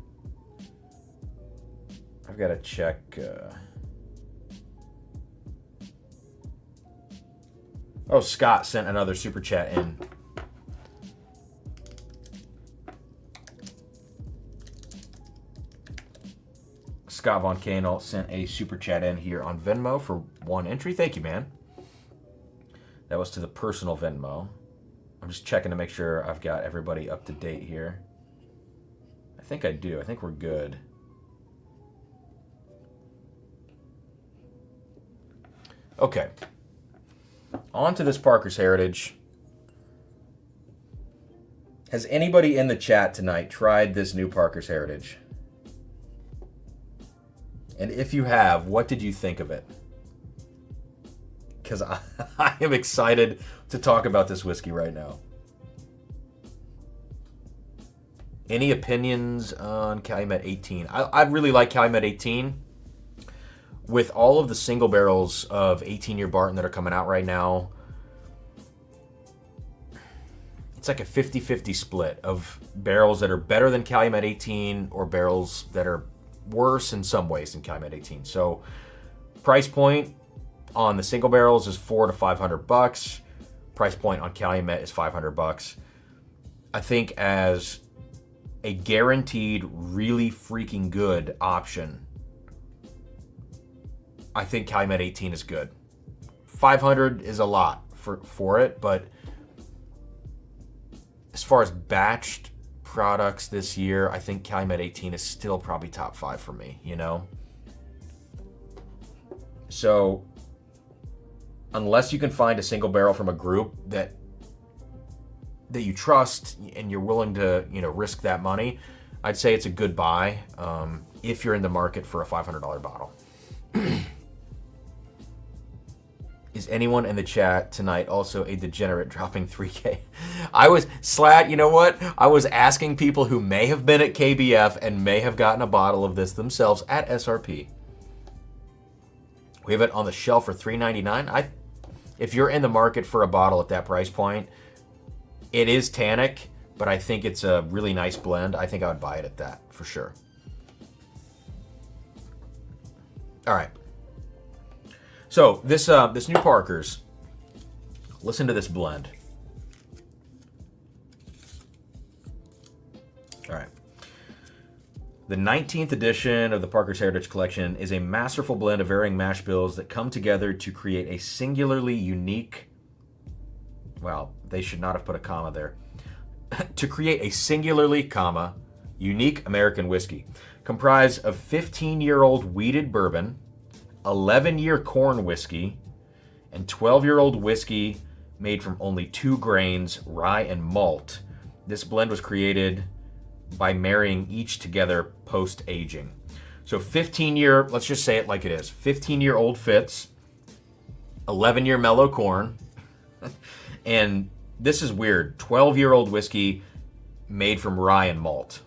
I've got to check. Oh, Scott sent another super chat in. Scott Von Canel sent a super chat in here on Venmo for 1 entry. Thank you, man. That was to the personal Venmo. I'm just checking to make sure I've got everybody up to date here. I think I do. I think we're good. Okay. On to this Parker's Heritage. Has anybody in the chat tonight tried this new Parker's Heritage? And if you have, what did you think of it? Because I am excited to talk about this whiskey right now. Any opinions on Calumet 18? I really like Calumet 18. With all of the single barrels of 18-year Barton that are coming out right now, it's like a 50-50 split of barrels that are better than Calumet 18 or barrels that are worse in some ways than Calumet 18. So price point on the single barrels is $400 to $500. Price point on Calumet is $500. I think as a guaranteed really freaking good option, I think Calumet 18 is good. 500 is a lot for it, but as far as batched products this year, I think Calumet 18 is still probably top 5 for me, you know? So, unless you can find a single barrel from a group that you trust and you're willing to, you know, risk that money, I'd say it's a good buy if you're in the market for a $500 bottle. Is anyone in the chat tonight also a degenerate dropping 3K? I was, Slat, you know what? I was asking people who may have been at KBF and may have gotten a bottle of this themselves at SRP. We have it on the shelf for $3.99. If you're in the market for a bottle at that price point, it is tannic, but I think it's a really nice blend. I think I would buy it at that for sure. All right. So this new Parker's, listen to this blend. All right. The 19th edition of the Parker's Heritage Collection is a masterful blend of varying mash bills that come together to create a singularly unique, well, they should not have put a comma there, to create a singularly, unique American whiskey, comprised of 15-year-old wheated bourbon, 11-year corn whiskey, and 12-year-old whiskey made from only 2 grains, rye and malt. This blend was created by marrying each together post-aging. So 15-year, let's just say it like it is, 15-year-old Fitz, 11-year mellow corn, and this is weird, 12-year-old whiskey made from rye and malt.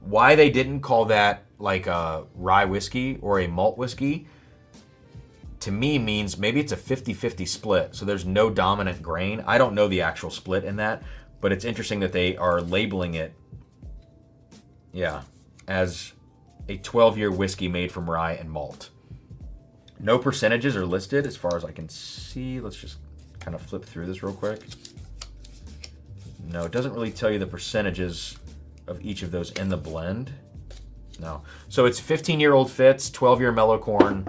Why they didn't call that like a rye whiskey or a malt whiskey, to me means maybe it's a 50-50 split, so there's no dominant grain. I don't know the actual split in that, but it's interesting that they are labeling it, as a 12-year whiskey made from rye and malt. No percentages are listed as far as I can see. Let's just kind of flip through this real quick. No, it doesn't really tell you the percentages of each of those in the blend. No. So it's 15-year-old Fitz, 12-year mellow corn,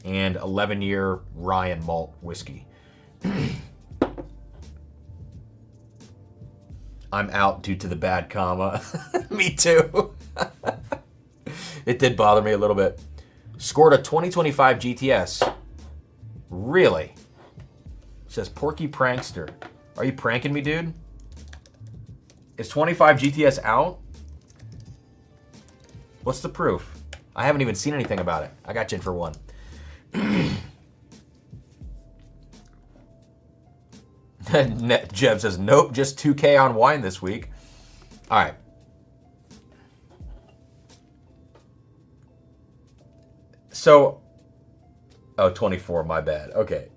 and 11-year rye and malt whiskey. I'm out due to the bad comma. Me too. It did bother me a little bit. Scored a 2025 GTS. Really? Says Porky Prankster. Are you pranking me, dude? Is 25 GTS out? What's the proof? I haven't even seen anything about it. I got you in for one. Jeb says, nope, just 2K on wine this week. All right. So, 24, my bad. Okay.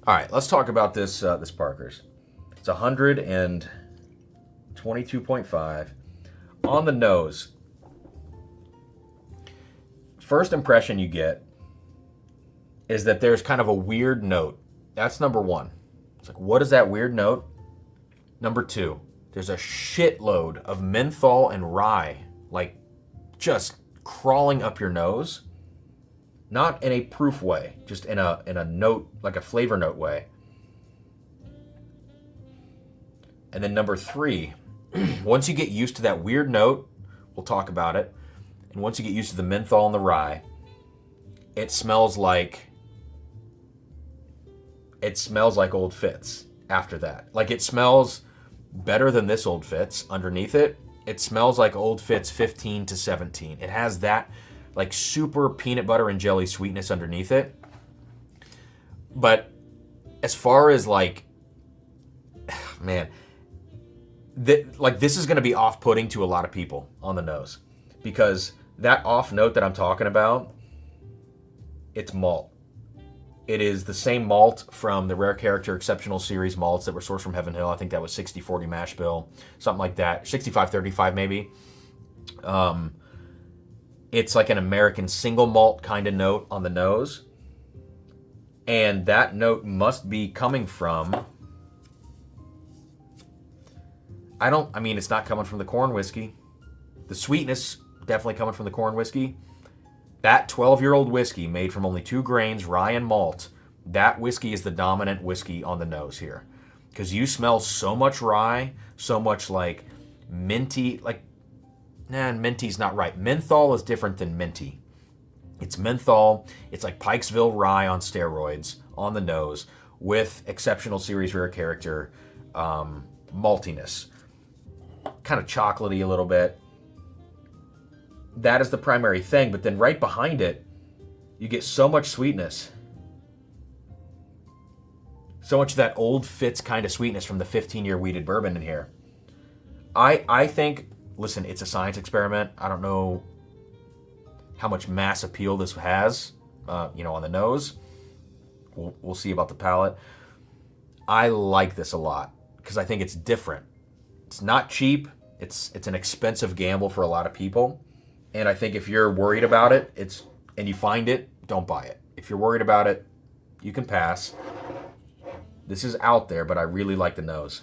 All right, let's talk about this Parker's. It's 122.5 on the nose. First impression you get is that there's kind of a weird note. That's number one. It's like, what is that weird note? Number two, there's a shitload of menthol and rye, like just crawling up your nose. Not in a proof way, just in a note, like a flavor note way. And then number three, once you get used to that weird note, we'll talk about it. And once you get used to the menthol and the rye, it smells like Old Fitz after that. Like, it smells better than this Old Fitz underneath it. It smells like Old Fitz 15 to 17. It has that like super peanut butter and jelly sweetness underneath it. But as far as like, man, this is going to be off-putting to a lot of people on the nose, because that off note that I'm talking about, it's malt. It is the same malt from the Rare Character Exceptional Series malts that were sourced from Heaven Hill. I think that was 60-40 mash bill, something like that. 65-35 maybe. It's like an American single malt kind of note on the nose. And that note must be coming from... it's not coming from the corn whiskey. The sweetness definitely coming from the corn whiskey. That 12-year-old whiskey made from only 2 grains, rye and malt, that whiskey is the dominant whiskey on the nose here. Because you smell so much rye, so much like minty, minty's not right. Menthol is different than minty. It's menthol. It's like Pikesville rye on steroids on the nose with Exceptional Series Rare Character maltiness. Kind of chocolatey a little bit. That is the primary thing, but then right behind it, you get so much sweetness. So much of that Old Fitz kind of sweetness from the 15-year wheated bourbon in here. I think, listen, it's a science experiment. I don't know how much mass appeal this has, on the nose. We'll see about the palate. I like this a lot because I think it's different. It's not cheap. It's an expensive gamble for a lot of people. And I think if you're worried about it, and you find it, don't buy it. If you're worried about it, you can pass. This is out there, but I really like the nose.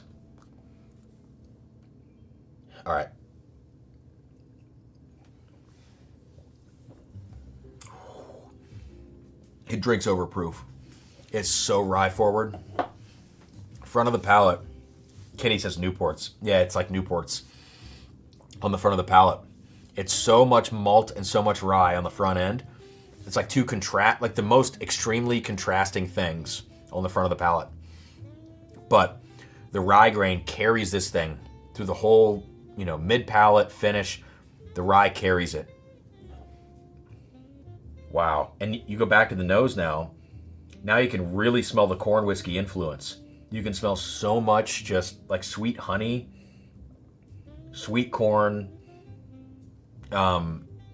All right. It drinks overproof. It's so rye forward. Front of the palate. Kenny says Newports. Yeah, it's like Newports on the front of the palate. It's so much malt and so much rye on the front end. It's like the most extremely contrasting things on the front of the palate. But the rye grain carries this thing through the whole, mid-palate finish. The rye carries it. Wow. And you go back to the nose now. Now you can really smell the corn whiskey influence. You can smell so much just like sweet honey, sweet corn.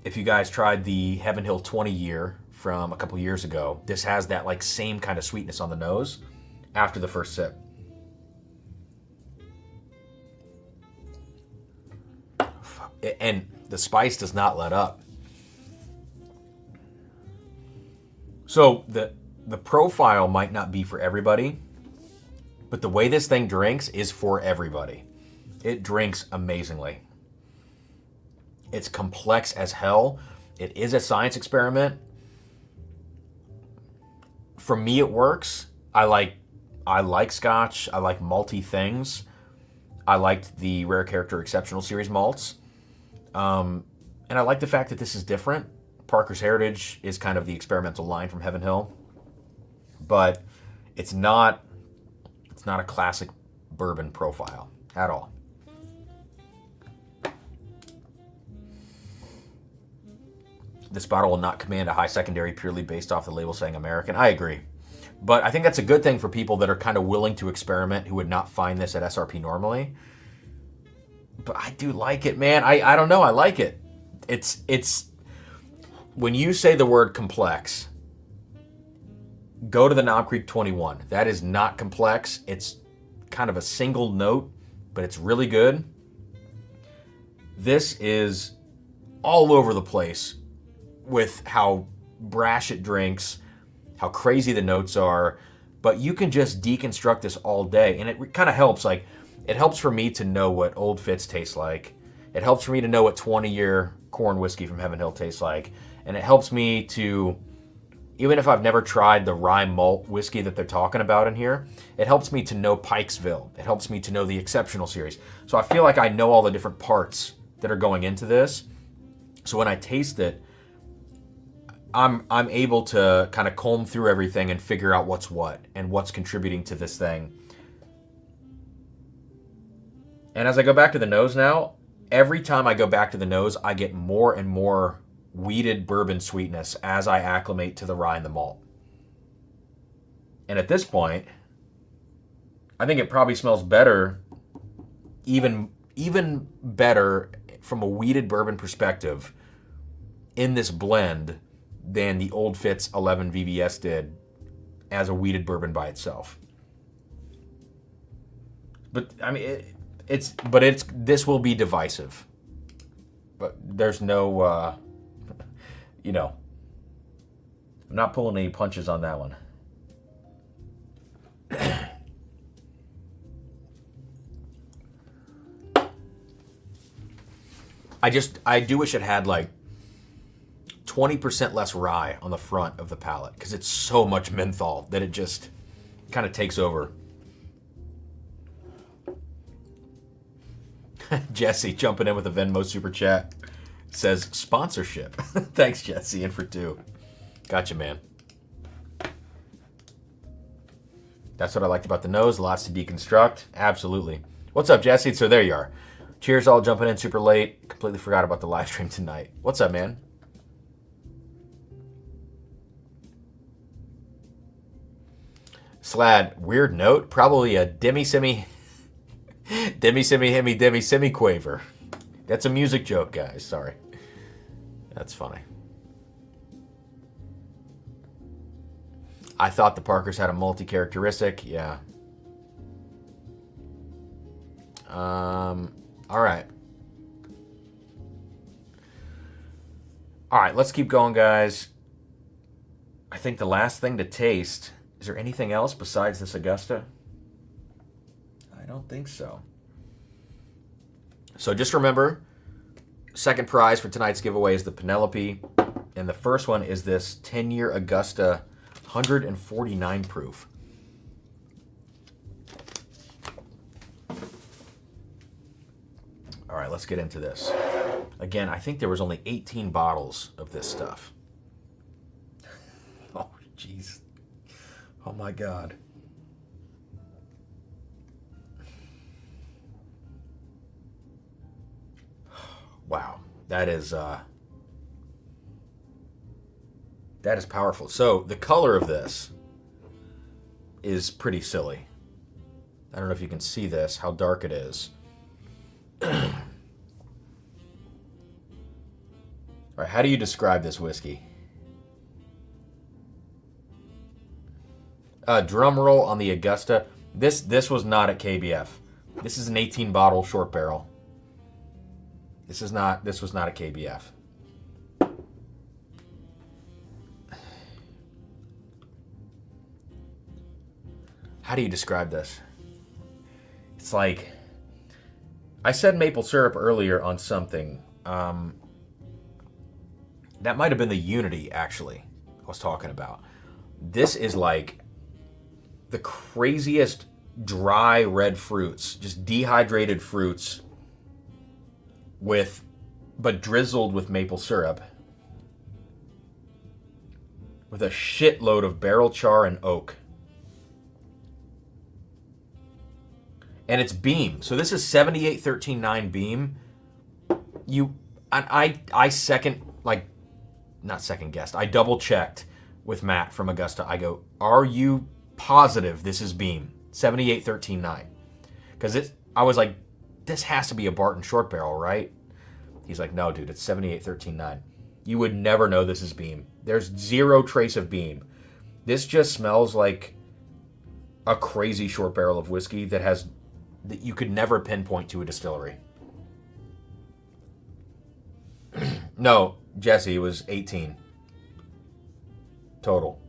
If you guys tried the Heaven Hill 20 year from a couple years ago, this has that like same kind of sweetness on the nose after the first sip. And the spice does not let up. So the profile might not be for everybody, but the way this thing drinks is for everybody. It drinks amazingly. It's complex as hell. It is a science experiment. For me, it works. I like Scotch. I like malty things. I liked the Rare Character Exceptional Series malts. And I like the fact that this is different. Parker's Heritage is kind of the experimental line from Heaven Hill. But it's not a classic bourbon profile. At all. This bottle will not command a high secondary purely based off the label saying American. I agree. But I think that's a good thing for people that are kind of willing to experiment who would not find this at SRP normally. But I do like it, man. I don't know. I like it. It's when you say the word complex, go to the Knob Creek 21. That is not complex. It's kind of a single note, but it's really good. This is all over the place with how brash it drinks, how crazy the notes are, but you can just deconstruct this all day, and it kind of helps. Like, it helps for me to know what Old Fitz tastes like. It helps for me to know what 20-year corn whiskey from Heaven Hill tastes like, and it helps me to, even if I've never tried the rye malt whiskey that they're talking about in here, it helps me to know Pikesville. It helps me to know the Exceptional series. So I feel like I know all the different parts that are going into this. So when I taste it, I'm able to kind of comb through everything and figure out what's what and what's contributing to this thing. And as I go back to the nose now, every time I go back to the nose, I get more and more wheated bourbon sweetness as I acclimate to the rye and the malt. And at this point, I think it probably smells better, even better from a wheated bourbon perspective in this blend than the Old Fitz 11 VVS did as a wheated bourbon by itself. But I mean, this will be divisive. But there's no, I'm not pulling any punches on that one. I do wish it had like 20% less rye on the front of the palate, because it's so much menthol that it just kind of takes over. Jesse jumping in with a Venmo super chat says sponsorship. Thanks, Jesse, in for 2. Gotcha, man. That's what I liked about the nose. Lots to deconstruct. Absolutely. What's up, Jesse? So there you are. Cheers, all jumping in super late. Completely forgot about the live stream tonight. What's up, man? Slad, weird note. Probably a demi-semi quaver. That's a music joke, guys. Sorry. That's funny. I thought the Parkers had a multi-characteristic. Yeah. All right. All right, let's keep going, guys. I think the last thing to taste, is there anything else besides this Augusta? I don't think so. So just remember, second prize for tonight's giveaway is the Penelope, and the first one is this 10-year Augusta 149 proof. All right, let's get into this. Again, I think there was only 18 bottles of this stuff. Oh, jeez. Oh, my God. Wow, that is powerful. So the color of this is pretty silly. I don't know if you can see this, how dark it is. All right, how do you describe this whiskey? Drum roll on the Augusta. This was not at KBF. This is an 18 bottle short barrel. This was not a KBF. How do you describe this? It's like, I said maple syrup earlier on something. That might have been the Unity, actually, I was talking about. This is like the craziest dry red fruits, just dehydrated fruits but drizzled with maple syrup with a shitload of barrel char and oak. and it's Beam. So this is 78-13-9 Beam. I second, like, not second guessed. I double checked with Matt from Augusta. I go, are you positive this is Beam? 78-13-9. Because I was like, this has to be a Barton short barrel, right? He's like, no, dude, it's 78-13-9. You would never know this is Beam. There's zero trace of Beam. This just smells like a crazy short barrel of whiskey that you could never pinpoint to a distillery. No, Jesse, it was 18 total.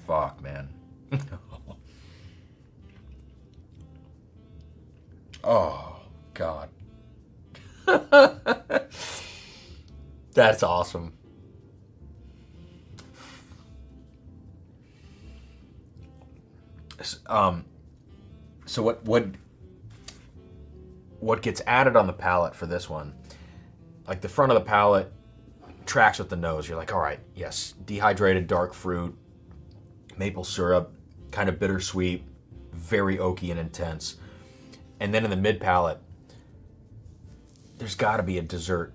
Fuck, man. Oh, God. That's awesome. So what gets added on the palate for this one? Like the front of the palate tracks with the nose. You're like, all right, yes, dehydrated dark fruit, maple syrup, kind of bittersweet, very oaky and intense. And then in the mid palate, there's got to be a dessert.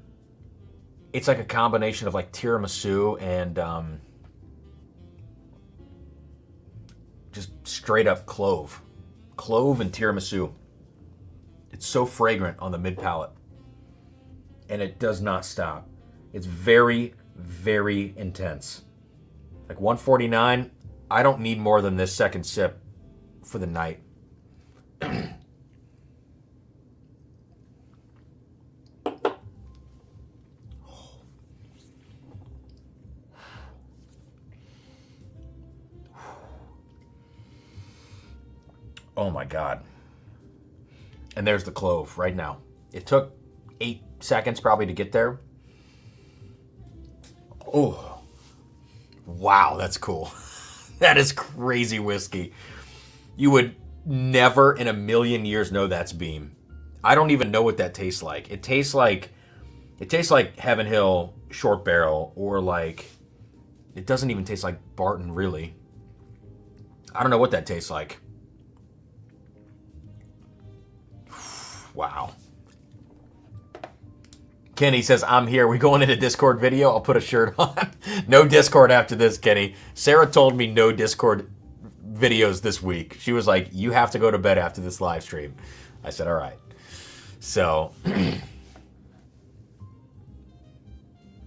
It's like a combination of like tiramisu and just straight up clove and tiramisu. It's so fragrant on the mid palate, and it does not stop. It's very, very intense. Like 149, I don't need more than this second sip for the night. Oh my God. And there's the clove right now. It took 8 seconds probably to get there. Oh, wow, that's cool. That is crazy whiskey. You would never in a million years know that's Beam. I don't even know what that tastes like. It tastes like Heaven Hill short barrel, or like, it doesn't even taste like Barton really. I don't know what that tastes like. Wow. Kenny says, I'm here. We going into Discord video? I'll put a shirt on. No Discord after this, Kenny. Sarah told me no Discord videos this week. She was like, you have to go to bed after this live stream. I said, all right. So,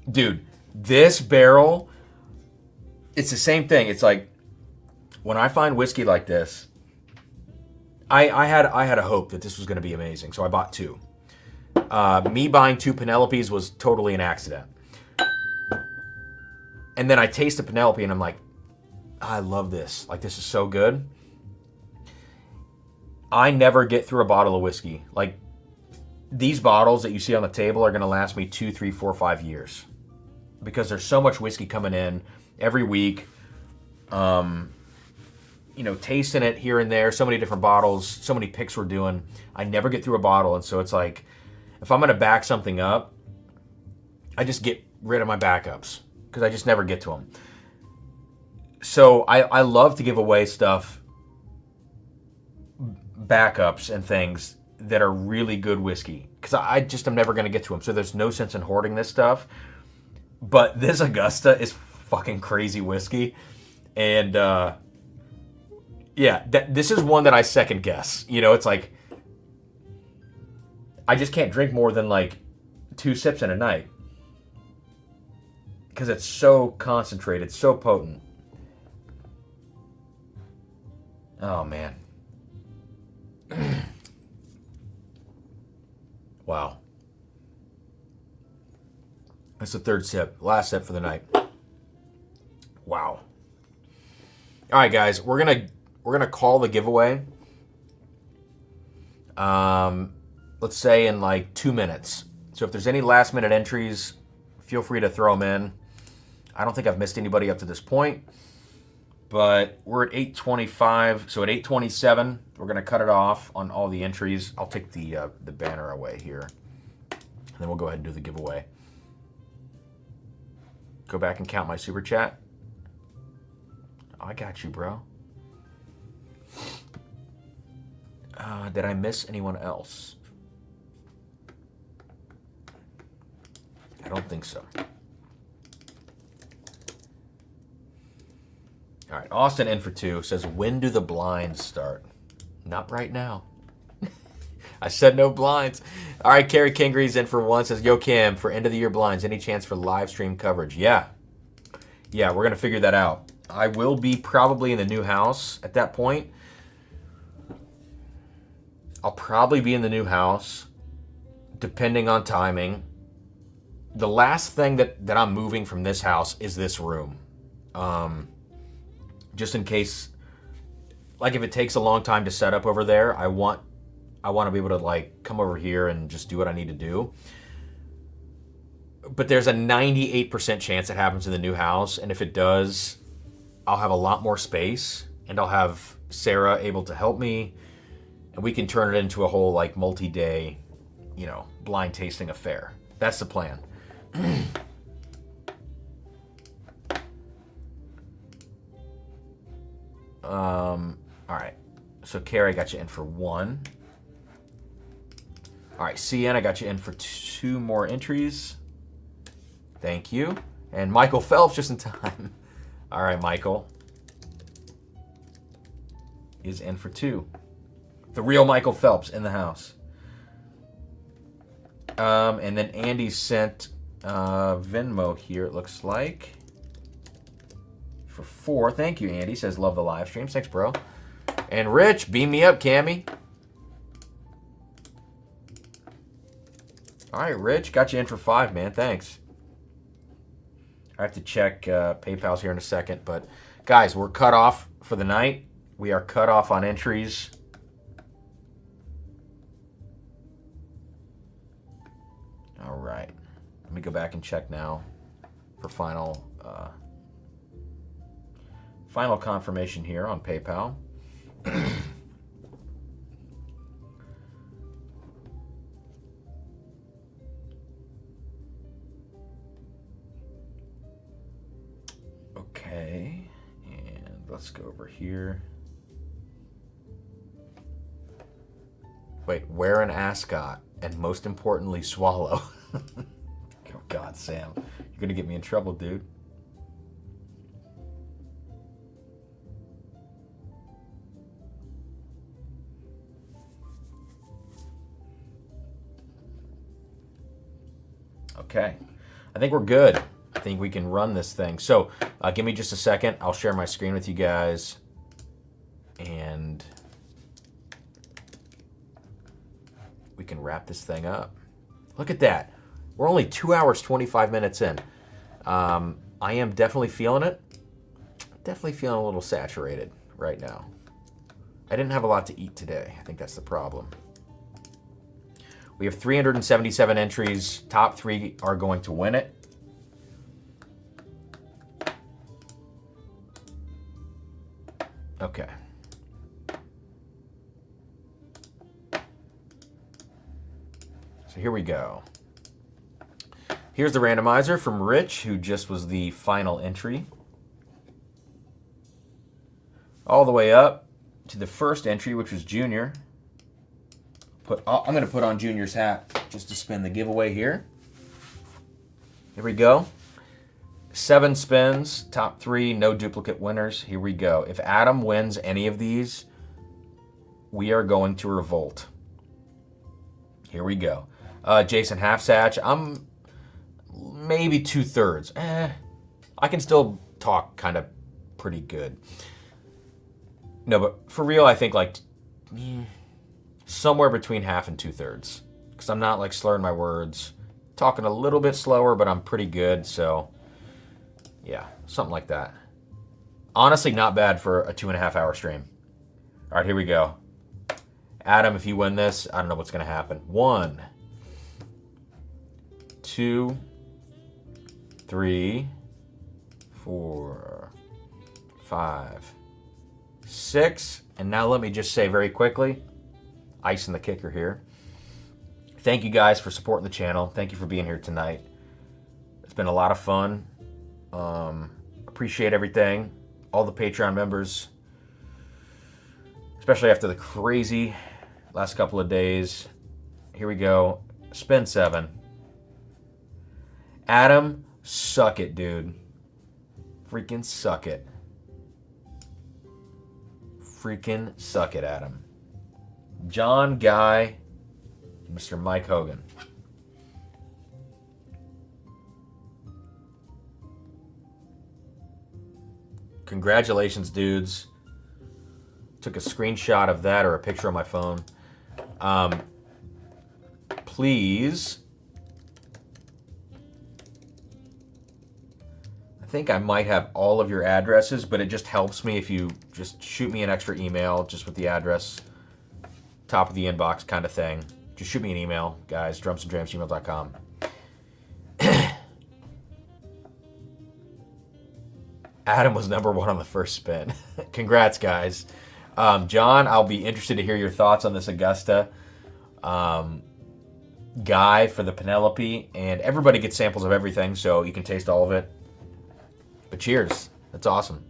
dude, this barrel, it's the same thing. It's like, when I find whiskey like this, I had a hope that this was going to be amazing, so I bought 2. Me buying 2 Penelopes was totally an accident. And then I tasted Penelope, and I'm like, I love this. Like, this is so good. I never get through a bottle of whiskey. Like, these bottles that you see on the table are going to last me 2, 3, 4, 5 years. Because there's so much whiskey coming in every week. You know, tasting it here and there, so many different bottles, so many picks we're doing. I never get through a bottle, and so it's like, if I'm going to back something up, I just get rid of my backups, because I just never get to them. So I love to give away stuff, backups and things that are really good whiskey, because I just am never going to get to them, so there's no sense in hoarding this stuff. But this Augusta is fucking crazy whiskey, and yeah, this is one that I second guess. You know, it's like, I just can't drink more than like 2 sips in a night. Because it's so concentrated, so potent. Oh, man. Wow. That's the 3rd sip. Last sip for the night. Wow. All right, guys. We're gonna call the giveaway. Let's say in like 2 minutes. So if there's any last minute entries, feel free to throw them in. I don't think I've missed anybody up to this point, but we're at 8:25, so at 8:27, we're going to cut it off on all the entries. I'll take the banner away here, and then we'll go ahead and do the giveaway. Go back and count my super chat. I got you, bro. Did I miss anyone else? I don't think so. All right, Austin in for 2 says, when do the blinds start? Not right now. I said no blinds. All right, Carrie Kingree's in for 1, says, yo, Cam, for end of the year blinds, any chance for live stream coverage? Yeah, we're going to figure that out. I will be probably in the new house at that point. I'll probably be in the new house, depending on timing. The last thing that I'm moving from this house is this room. Just in case, like if it takes a long time to set up over there, I want to be able to like come over here and just do what I need to do. But there's a 98% chance it happens in the new house, and if it does, I'll have a lot more space, and I'll have Sarah able to help me, and we can turn it into a whole like multi-day, blind tasting affair. That's the plan. All right. So Carrie, I got you in for 1. All right, CN, I got you in for 2 more entries. Thank you. And Michael Phelps just in time. All right, Michael is in for 2. The real Michael Phelps in the house. And then Andy sent Venmo here, it looks like. For 4. Thank you, Andy. Says, love the live streams. Thanks, bro. And Rich, beam me up, Cammy. All right, Rich, got you in for 5, man. Thanks. I have to check PayPal's here in a second. But, guys, we're cut off for the night. We are cut off on entries. All right. Let me go back and check now for final confirmation here on PayPal. Okay, and let's go over here. Wait, wear an ascot, and most importantly, swallow. Oh God, Sam, you're gonna get me in trouble, dude. Okay, I think we're good. I think we can run this thing. So give me just a second. I'll share my screen with you guys. And we can wrap this thing up. Look at that. We're only 2 hours, 25 minutes in. I am definitely feeling it. Definitely feeling a little saturated right now. I didn't have a lot to eat today. I think that's the problem. We have 377 entries. Top 3 are going to win it. Okay. So here we go. Here's the randomizer from Rich, who just was the final entry. All the way up to the first entry, which was Junior. I'm going to put on Junior's hat just to spin the giveaway here. Here we go. 7 spins, top 3, no duplicate winners. Here we go. If Adam wins any of these, we are going to revolt. Here we go. Jason Halfsatch, I'm maybe 2/3. I can still talk kind of pretty good. No, but for real, I think like somewhere between 1/2 and 2/3. Because I'm not like slurring my words. Talking a little bit slower, but I'm pretty good, so yeah, something like that. Honestly, not bad for a 2.5 hour stream. All right, here we go. Adam, if you win this, I don't know what's going to happen. 1, 2, 3, 4, 5, 6. And now let me just say very quickly, icing the kicker here. Thank you guys for supporting the channel. Thank you for being here tonight. It's been a lot of fun. Appreciate everything. All the Patreon members, especially after the crazy last couple of days. Here we go. Spin 7. Adam, suck it, dude. Freaking suck it. Freaking suck it, Adam. John, Guy, Mr. Mike Hogan. Congratulations, dudes. Took a screenshot of that or a picture on my phone. Please. I think I might have all of your addresses, but it just helps me if you just shoot me an extra email just with the address, top of the inbox kind of thing. Just shoot me an email, guys, drumsanddrams@gmail.com. Adam was #1 on the first spin. Congrats, guys. John, I'll be interested to hear your thoughts on this Augusta. Guy for the Penelope, and everybody gets samples of everything, so you can taste all of it. But cheers. That's awesome.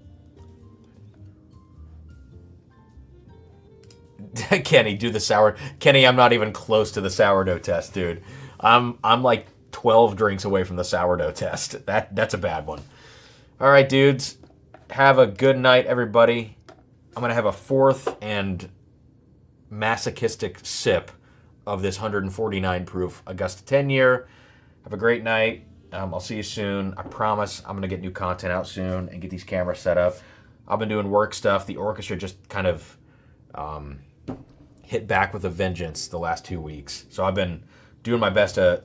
Kenny, do the sour. Kenny, I'm not even close to the sourdough test, dude. I'm like 12 drinks away from the sourdough test. That's a bad one. All right, dudes. Have a good night, everybody. I'm going to have a 4th and masochistic sip of this 149 proof Augusta 10-year. Have a great night. I'll see you soon. I promise I'm going to get new content out soon and get these cameras set up. I've been doing work stuff. The orchestra just kind of hit back with a vengeance the last 2 weeks. So I've been doing my best to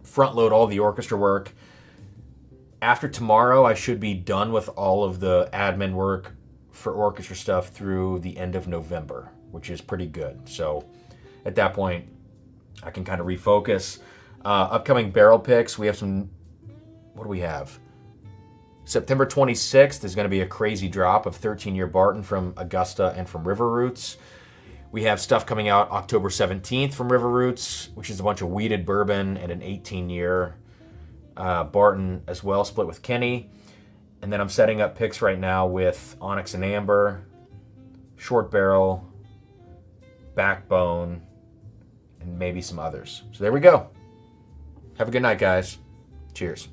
front load all the orchestra work. After tomorrow, I should be done with all of the admin work for orchestra stuff through the end of November, which is pretty good. So at that point, I can kind of refocus. Upcoming barrel picks, we have some, what do we have? September 26th is going to be a crazy drop of 13-year Barton from Augusta and from River Roots. We have stuff coming out October 17th from River Roots, which is a bunch of weeded bourbon and an 18-year Barton as well, split with Kenny. And then I'm setting up picks right now with Onyx and Amber, Short Barrel, Backbone, and maybe some others. So there we go. Have a good night, guys. Cheers.